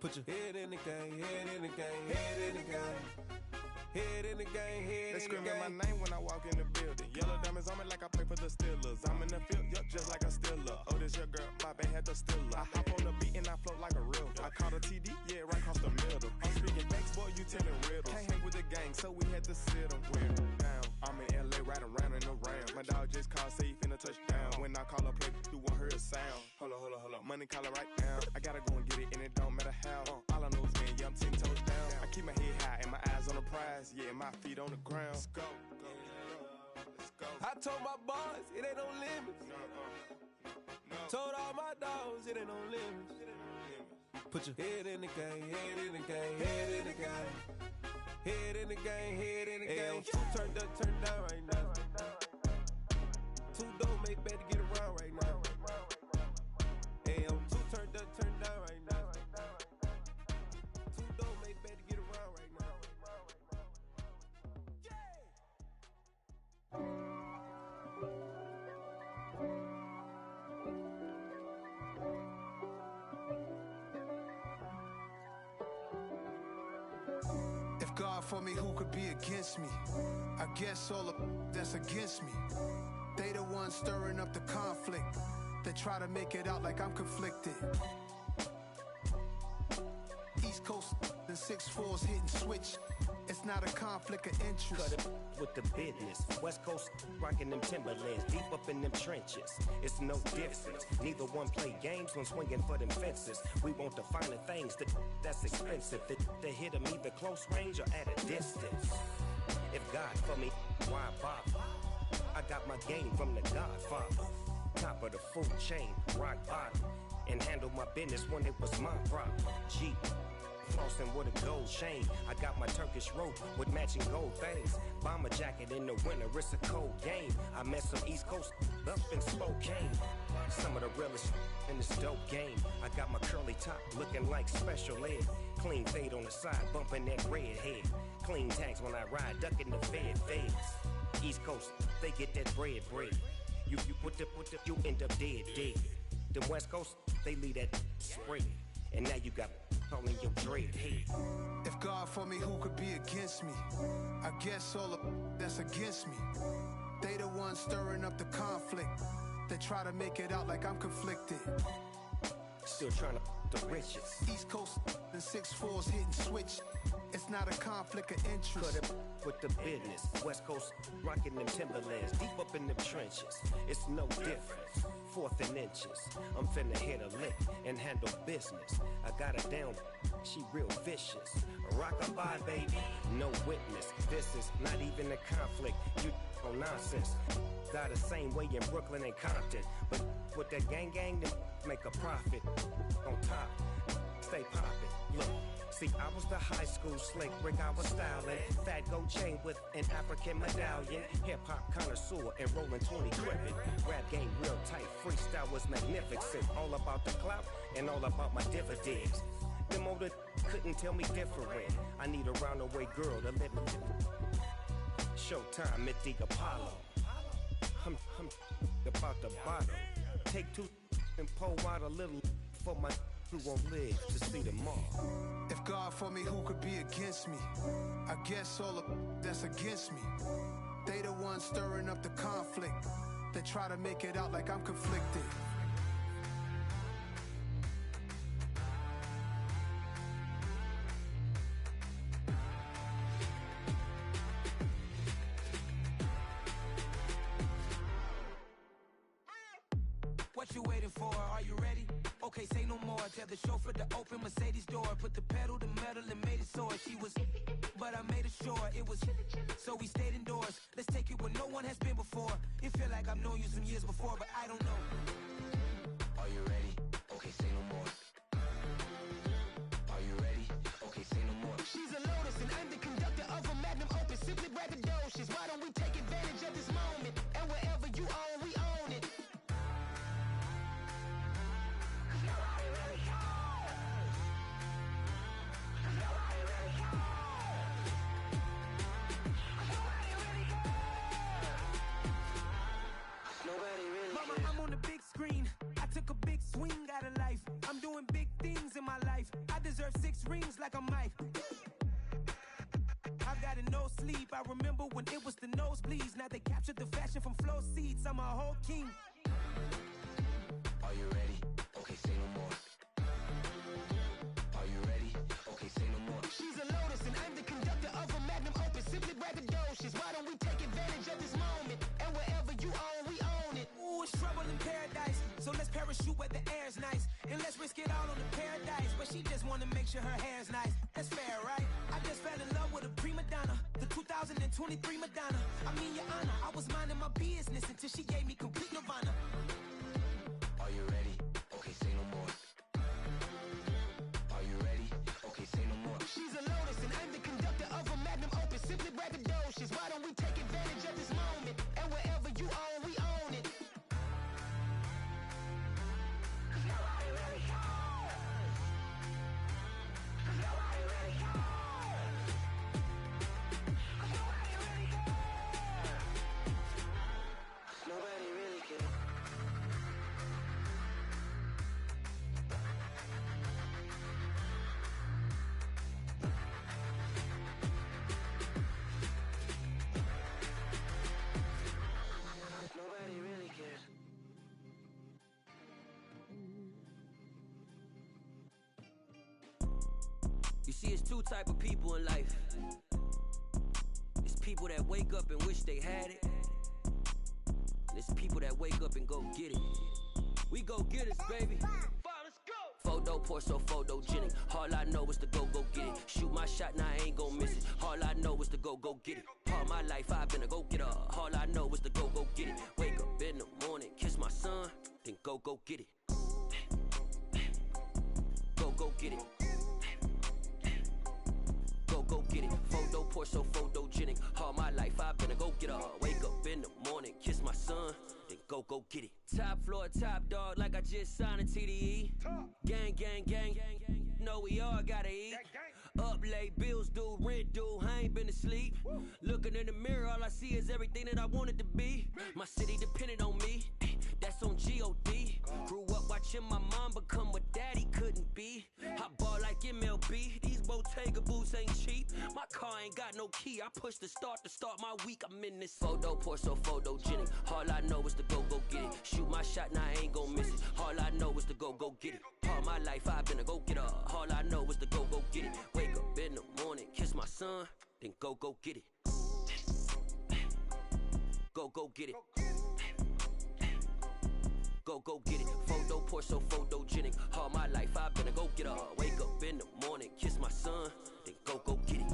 Put your head in the game, head in the game, head in the game. Head in the game, head in the game. They screaming my name when I walk in the building. Yellow diamonds on me like I play for the Steelers. I'm in the field, yup, just like a Steeler. Oh, this your girl, my band had the Steeler. I hop on the beat and I float like a river. I caught a TD, yeah, right across the middle. I'm speaking thanks, boy, you telling riddles. Can't hang with the gang, so we had to sit them down. I'm in LA, riding around in the Ram. My dog just called, say he finna touchdown. When I call a play, you won't hear a sound. Hold up, money call it right now. I gotta go and get it, and it don't matter how. All I know is, man, yeah, I'm 10 toes down. I keep my head high and my eyes on the prize, yeah, my feet on the ground. Let's go, let's go. I told my boys, it ain't no limits. Told all my dogs, it ain't no limits. Put your head in the game, head in the game, head in the game. Head in the game, head in the game. Two turned up, turned down right now. Two dope make better get around right now. Hey, I'm two turned up, turned down right now. Two dope make better get around right now. If God for me, who could be against me? I guess all of that's against me. They the ones stirring up the conflict. They try to make it out like I'm conflicted. East Coast and 6'4's hitting switch. It's not a conflict of interest. Cut it with the business. West Coast rocking them Timberlands, deep up in them trenches. It's no difference. Neither one play games when swinging for them fences. We want the finer things that's expensive. They hit them either close range or at a distance. If God for me, why bother? I got my game from the Godfather. Top of the food chain, rock bottom. And handle my business when it was my problem. Jeep. Flossing with a gold chain. I got my Turkish rope with matching gold things. Bomber jacket in the winter, it's a cold game. I met some East Coast up in Spokane. Some of the realest in this dope game. I got my curly top looking like special ed. Clean fade on the side, bumping that red head. Clean tags when I ride, ducking the feds. East Coast, they get that bread. You put the, you end up dead. Them West Coast, they leave that spray. And now you got all in your dread head. If God for me, who could be against me? I guess all of that's against me. They the ones stirring up the conflict. They try to make it out like I'm conflicted. Still trying to the riches. East Coast and 6'4's hitting switch. It's not a conflict of interest. Cut it with the business. West Coast rocking them Timberlands, deep up in them trenches. It's no difference. 4th and inches. I'm finna hit a lick and handle business. I got her down, she real vicious. Rock-a-bye, baby, no witness. This is not even a conflict. You on nonsense. Got the same way in Brooklyn and Compton. But with that gang, then make a profit. On top, stay poppin'. Look. See, I was the high school slick Rick, I was styling. Fat gold chain with an African medallion. Hip-hop connoisseur and rolling 20 gripping. Rap game real tight, freestyle was magnificent. All about the clout and all about my dividends. Them older couldn't tell me different. I need a roundaway girl to live in. Showtime at the Apollo. I'm about the bottom. Take 2 and pour out a little for my who won't live to see tomorrow. If God for me, who could be against me? I guess all of that's against me. They the ones stirring up the conflict. They try to make it out like I'm conflicted. What you waiting for? Are you ready? Okay, say no more. Tell the chauffeur to open Mercedes door. Put the pedal to metal and made it soar. She was, but I made it sure it was. So we stayed indoors. Let's take it where no one has been before. It feel like I've known you some years before, but I don't know. Are you ready? Okay, say no more. Are you ready? Okay, say no more. She's a Lotus and I'm the conductor of a Magnum Opus. Simply braggadocious. Why don't we take advantage of this moment? And wherever you own, we own it. I took a big swing out of life. I'm doing big things in my life. I deserve 6 rings like I'm Mike. I've got no sleep. I remember when it was the nosebleeds. Now they captured the fashion from flow seats. I'm a whole king. Are you ready? Okay, say no more. Are you ready? Okay, say no more. She's a Lotus and I'm the conductor of a Magnum Opus. Simply braggadocious. Why don't we take advantage of this moment? And wherever you own, we own it. Ooh, it's trouble in paradise. So let's parachute where the air's nice. And let's risk it all on the paradise. But she just wanna make sure her hair's nice. That's fair, right? I just fell in love with a prima donna. 2023 Madonna. I mean, Your Honor, I was minding my business until she gave me complete nirvana. Are you ready? Okay, say no more. Are you ready? Okay, say no more. She's a Lotus and I'm the conductor of a magnum opus. Simply braggadocious. Why don't we take advantage of this moment? And wherever you own, we own it. Cause nobody really cares. Cause nobody really cares. Cause nobody really cares. Nobody really cares. Nobody really cares. You see, it's two type of people in life. It's people that wake up and wish they had it. And it's people that wake up and go get it. We go get it, baby. Photo pour so photogenic. All I know is to go get it. Shoot my shot, now I ain't gon' miss it. All I know is to go get it. All my life I've been a go-getter. All I know is to go get it. Wake up in the morning, kiss my son, then go get it. Go get it. Go get it. Photo pour so photogenic. All my life I've been a go-getter. Wake up in the morning, kiss my son, then go get it. Top floor, top dog, like I just signed a TDE. Gang, gang, gang, know we all gotta eat. Up late, bills due, rent due, I ain't been asleep. Looking in the mirror, all I see is everything that I wanted to be. My city depended on me, that's on G.O.D. Grew up watching my mom become what daddy couldn't be. I ball like MLB, these Bottega boots ain't cheap. My car ain't got no key, I push the start to start my week. I'm in this photo pour so photogenic. All I know is to go get it. Shoot my shot, now I ain't gon' miss it. All I know is to go get it. All my life I've been a go-getter. All I know is to go get it. Wake up in the morning, kiss my son, then go get it. Go get it. Go get it. Photo pour so photogenic. All my life I've been a go-getter. Wake up in the morning, kiss my son, then go get it.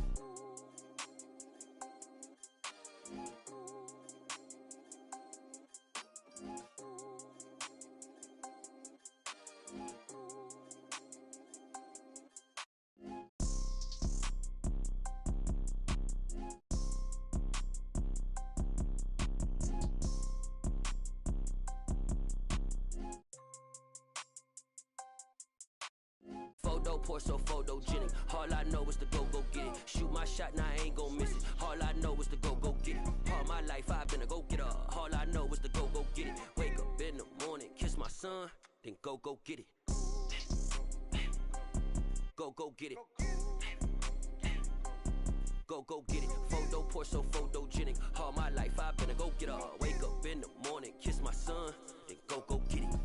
Photo pour so photogenic. All I know is to go get it. Shoot my shot, now I ain't gon' miss it. All I know is to go get it. All my life I've been a go-getter. All I know is to go get it. Wake up in the morning, kiss my son, then go get it. Go get it. Go get it. Photo pour so photogenic. All my life I've been a go-getter. Wake up in the morning, kiss my son, then go get it.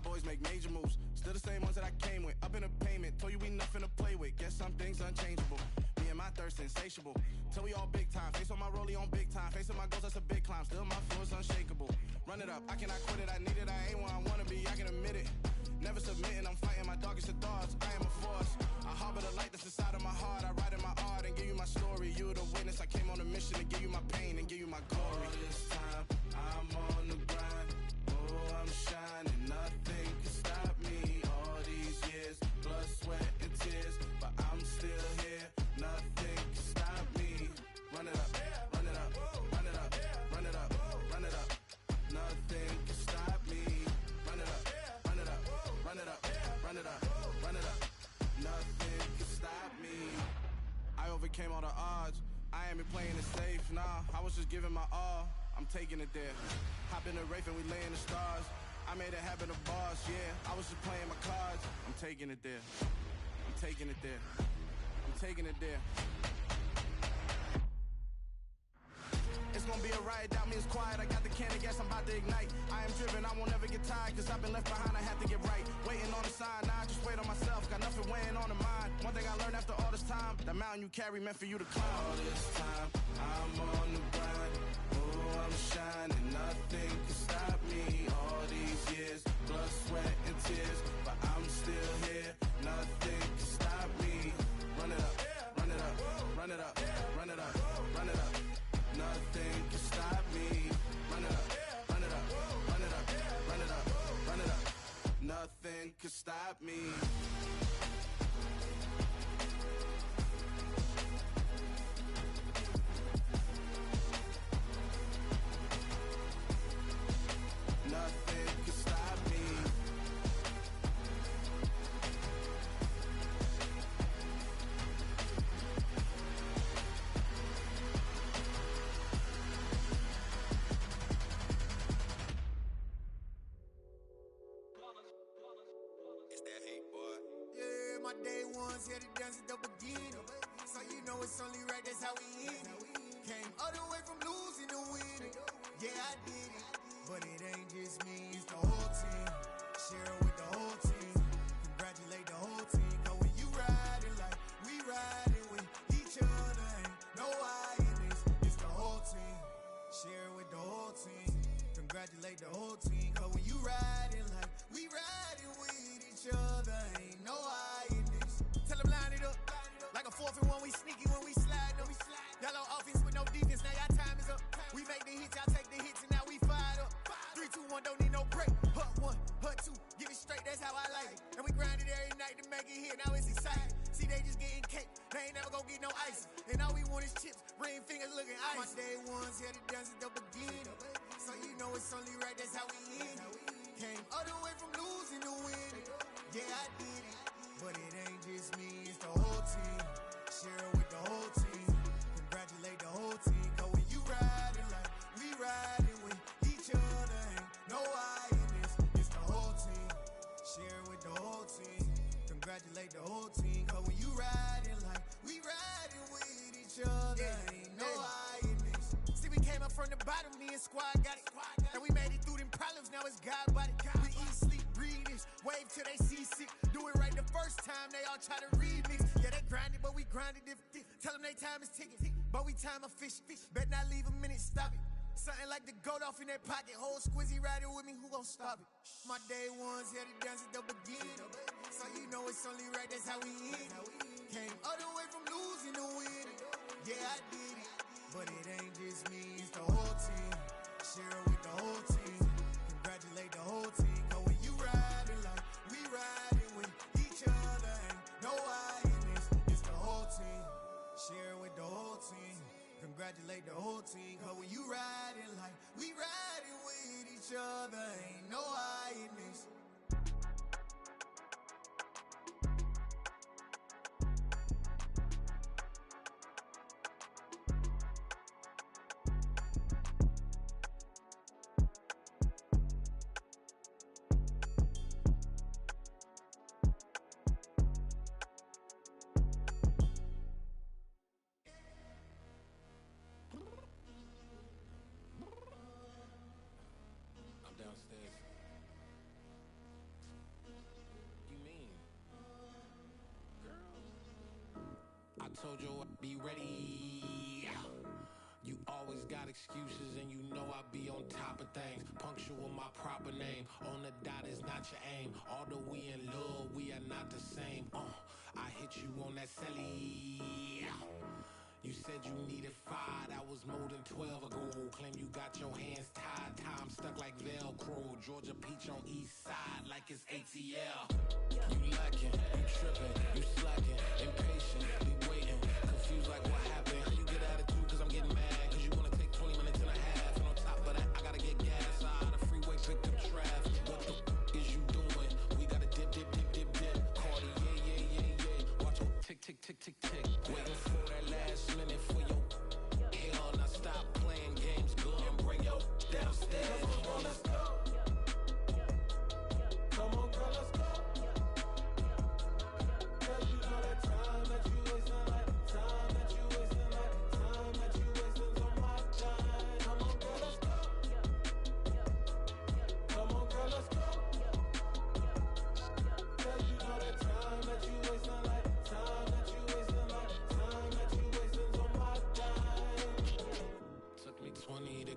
Boys make major moves, still the same ones that I came with. Up in a payment, told you we nothing to play with. Guess some things unchangeable. Me and my thirst insatiable. Till we all big time. Face on my rollie on big time. Face on my goals, that's a big climb. Still my flow is unshakable. Run it up, I cannot quit it. I need it, I ain't where I wanna be. I can admit it. Never submitting, I'm fighting my darkest of thoughts. I am a force. I harbor the light that's inside of my heart. I write in my art and give you my story. You the witness. I came on a mission to give you my pain and give you my glory. All this time, I'm on the grind. Oh, I'm shining. Nothing can stop me. All these years, blood, sweat, and tears. But I'm still here. Nothing can stop me. Run it up, run it up, run it up, run it up, run it up. Nothing can stop me. Run it up, run it up, run it up, run it up, run it up. Nothing can stop me. I overcame all the odds. I ain't been playing it safe, nah. I was just giving my all. I'm taking it there. Hop in the Wraith and we lay in the stars. I made it happen to boss, yeah. I was just playing my cards. I'm taking it there. I'm taking it there. I'm taking it there. It's gonna be a riot, doubt me, it's quiet. I got the can of gas, I'm about to ignite. I am driven, I won't ever get tired, cause I've been left behind, I have to get right. Waiting on the sign, now I just wait on myself, got nothing weighing on the mind. One thing I learned after all this time, the mountain you carry meant for you to climb. All this time, I'm on the grind. Oh, I'm shining, nothing can stop me. All these years, blood, sweat, and tears, but I'm still here, nothing can stop me. Run it up, run it up, run it up, run it up, run it up. Nothing can stop me. Run it up, run it up, run it up, run it up, run it up. Nothing can stop me. Nothing can stop me. It's that hate, boy. Yeah, my day ones here to dance at the beginning. So you know it's only right, that's how we end it. Came all the way from losing to winning. Yeah, I did it. But it ain't just me, it's the whole team. Share it with the whole team. Congratulate the whole team. Cause when you riding like we riding with each other, ain't no I in this. It's the whole team. Share it with the whole team. Congratulate the whole team. Cause when you riding like we riding with each other, ain't no I in this. Tell them line it up. Like a 4th and 1, we sneaky when we slide them. Y'all on offense with no defense, now y'all time is up. We make the hits, y'all take the hits, and now we fired up. 3, 2, 1, don't need no break. Hut 1, hut 2, give it straight, that's how I like it. And we grind it every night to make it here, now it's exciting. See, they just getting cake, they ain't never gonna get no ice. And all we want is chips, ring fingers looking ice. My day ones here to dance at the beginning. So you know it's only right, that's how we end it. Came all the way from losing to winning. Yeah, I did it. But it ain't just me, it's the whole team. Share it with the whole team. Congratulate the whole team. Cause when you riding like we riding with each other, ain't no I in this. It's the whole team. Share it with the whole team. Congratulate the whole team. Cause when you riding like we riding with each other, ain't no I in this. See, we came up from the bottom, me and squad got it. And we made it through them problems, now it's God body. We eat, sleep, breathe this. Wave till they seasick. Do it right the first time, they all try to remix. Yeah, they grinded, but we grinded different. Tell them they time is ticking, but we time a fish. Bet not leave a minute, stop it. Something like the goat off in that pocket. Whole squizzy riding with me, who gon' stop it? My day ones here to dance at the beginning. So you know it's only right, that's how we end it. Came all the way from losing to winning. Yeah, I did it. But it ain't just me, it's the whole team. Share it with the whole team. Congratulate the whole team. Cause when you riding like we riding with each other, ain't no I in this. It's the whole team. Share it with the whole team. Congratulate the whole team. Cause when you riding like we riding with each other, ain't no I in this. I'm downstairs. You mean? Girl, I told you I'd be ready. You always got excuses and you know I be on top of things. Punctual my proper name. On the dot is not your aim. Although we in love, we are not the same. I hit you on that celly. You said you needed 5, that was more than 12 ago. Claim you got your hands tied, time stuck like Velcro. Georgia Peach on east side like it's ATL. You lacking, you tripping, you slacking, impatient, be waiting, confused like what happened. How you get attitude cause I'm getting mad, cause you wanna take 20 minutes and a half. And on top of that, I gotta get gas out of the freeway, picked up traffic. What the is you doing? We gotta dip, dip, dip, dip, dip. Cardi, yeah. Watch your tick, tick, tick, tick, tick. Waiting for that last minute for your hell. Now stop playing games, girl, and bring your downstairs. Come on, let's go. Come on, girl, let's go. Cause you know that time that you wasting, like time that you wasting, like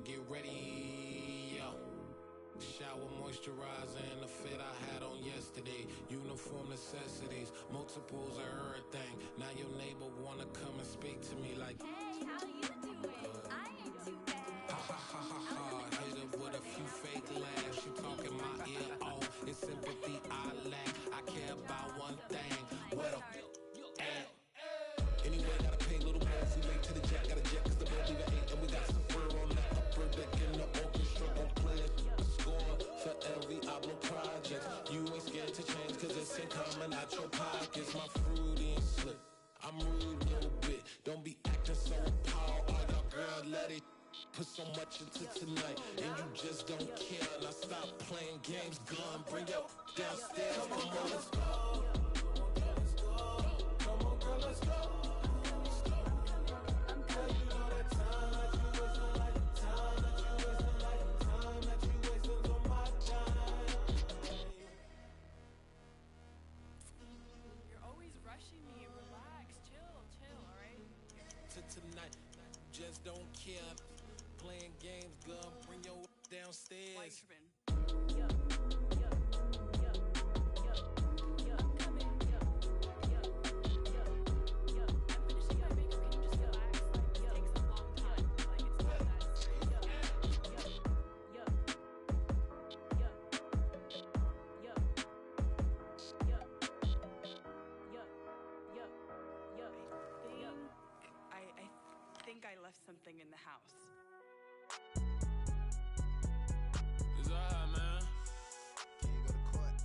get ready. Yo. Shower moisturizer and the fit I had on yesterday. Uniform necessities, multiples of everything. Now your neighbor wanna come and speak to me like, hey, how you doing? I ain't too bad. Ha ha ha ha ha. Hit her with a few fake laughs. She talking my ear off. It's sympathy I lack. I care about one thing. What up? Anyway, gotta pay a little more. We late to the jack, got a jet, cause the boat leave at 8. And we got some fur on the upper deck in the orchestra. Gon' play it, score for every Ablo project. You ain't scared to change, cause it's in common out your pockets. My fruity and slip, I'm rude a little bit. Don't be acting so appalled. All y'all girl, let it put so much into tonight. And you just don't care. Now stop playing games, gun. Bring your downstairs, come on, let's go. Come on, girl, let's go. Tonight, just don't care. Playing games, girl. Bring your downstairs. I left something in the house. It's alright, man. Can you go to court?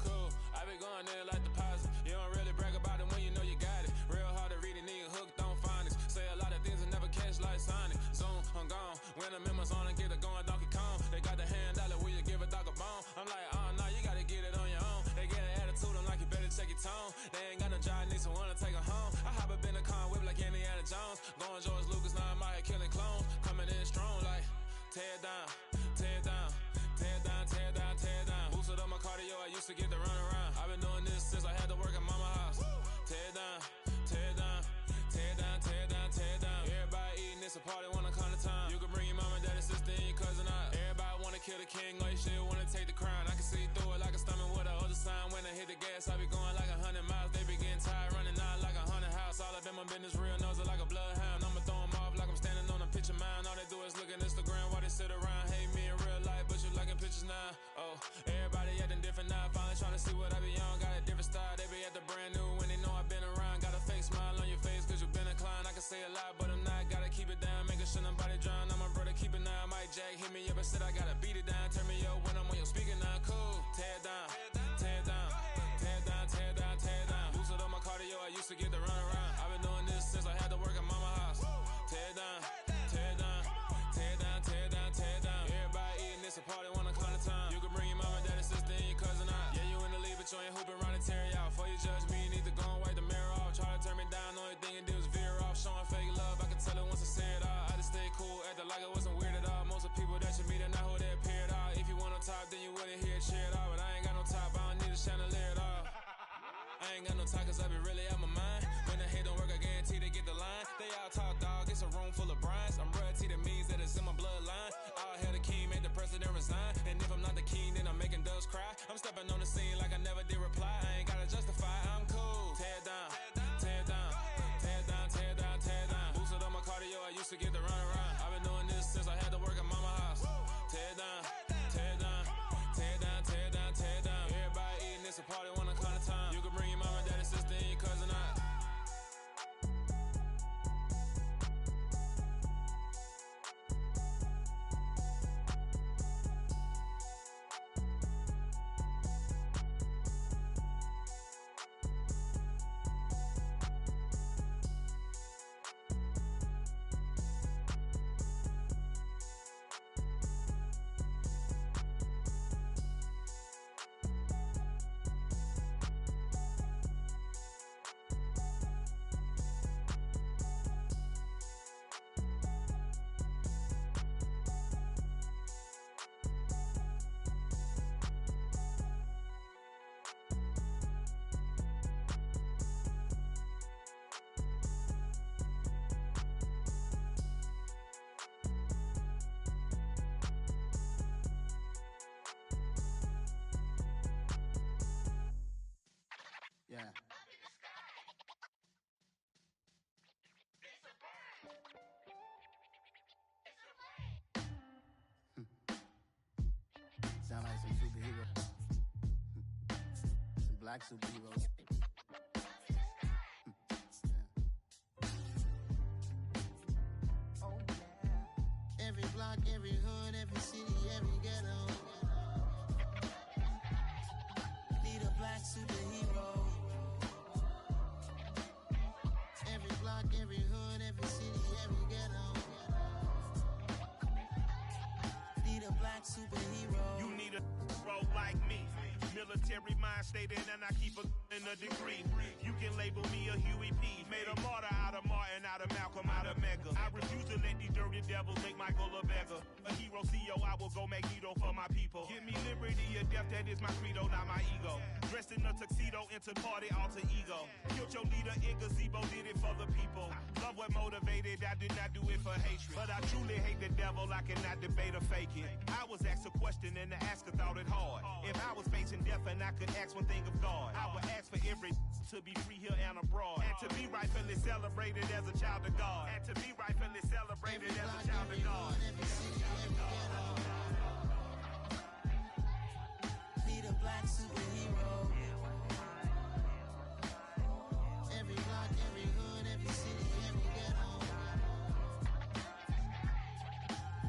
Cool. I been going there like deposit. You don't really brag about it when you know you got it. Real hard to read it, nigga hooked on phonics. Say a lot of things and never catch like Sonic. Zoom, I'm gone. When the members on and get it going Donkey Kong. They got the hand dollar, will you give a dog a bone? I'm like, oh no, you gotta get it on your own. They get an attitude, I'm like, you better check your tone. They ain't got no job, need someone to take her home. I hop up in the car, whip like Indiana Jones. Going George Lucas, now I'm out here killing clones. Coming in strong like, tear down, tear down, tear down, tear down, tear down. Boosted up my cardio, I used to get to run around. I've been doing this since I had to work at mama house. Tear down, tear down, tear down, tear down, tear down. Everybody eating, it's a party when I come to town. You can bring your mama, daddy, sister, and your cousin out. Everybody wanna kill the king, like shit, wanna take the crown. I can see through it like a stomach with a other sign. When I hit the gas, I be going like 100 miles. They be getting tired, running out like 100 house. All up in my business, real nose it like a bloodhound. I'ma throw 'em off like I'm standing on a picture mound. All they do is look at Instagram while they sit around. Hate me in real life, but you liking pictures now. Oh, everybody acting different now. Finally trying to see what I be on. Got a different style, they be at the brand new when they know I've been around. Got a fake smile on your face cause you been inclined. I can say a lot, but I'm not. Gotta keep it down, making sure nobody drown. I'm my brother, keep it now. Mike Jack hit me up and said I gotta beat it down. Turn me up when I'm on your speaker now. Cool, tear down, tear down, tear down, tear down, tear down. Boosted up my cardio, I used to get to run around. I've been doing this since I had to work at mama house. Tear down, tear down, tear down, tear down, tear down. Everybody eating, it's a party when I come to town. You can bring your mama, daddy, sister, and your cousin out. Yeah, you in the lead, but you ain't hooping around and tear you out. Before you judge me, you need to go and wipe the mirror off. Try to turn me down, only thing you do is veer off. Showing fake love, I can tell it once I say it all. I just stay cool, acting like it wasn't weird at all. Most of the people that you meet are not who they appear at all. If you want on top, then you wouldn't hear it cheer at all. But I ain't got no top, I don't need a chandelier at all. I ain't got no time cause I be really out my mind. black superheroes. Oh, yeah. Every block, every hood, every city, every ghetto. Need a black superhero. Every block, every hood, every city, every ghetto. Need a black superhero. You need a role like me. Military mind state and I keep in a degree. You can label me a Huey P. Made a martyr out of Martin, out of Malcolm, out of Mega. I refuse to let these dirty devils make Michael a beggar. A hero CEO, I will go Magneto for my people. Give me liberty or death, that is my credo, not my ego. Dressed in a tuxedo, into party, alter ego. Killed your leader in gazebo, did it for the people. Love what motivated, I did not do it for hatred. But I truly hate the devil, I cannot debate or fake it. I was asked a question and the asker thought it hard. If I was facing death and I could ask one thing of God, I would ask for every to be free here and abroad, and to be rightfully celebrated as a child of God, and to be rightfully celebrated as a child of God. Need a black superhero. Every block, every hood, every city, every ghetto.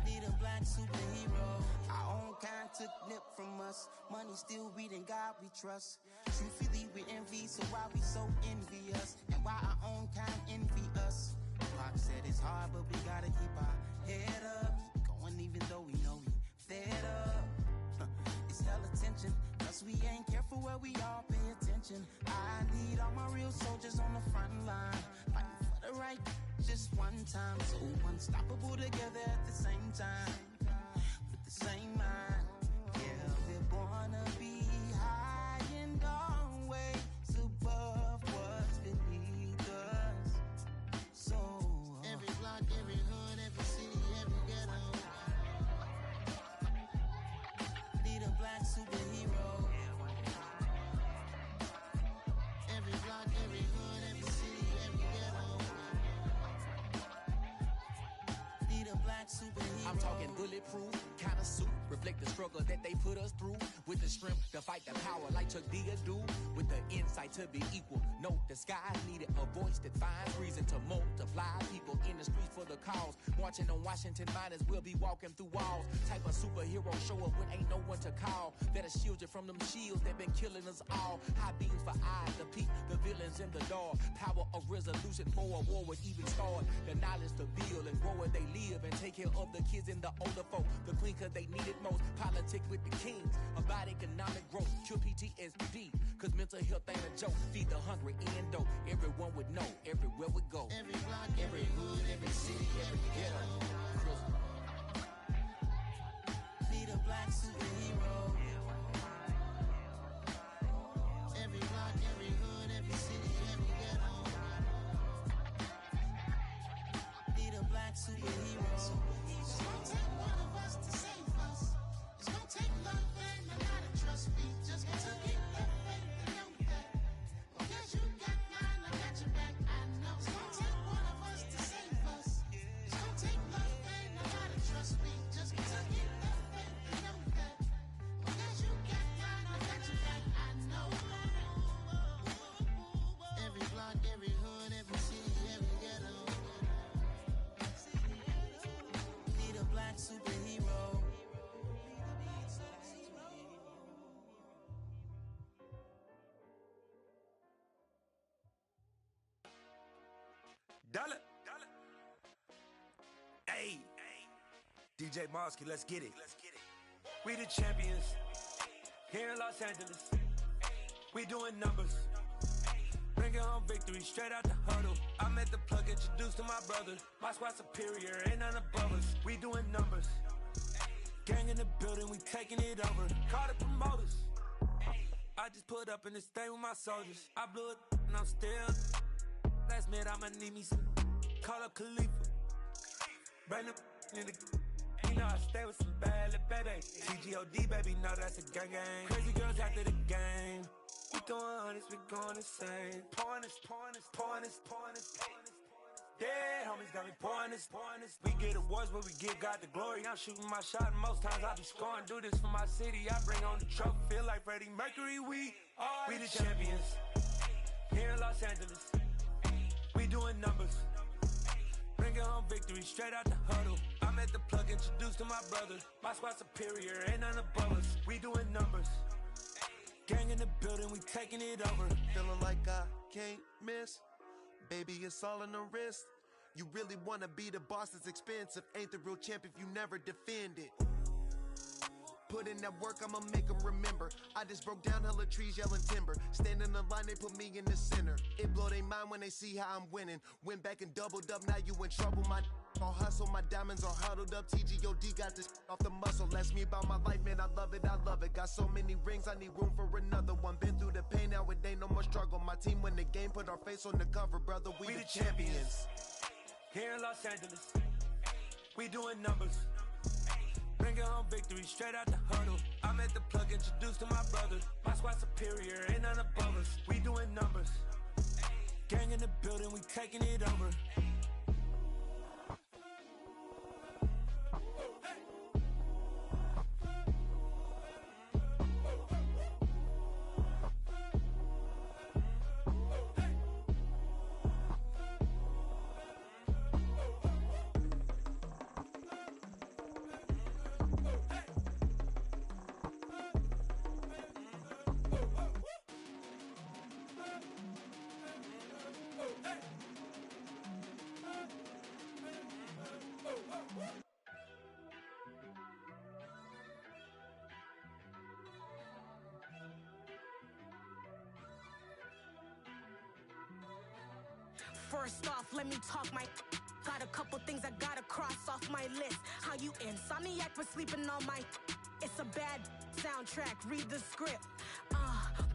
Need a black superhero. Our own kind took nip from us. Money still reading God we trust. Truthfully we envy, so why we so envious? And why our own kind envy us? Pac said it's hard, but we gotta keep our head up. Going even though we know we fed up. It's hella tension, cause we ain't careful where we all pay attention. I need all my real soldiers on the front line, fighting for the right just one time. So unstoppable together at the same time, with the same mind. Yeah, we're born to be high and always above what's beneath us. So every block, every hood, every city, every ghetto. Need a black superhero. Every block, every hood, every city, every ghetto. Need a black superhero. I'm talking bulletproof, kind of suit, reflect the struggle that they put us through. With the strength to fight the power like Chuck D do. With the insight to be equal. No, the skies needed a voice that finds reason to multiply. People in the streets for the cause. Marching on Washington miners will be walking through walls. Type of superhero show up when ain't no one to call. That'll shield you from them shields that been killing us all. High beams for eyes, the peak, the villains in the dark. Power of resolution for a war would even start. The knowledge to build and grow where they live and take care of the kids and the older folk. The queen cause they need it most. Politic with the kings. About economic growth. Cure PTSD. Cause mental health ain't a joke. Feed the hungry and dope. Everyone would know. Everywhere we go. Every block, every hood, every city, every ghetto. Need a black superhero. Every block, every hood, every city, every ghetto. Need a black superhero. It's gonna take one of us to save us. It's gonna take love and a lot of trust. We just gotta get that faith and know that. Because you got mine, I got your back. I know. It's gonna take one of us to save us. It's gonna take love and a lot of trust. We just gotta get that faith and know that. Because you got mine, I got your back. I know. Every block, every hood, every city, every ghetto. Need a black superhero. Dollar. Hey, DJ Mosky, let's get it. We the champions here in Los Angeles. We doing numbers. Bringing home victory straight out the huddle. I met the plug, introduced to my brother. My squad superior, ain't none above us. We doing numbers. Gang in the building, we taking it over. Call the promoters. I just put up in this thing with my soldiers. I blew it and I'm still. Last minute I'ma need me some. Call up Khalifa. Bring them in the. You know I stay with some bad little baby. TGOD baby, know that's a gang gang. Crazy girls after the game. We throwing hundreds, we going insane. Pouring this. Dead homies got me pouring this. We get awards where we give God the glory. I'm shooting my shot and most times I be scoring. Do this for my city, I bring on the trophy. Feel like Freddie Mercury, we We the champions here in Los Angeles. We doing numbers, bringing home victory straight out the huddle. I'm at the plug, introduced to my brother. My squad superior, ain't none above us. We doing numbers, gang in the building, we taking it over. Feeling like I can't miss, baby, it's all in the wrist. You really wanna be the boss, it's expensive. Ain't the real champ if you never defend it. Put in that work, I'ma make them remember. I just broke down hella trees, yelling timber. Stand in the line, they put me in the center. It blow their mind when they see how I'm winning. Went back and doubled up, now you in trouble. My all hustle, my diamonds are huddled up. TGOD got this off the muscle. Ask me about my life, man, I love it, I love it. Got so many rings, I need room for another one. Been through the pain, now it ain't no more struggle. My team win the game, put our face on the cover, brother. We the champions. Here in Los Angeles, we doing numbers, bringing home victory straight out the huddle. I'm at the plug, introduced to my brother. My squad superior, ain't none above us. We doing numbers, gang in the building, we taking it over. First off, let me talk my. Got a couple things I gotta cross off my list. How you insomniac for sleeping on my. It's a bad soundtrack, read the script.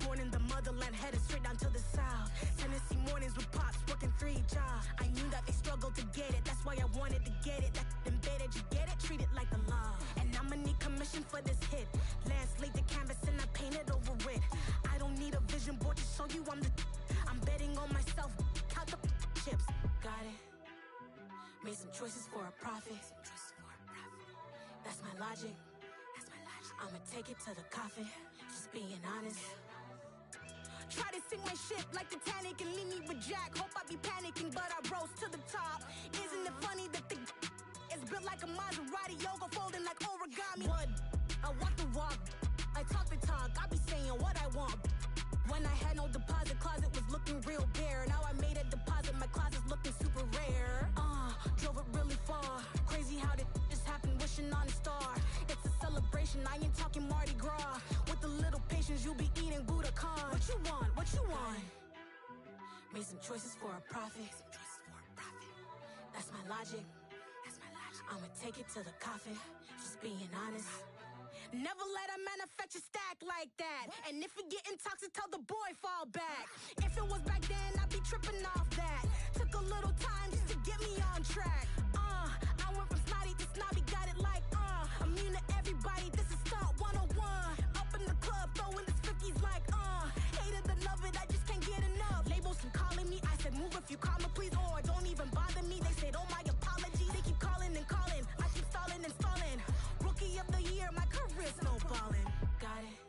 Born in the motherland, headed straight down to the south. Tennessee mornings with pops, working 3 jobs. I knew that they struggled to get it, that's why I wanted to get it. That embedded, you get it, treat it like a law. And I'ma need commission for this hit. Lance laid the canvas and I painted over it. I don't need a vision board to show you I'm the. I'm betting on myself, count the chips. Got it. Made some choices for a profit. That's my logic. I'ma take it to the coffin. Just being honest. Try to sing my shit like Titanic and leave me with Jack. Hope I be panicking, but I rose to the top. Isn't it funny that the is built like a Maserati, yoga folding like origami? What? I walk the walk, I talk the talk. I be saying what I want. When I had no deposit, closet was looking real bare. Now I made a deposit, my closet's looking super rare. Drove it really far. Crazy how did just happen, wishing on a star. It's a celebration, I ain't talking Mardi Gras. With a little patience, you'll be eating Budokan. What you want? What you want? Made some choices for a profit. That's my logic. I'ma take it to the coffin. Just being honest. Never let a manufacture stack like that. And if it getting toxic, tell the boy fall back. If it was back then, I'd be tripping off that. Took a little time just to get me on track. I went from snotty to snobby, got it like immune to everybody, this is stunt 101. Up in the club, throwing the 50s like hate it or love it, I just can't get enough. Labels keep calling me, I said move if you call me please, or don't even bother me. They said oh my apologies, they keep calling and calling. I keep stalling and stalling. Rookie of the year, my career snowballing. Got it.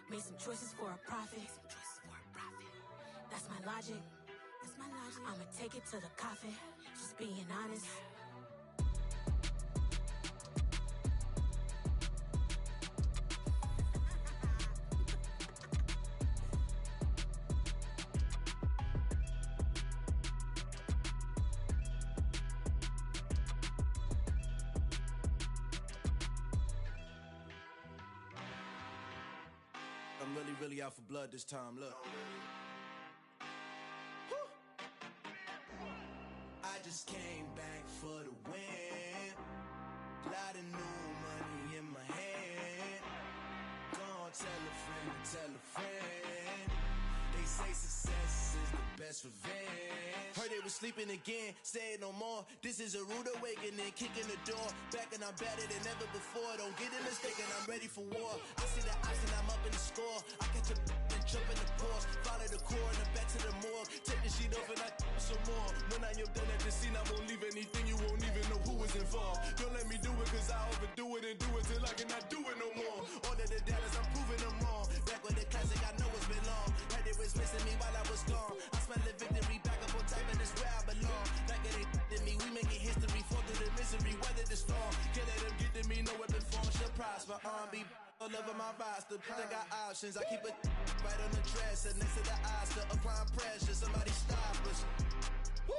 Made some choices for a profit. That's my logic. I'ma take it to the coffin. Just being honest. I'm really out for blood this time, look. I just came back for the win. Lot of new money in my hand. Gonna tell a friend to tell a friend. They say success is the best revenge. Heard they was sleeping again, say it no more. This is a rude awakening, kicking the door. Back and I'm better than ever before. Don't get it mistaken, I'm ready for war. I see the option, I'm up in the score. I catch a and jump in the course. Follow the core and the back to the morgue. Take the sheet off and I some more. When I am done at the scene, I won't leave anything. You won't even know who was involved. Don't let me do it cause I overdo it and do it till I cannot do it no more. All of the doubters, I'm proving them wrong. Back with the classic, I know gone. I smell the victory, back up on top, and it's where I belong. Like it ain't to me, we making history, fall through the misery, weather the storm. Can't let them get to me, no weapon form shall prosper. Be all over my roster, I got options. I keep it right on the dresser, next to the Oscar, applying pressure. Somebody stop us. Woo!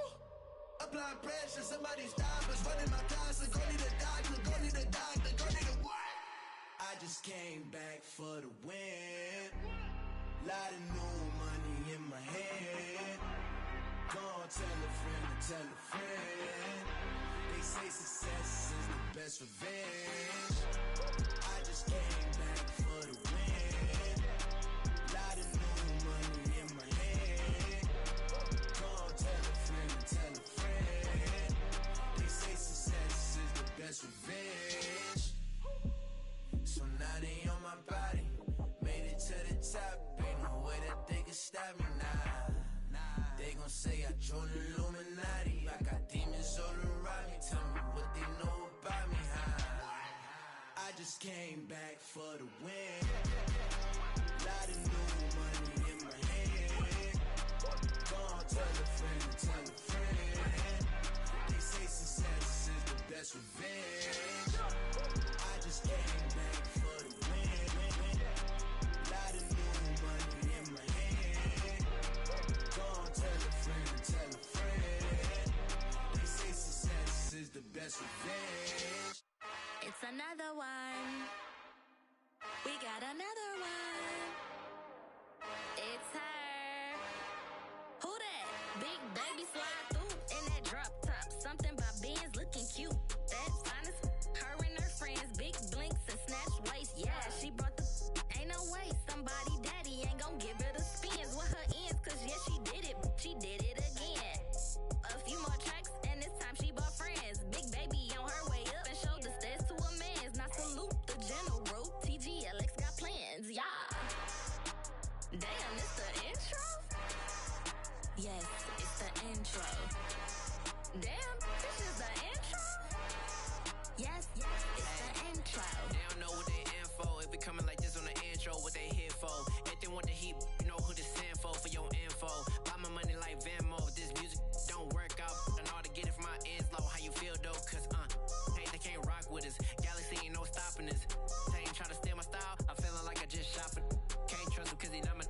Applying pressure, somebody stop us. Running my closet, go need a doctor, go need a doctor, go need a what? I just came back for the win. Lot of new money in my hand. Go on, tell a friend and tell a friend. They say success is the best revenge. I just came back for the win. Lot of new money in my hand. Go on, tell a friend and tell a friend. They say success is the best revenge. So now they on my body. Made it to the top. Ain't no way that they can stop me now. They gon' say I joined the Illuminati. I got demons all around me. Tell me what they know about me, huh? I just came back for the win. Lot of new money in my hand. Go on, tell a friend and tell a friend. They say success is the best revenge. I just came back for the win. Lot of new money in my hand. Go on, tell a friend and tell a friend. They say success is the best revenge. It's another one. We got another one. It's her. Who that? Big baby slide through in that drop top. Something by Benz looking cute. That's honest. Her and her friends, big blinks and snatch waist. Yeah, she brought the. Ain't no way somebody daddy ain't gon' give her the spins with her ends. Cause yeah, she did it. She did it again. A few more tracks and this time she bought friends. Big baby on her way up and showed the stairs to a man's. Now salute the general. TGLX got plans. Yeah. Damn, it's the intro? Yes, it's the intro. Damn, this is the intro? Yes, it's the intro. They don't know what they info. If we coming like this on the intro, what they here for? Anything with the heat, you know who to send for your info. Buy my money like Venmo. If this music don't work out, I know how to get it from my ends low. How you feel though? Cause hey, they can't rock with us. Galaxy ain't no stopping us. They ain't trying to steal my style. I'm feeling like I just shopping. Can't trust him cause he not my.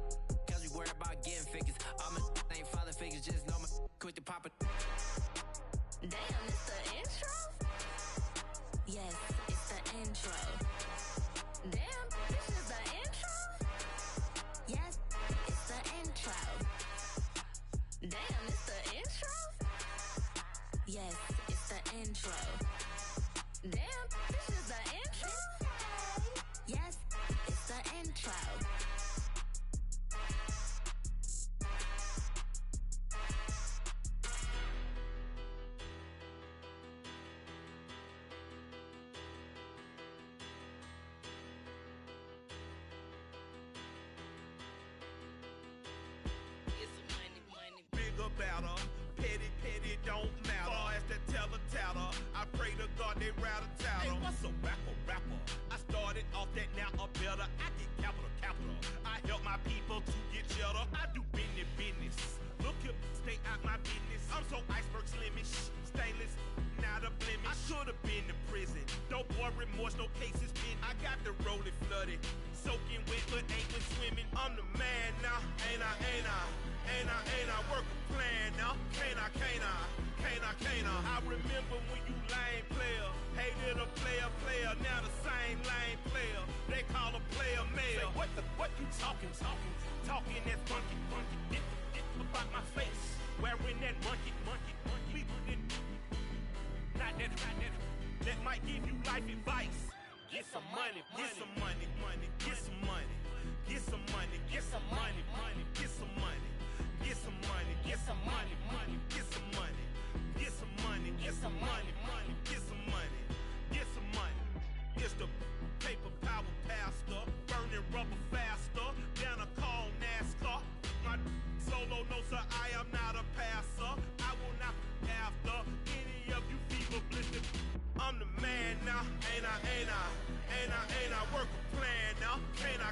Cause we worried about getting figures. All my ain't father figures. Just know my quit the poppin'. Damn, it's the intro? Yes, it's the intro. Damn, this is the intro? Yes, it's the intro. Damn, it's the intro? Yes, it's the intro. Damn, this is the intro? Yes, it's the intro. Bigger, better, petty, petty, don't matter. Far as that teller, I pray to God they rattle tattle. Hey, what's a rapper? I started off that, now a better. I get capital. I help my people to get cheddar. I do business. Look here, stay out my business. I'm so iceberg slimish, stainless, not a blemish. I should have been to prison. No boy remorse, no cases pinned. I got the rolling flooded, soaking wet, but ain't been swimming. I'm the man now, ain't I? Work a plan now, can't I? I remember when you lame player, hated a player, now the same lame player. They call a player mayor. Say, what you talking that funky. Get about my face, wearing that monkey. Not that. That might give you life advice. Get some money. It's the paper power pastor, burning rubber faster than a call NASCAR. My solo no sir, I am not a passer. I will not after any of you fever blistered. I'm the man now, ain't I? Work a plan now, can't I?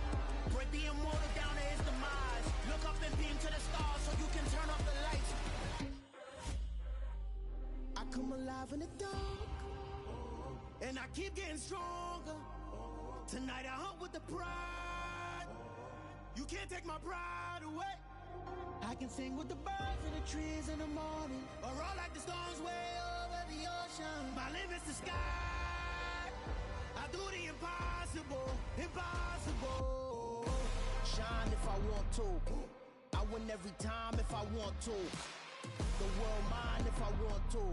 survive in the dark, and I keep getting stronger. Tonight I hunt with the pride. You can't take my pride away. I can sing with the birds and the trees in the morning, or roll like the storms way over the ocean. My limit's the sky. I do the impossible, impossible. Shine if I want to. I win every time if I want to. The world mine if I want to.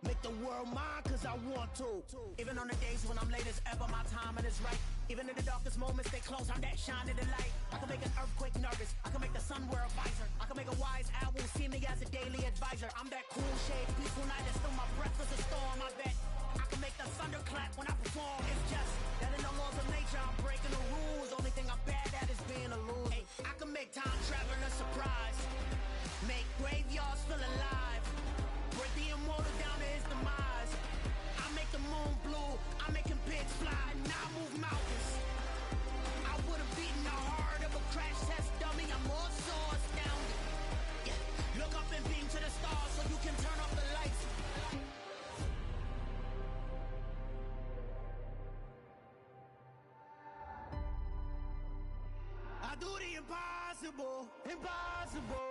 Make the world mine cause I want to. Even on the days when I'm late as ever, my timing is right. Even in the darkest moments, stay close, I'm that shining the light. I can make an earthquake nervous, I can make the sun wear a visor. I can make a wise owl see me as a daily advisor. I'm that cool shade, peaceful night, and still my breath is a storm, I bet. I can make the thunder clap when I perform. It's just that in the laws of nature, I'm breaking the rules. Only thing I'm bad at is being a loser. Hey, I can make time traveling a surprise. Make graveyards feel alive. Break the immortal down to his demise. I make the moon blue, I'm making pigs fly, now I move mountains. I would've beaten the heart of a crash test dummy, I'm more so astounded. Yeah. Look up and beam to the stars so you can turn off the lights. I do the impossible, impossible.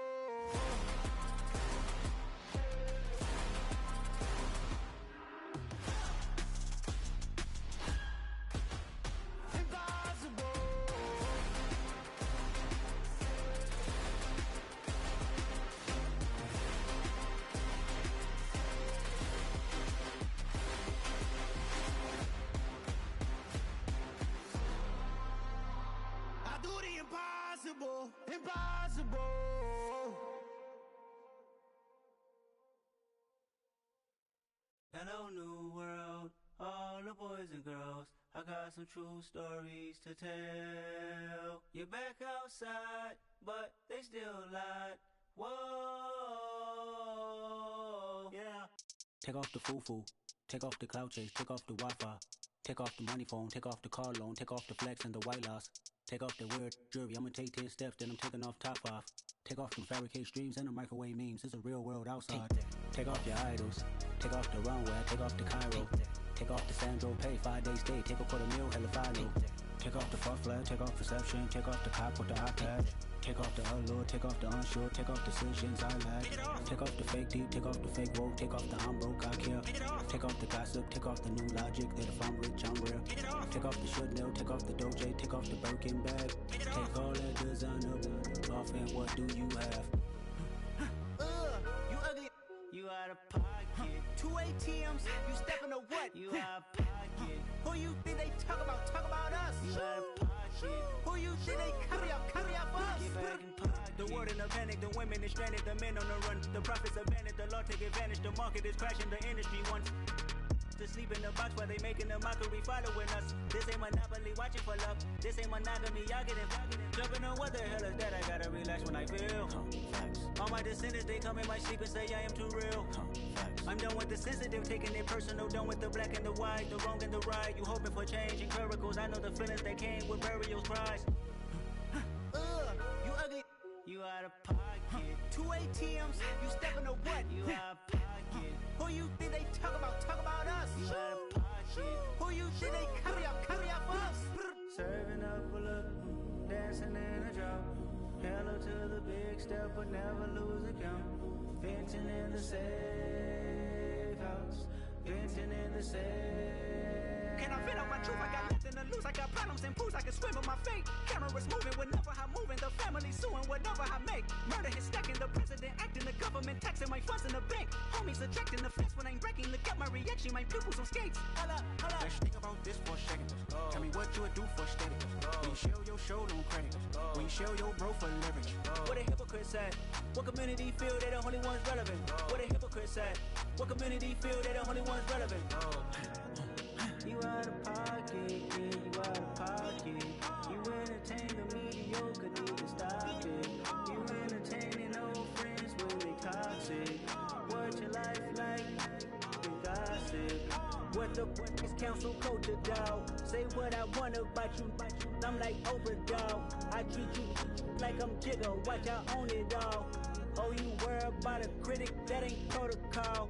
Impossible, impossible. Hello, new world, all the boys and girls. I got some true stories to tell. You're back outside, but they still lied. Whoa, yeah. Take off the foo-foo, take off the cloud chase, take off the Wi-Fi, take off the money phone, take off the car loan, take off the flex and the white loss. Take off the weird jewelry, I'ma take 10 steps, then I'm taking off top 5. Take off them fabricated streams and the microwave memes, it's a real world outside. Take off your idols, take off the runway, take off the Cairo. Take off the Sandro pay, 5-day stay, take a quarter meal, hella follow. Take off the fuck flag, take off perception, take off the cop with the iPad. Take off the allure, take off the unsure, take off decisions I lack. Take off the fake deep, take off the fake woke, take off the I'm broke, I care. Take off the gossip, take off the new logic that if I'm rich, I'm real. Take off the Chanel, take off the Doja, take off the Birkin bag. Take all that designer off and what do you have? You ugly, you out of pocket. 2 ATMs, you stepping to what? You out of pocket. Who you think they talk about us? You out of pocket. Who you think they carry up us? Get back in pocket. The world in a panic, the women is stranded, the men on the run. The profits abandoned, the law take advantage, the market is crashing, the industry wants to sleep in the box while they making a mockery following us. This ain't monopoly, watching for love. This ain't monogamy, y'all get it. Jumping on what the hell is that? I gotta relax when I feel. All my descendants, they come in my sleep and say I am too real. I'm done with the sensitive, taking it personal. Done with the black and the white, the wrong and the right. You hoping for change and miracles. I know the feelings that came with burial cries. You ugly, you out of pocket. 2 ATMs, you stepping to what? You out of pocket. Who you think they talk about us? You out of pocket. Who you think they carry up us? Serving up a look, dancing in a drop. Hello to the big step, but never lose a count. Venting in the safe house, venting in the safe. Can I vent out my truth? I got nothing to lose. I got problems and pools. I can swim with my fate. Cameras moving whenever I'm moving. The family suing whatever I make. Murder is stacking. The president acting. The government taxing my funds in the bank. Homies ejecting the fence when I'm breaking. Look at my reaction. My pupils on skates. Holla, holla. Let's think about this for a second. Tell me what you would do for steady. When you show your show on credit. When you show your bro for leverage. What a hypocrite said. What community feel they the only ones relevant? What a hypocrite said. What community feel they the only ones relevant? You out of pocket, yeah, you out of pocket. You entertain the mediocre, need to stop it. You entertaining old friends when they toxic. What your life like? The gossip. What the is council culture, dog? Say what I want about you, I'm like Oprah, dog. I treat you like I'm Jigga, watch I own it all. Oh, you worry about a critic, that ain't protocol.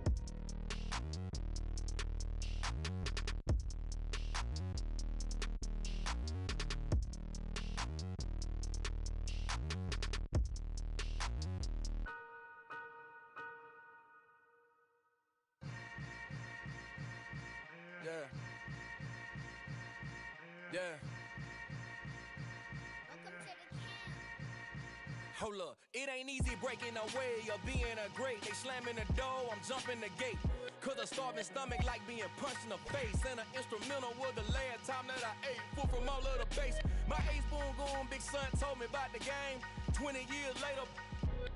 Yeah. Hold up, it ain't easy breaking away or being a great. They slamming the door, I'm jumping the gate. Cause a starving stomach like being punched in the face. And an instrumental was the last time that I ate food from all of the bass. My ace boom goon big son told me about the game. 20 years later,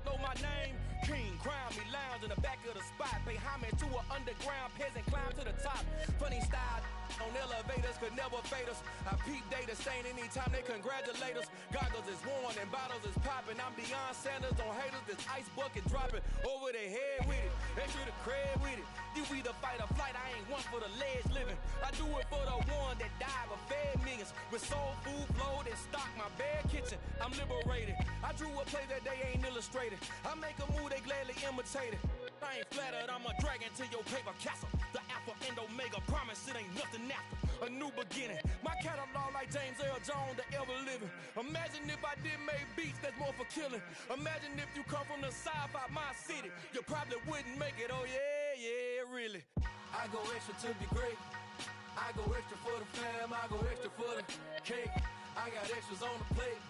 know my name. King, crown me, lounge in the back of the spot. Pay homage to an underground peasant, climb to the top. Funny style on elevators could never fade us. I peep data stain anytime they congratulate us. Goggles is worn and bottles is popping. I'm beyond Sanders on haters, this ice bucket dropping over their head with it. Extra the cred with it. You either fight or flight, I ain't one for the ledge living. I do it for the one that died but fed millions. With soul food flowed and stocked my bare kitchen. I'm liberated. I drew a play that they ain't illustrated. I make a move they gladly imitated. I ain't flattered, I'm a dragon to your paper castle. The alpha and omega, promise it ain't nothing after. A new beginning. My catalog like James Earl Jones, the ever living. Imagine if I did make beats that's more for killing. Imagine if you come from the south out my city. You probably wouldn't make it, oh yeah, yeah, really. I go extra to be great. I go extra for the fam, I go extra for the cake. I got extras on the plate.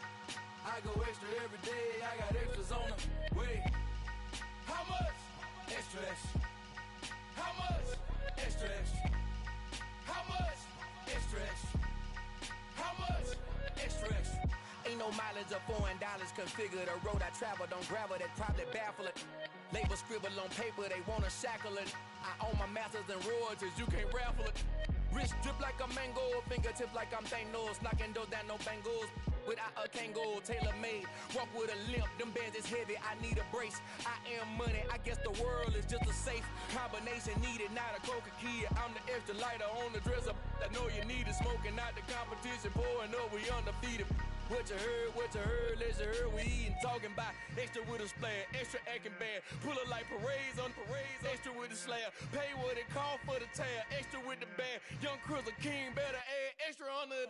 I go extra every day, I got extras on the way. How much? Extra, extra. How much? Extra, extra. How much? Extra, extra. How much? Extra, extra. Ain't no mileage of $4 configure the road I travel. Don't gravel that probably baffle it. Label scribble on paper, they wanna shackle it. I own my masters and royalties, you can't raffle it. Wrist drip like a mango, fingertip like I'm Thanos. Knocking those down, no bangles. Without a Kango, tailor-made. Walk with a limp, them bands is heavy, I need a brace. I am money, I guess the world is just a safe combination needed, not a coca key. I'm the extra lighter on the dresser. I know you need it, smoking out the competition, pouring up, we undefeated. What you heard, let's you heard, we eatin', talking about extra with a splash, extra acting bad. Pull it like parades on parades, extra with the slab. Pay what it cost for the tab, extra with the bag. Young Cruz, a king, better add extra on the.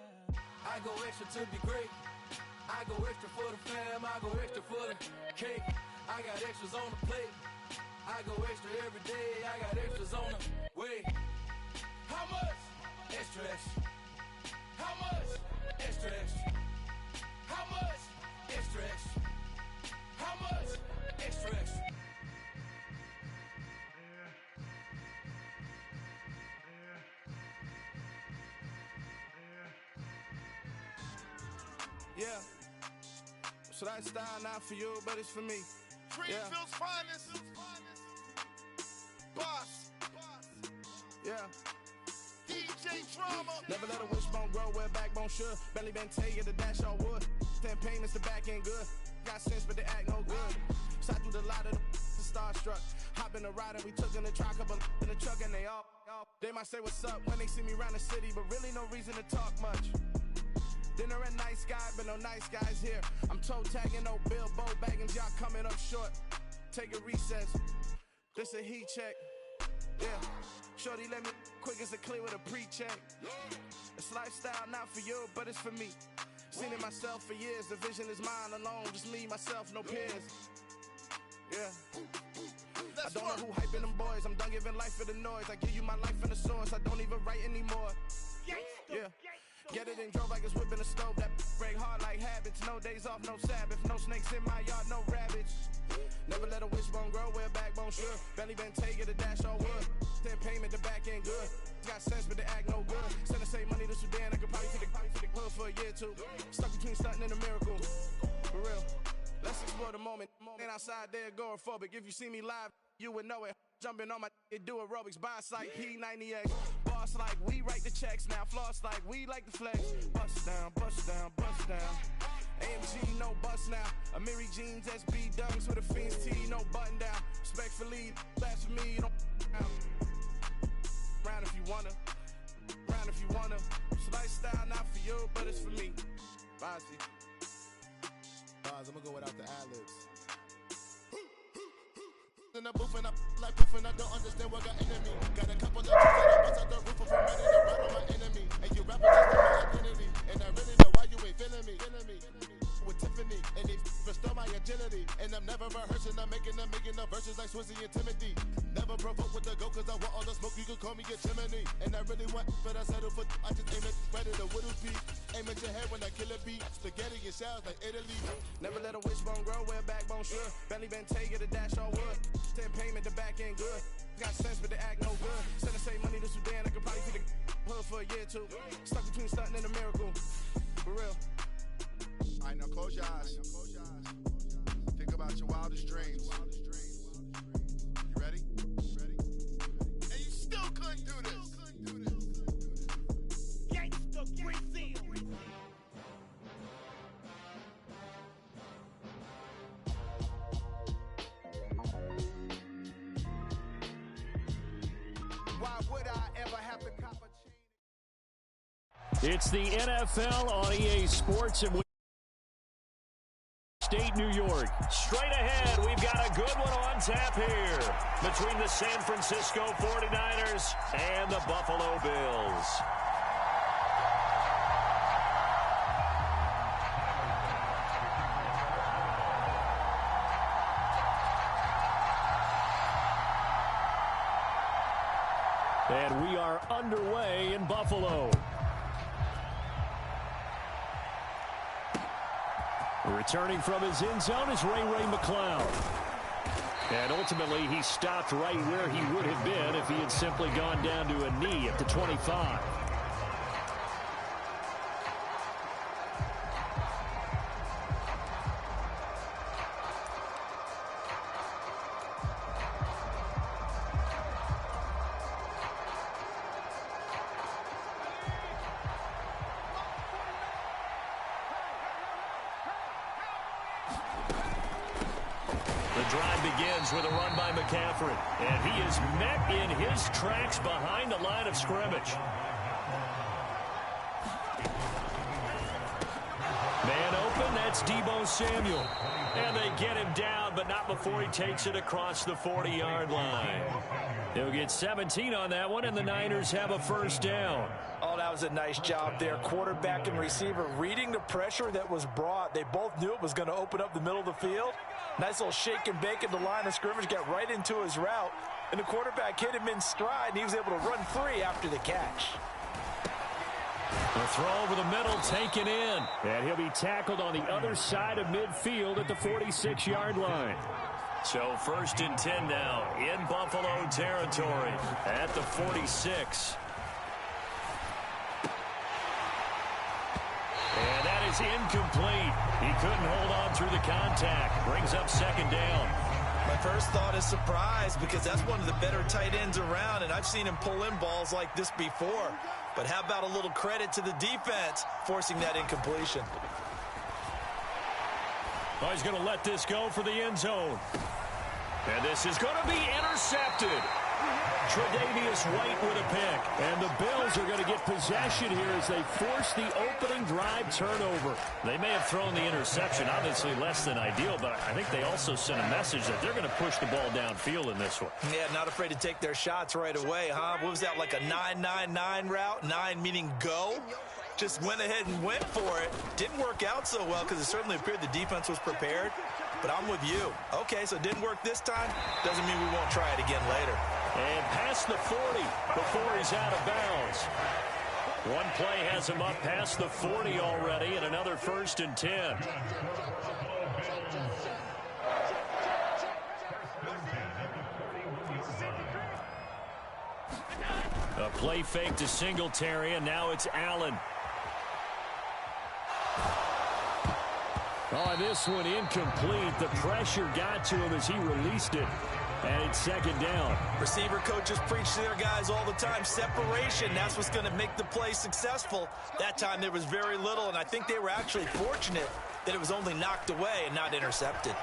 I go extra to be great. I go extra for the fam, I go extra for the cake. I got extras on the plate. I go extra every day, I got extras on the way. How much? Extra, extra. How much? Extra, extra. How much? Extra, extra. How much? Extra, extra. Yeah. So that style not for you, but it's for me. Greenfield's finest. Boss. Yeah. DJ Drama. Never let a wishbone grow where backbone should. Belly been taking the dash on wood. 10 payments, the back end good. Got sense, but they act no good. Shot through the lot of the starstruck. Hop in the ride and we took in the truck, couple in the truck, and they all. They might say what's up when they see me around the city, but really no reason to talk much. Dinner at nice guy, but no nice guys here. I'm toe tagging, no Bilbo Baggins, y'all coming up short. Take a recess. This a heat check. Yeah. Shorty let me quick as a clear with a pre-check. It's lifestyle not for you, but it's for me. Seen it myself for years. The vision is mine alone. Just me, myself, no peers. Yeah. I don't know who hyping them boys. I'm done giving life for the noise. I give you my life in the source. I don't even write anymore. Yeah. Get it and drove like it's whipping the stove. That break hard like habits. No days off, no Sabbath. No snakes in my yard, no rabbits. Never let a wishbone grow where backbone should. Belly been taking the dash on wood. 10 payment, the back end good. Got sense, but they act no good. Send the same money to Sudan. I could probably take the pills for a year or two. Stuck between stunting and a miracle. For real. Let's explore the moment. Ain't outside there agoraphobic. If you see me live, you would know it. Jumping on my do aerobics. Boss like P90X. Boss like we write the checks now. Floss like we like the flex. Bust down, bust down, bust down. AMG, no bust now. Amiri jeans, SB dunks with a Fiends tee, no button down. Respectfully, that's for me, don't down. Round if you wanna. Round if you wanna. It's lifestyle not for you, but it's for me. Bossy. Bars, I'm gonna go without the ad-libs. In the booth and I like proof and I don't understand what got into me. Got a couple of tricks that I bust out the roof if I'm ready to ride on my enemy. And you rappers that's my identity. And I really know why you ain't feeling me. With Tiffany and they restore my agility. And I'm never rehearsing, I'm making the verses like Swizzy and Timothy. Never provoke with the go cause I want all the smoke, you can call me a chimney. And I really want, but I settle for, I just aim at predator, would it be? Aim at your head when I kill a beat. Spaghetti and shells like Italy. Never let a wishbone grow where a backbone should. Belly been take it a dash all wood. Send payment, the back end good. Got sense, but the act no good. Send the same money to Sudan, I could probably feed the hood for a year or two. Stuck between stunting and a miracle. For real. All right, now close your eyes. Think about your wildest dreams. You ready? And you still couldn't do this. Gangsta Brazil. Why would I ever have to cop a chain? It's the NFL on EA Sports and State, New York. Straight ahead, we've got a good one on tap here between the San Francisco 49ers and the Buffalo Bills. And we are underway in Buffalo. Returning from his end zone is Ray McCloud. And ultimately, he stopped right where he would have been if he had simply gone down to a knee at the 25. Drive begins with a run by McCaffrey, and he is met in his tracks behind the line of scrimmage. Man open, that's Deebo Samuel. And they get him down, but not before he takes it across the 40-yard line. He'll get 17 on that one, and the Niners have a first down. Oh, that was a nice job there. Quarterback and receiver reading the pressure that was brought. They both knew it was going to open up the middle of the field. Nice little shake and bake at the line of scrimmage, got right into his route. And the quarterback hit him in stride, and he was able to run free after the catch. The throw over the middle taken in. And he'll be tackled on the other side of midfield at the 46-yard line. So 1st and 10 now in Buffalo territory at the 46. And that is incomplete. He couldn't hold on through the contact. Brings up 2nd down. My first thought is surprise, because that's one of the better tight ends around, and I've seen him pull in balls like this before. But how about a little credit to the defense forcing that incompletion? Oh, he's going to let this go for the end zone. And this is going to be intercepted. Tre'Davious White with a pick. And the Bills are going to get possession here as they force the opening drive turnover. They may have thrown the interception, obviously less than ideal, but I think they also sent a message that they're going to push the ball downfield in this one. Yeah, not afraid to take their shots right away, huh? What was that, like a 9-9-9 route? 9 meaning go? Just went ahead and went for it. Didn't work out so well because it certainly appeared the defense was prepared. But I'm with you. Okay, so it didn't work this time. Doesn't mean we won't try it again later. And past the 40 before he's out of bounds. One play has him up past the 40 already, and another 1st and 10. A play fake to Singletary, and now it's Allen. Oh, this one incomplete. The pressure got to him as he released it. And it's 2nd down. Receiver coaches preach to their guys all the time. Separation, that's what's going to make the play successful. That time there was very little, and I think they were actually fortunate that it was only knocked away and not intercepted.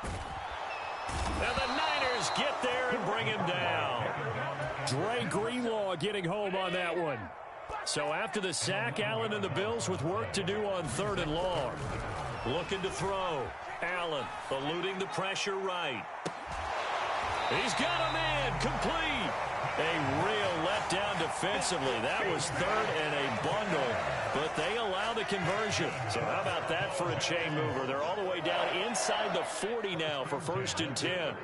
And the Niners get there and bring him down. Dre Greenlaw getting home on that one. So after the sack, Allen and the Bills with work to do on 3rd and long. Looking to throw. Allen eluding the pressure right. He's got him in. Complete. A real letdown defensively. That was 3rd and a bundle, but they allow the conversion. So how about that for a chain mover? They're all the way down inside the 40 now for 1st and 10.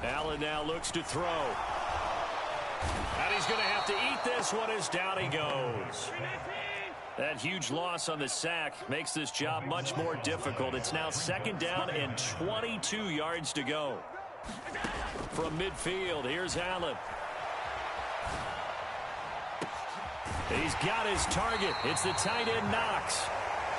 Allen now looks to throw. And he's going to have to eat this one as down he goes. That huge loss on the sack makes this job much more difficult. It's now 2nd down and 22 yards to go. From midfield, here's Allen. He's got his target. It's the tight end Knox.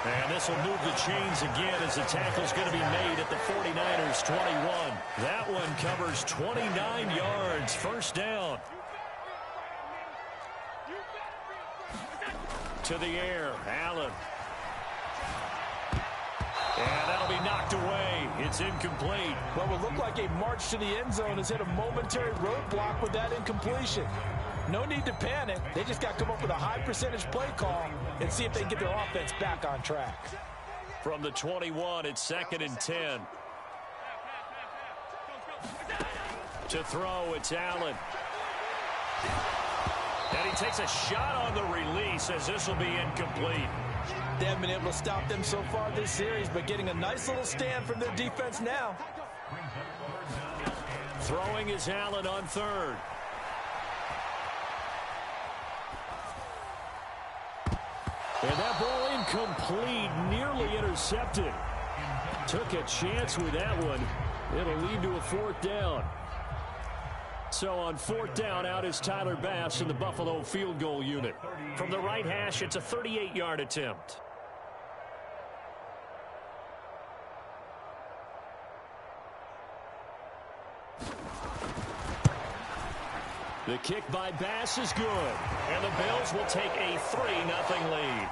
And this will move the chains again as the tackle's going to be made at the 49ers 21. That one covers 29 yards. 1st down. To the air, Allen. And that'll be knocked away. It's incomplete. What will look like a march to the end zone has hit a momentary roadblock with that incompletion. No need to panic. They just got to come up with a high percentage play call and see if they can get their offense back on track. From the 21, it's 2nd and 10. To throw, it's Allen. And he takes a shot on the release as this will be incomplete. They haven't been able to stop them so far this series, but getting a nice little stand from their defense now. Throwing is Allen on 3rd. And that ball incomplete, nearly intercepted. Took a chance with that one. It'll lead to a 4th down. So on 4th down, out is Tyler Bass in the Buffalo field goal unit. From the right hash, it's a 38-yard attempt. The kick by Bass is good. And the Bills will take a 3-0 lead.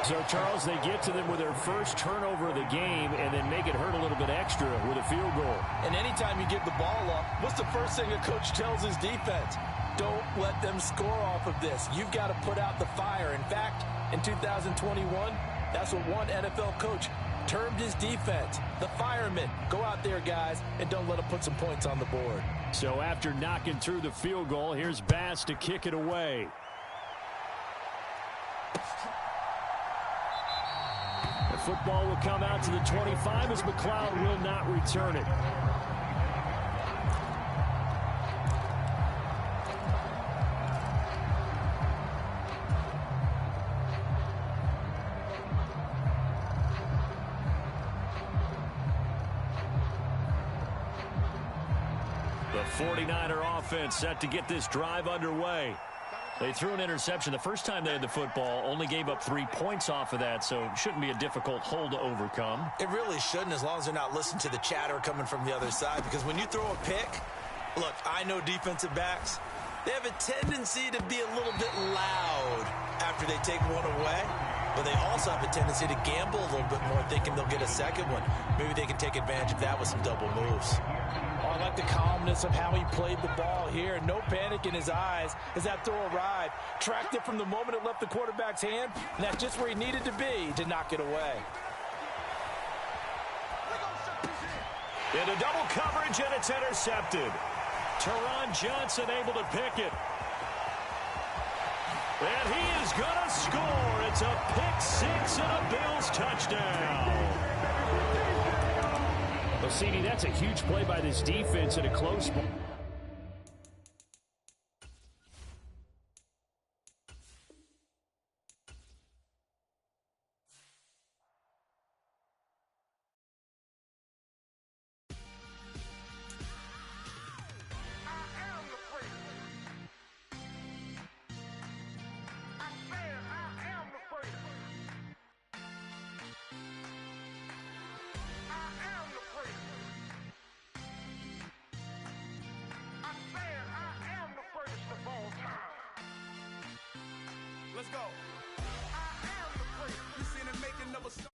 So, Charles, they get to them with their first turnover of the game and then make it hurt a little bit extra with a field goal. And anytime you give the ball up, what's the first thing a coach tells his defense? Don't let them score off of this. You've got to put out the fire. In fact, in 2021, that's what one NFL coach termed his defense. The firemen. Go out there, guys, and don't let them put some points on the board. So after knocking through the field goal, here's Bass to kick it away. The football will come out to the 25 as McLeod will not return it. The 49er offense set to get this drive underway. They threw an interception the first time they had the football, only gave up 3 points off of that, so it shouldn't be a difficult hole to overcome. It really shouldn't, as long as they're not listening to the chatter coming from the other side, because when you throw a pick, look, I know defensive backs, they have a tendency to be a little bit loud after they take one away, but they also have a tendency to gamble a little bit more, thinking they'll get a second one. Maybe they can take advantage of that with some double moves. Oh, I like the calmness of how he played the ball here. No panic in his eyes as that throw arrived. Tracked it from the moment it left the quarterback's hand, and that's just where he needed to be to knock it away. Into double coverage, and it's intercepted. Teron Johnson able to pick it. And he is going to score. It's a pick six and a Bills touchdown. Well, CD, that's a huge play by this defense in a close ball. Let's go. I am the freak. You seen him making of a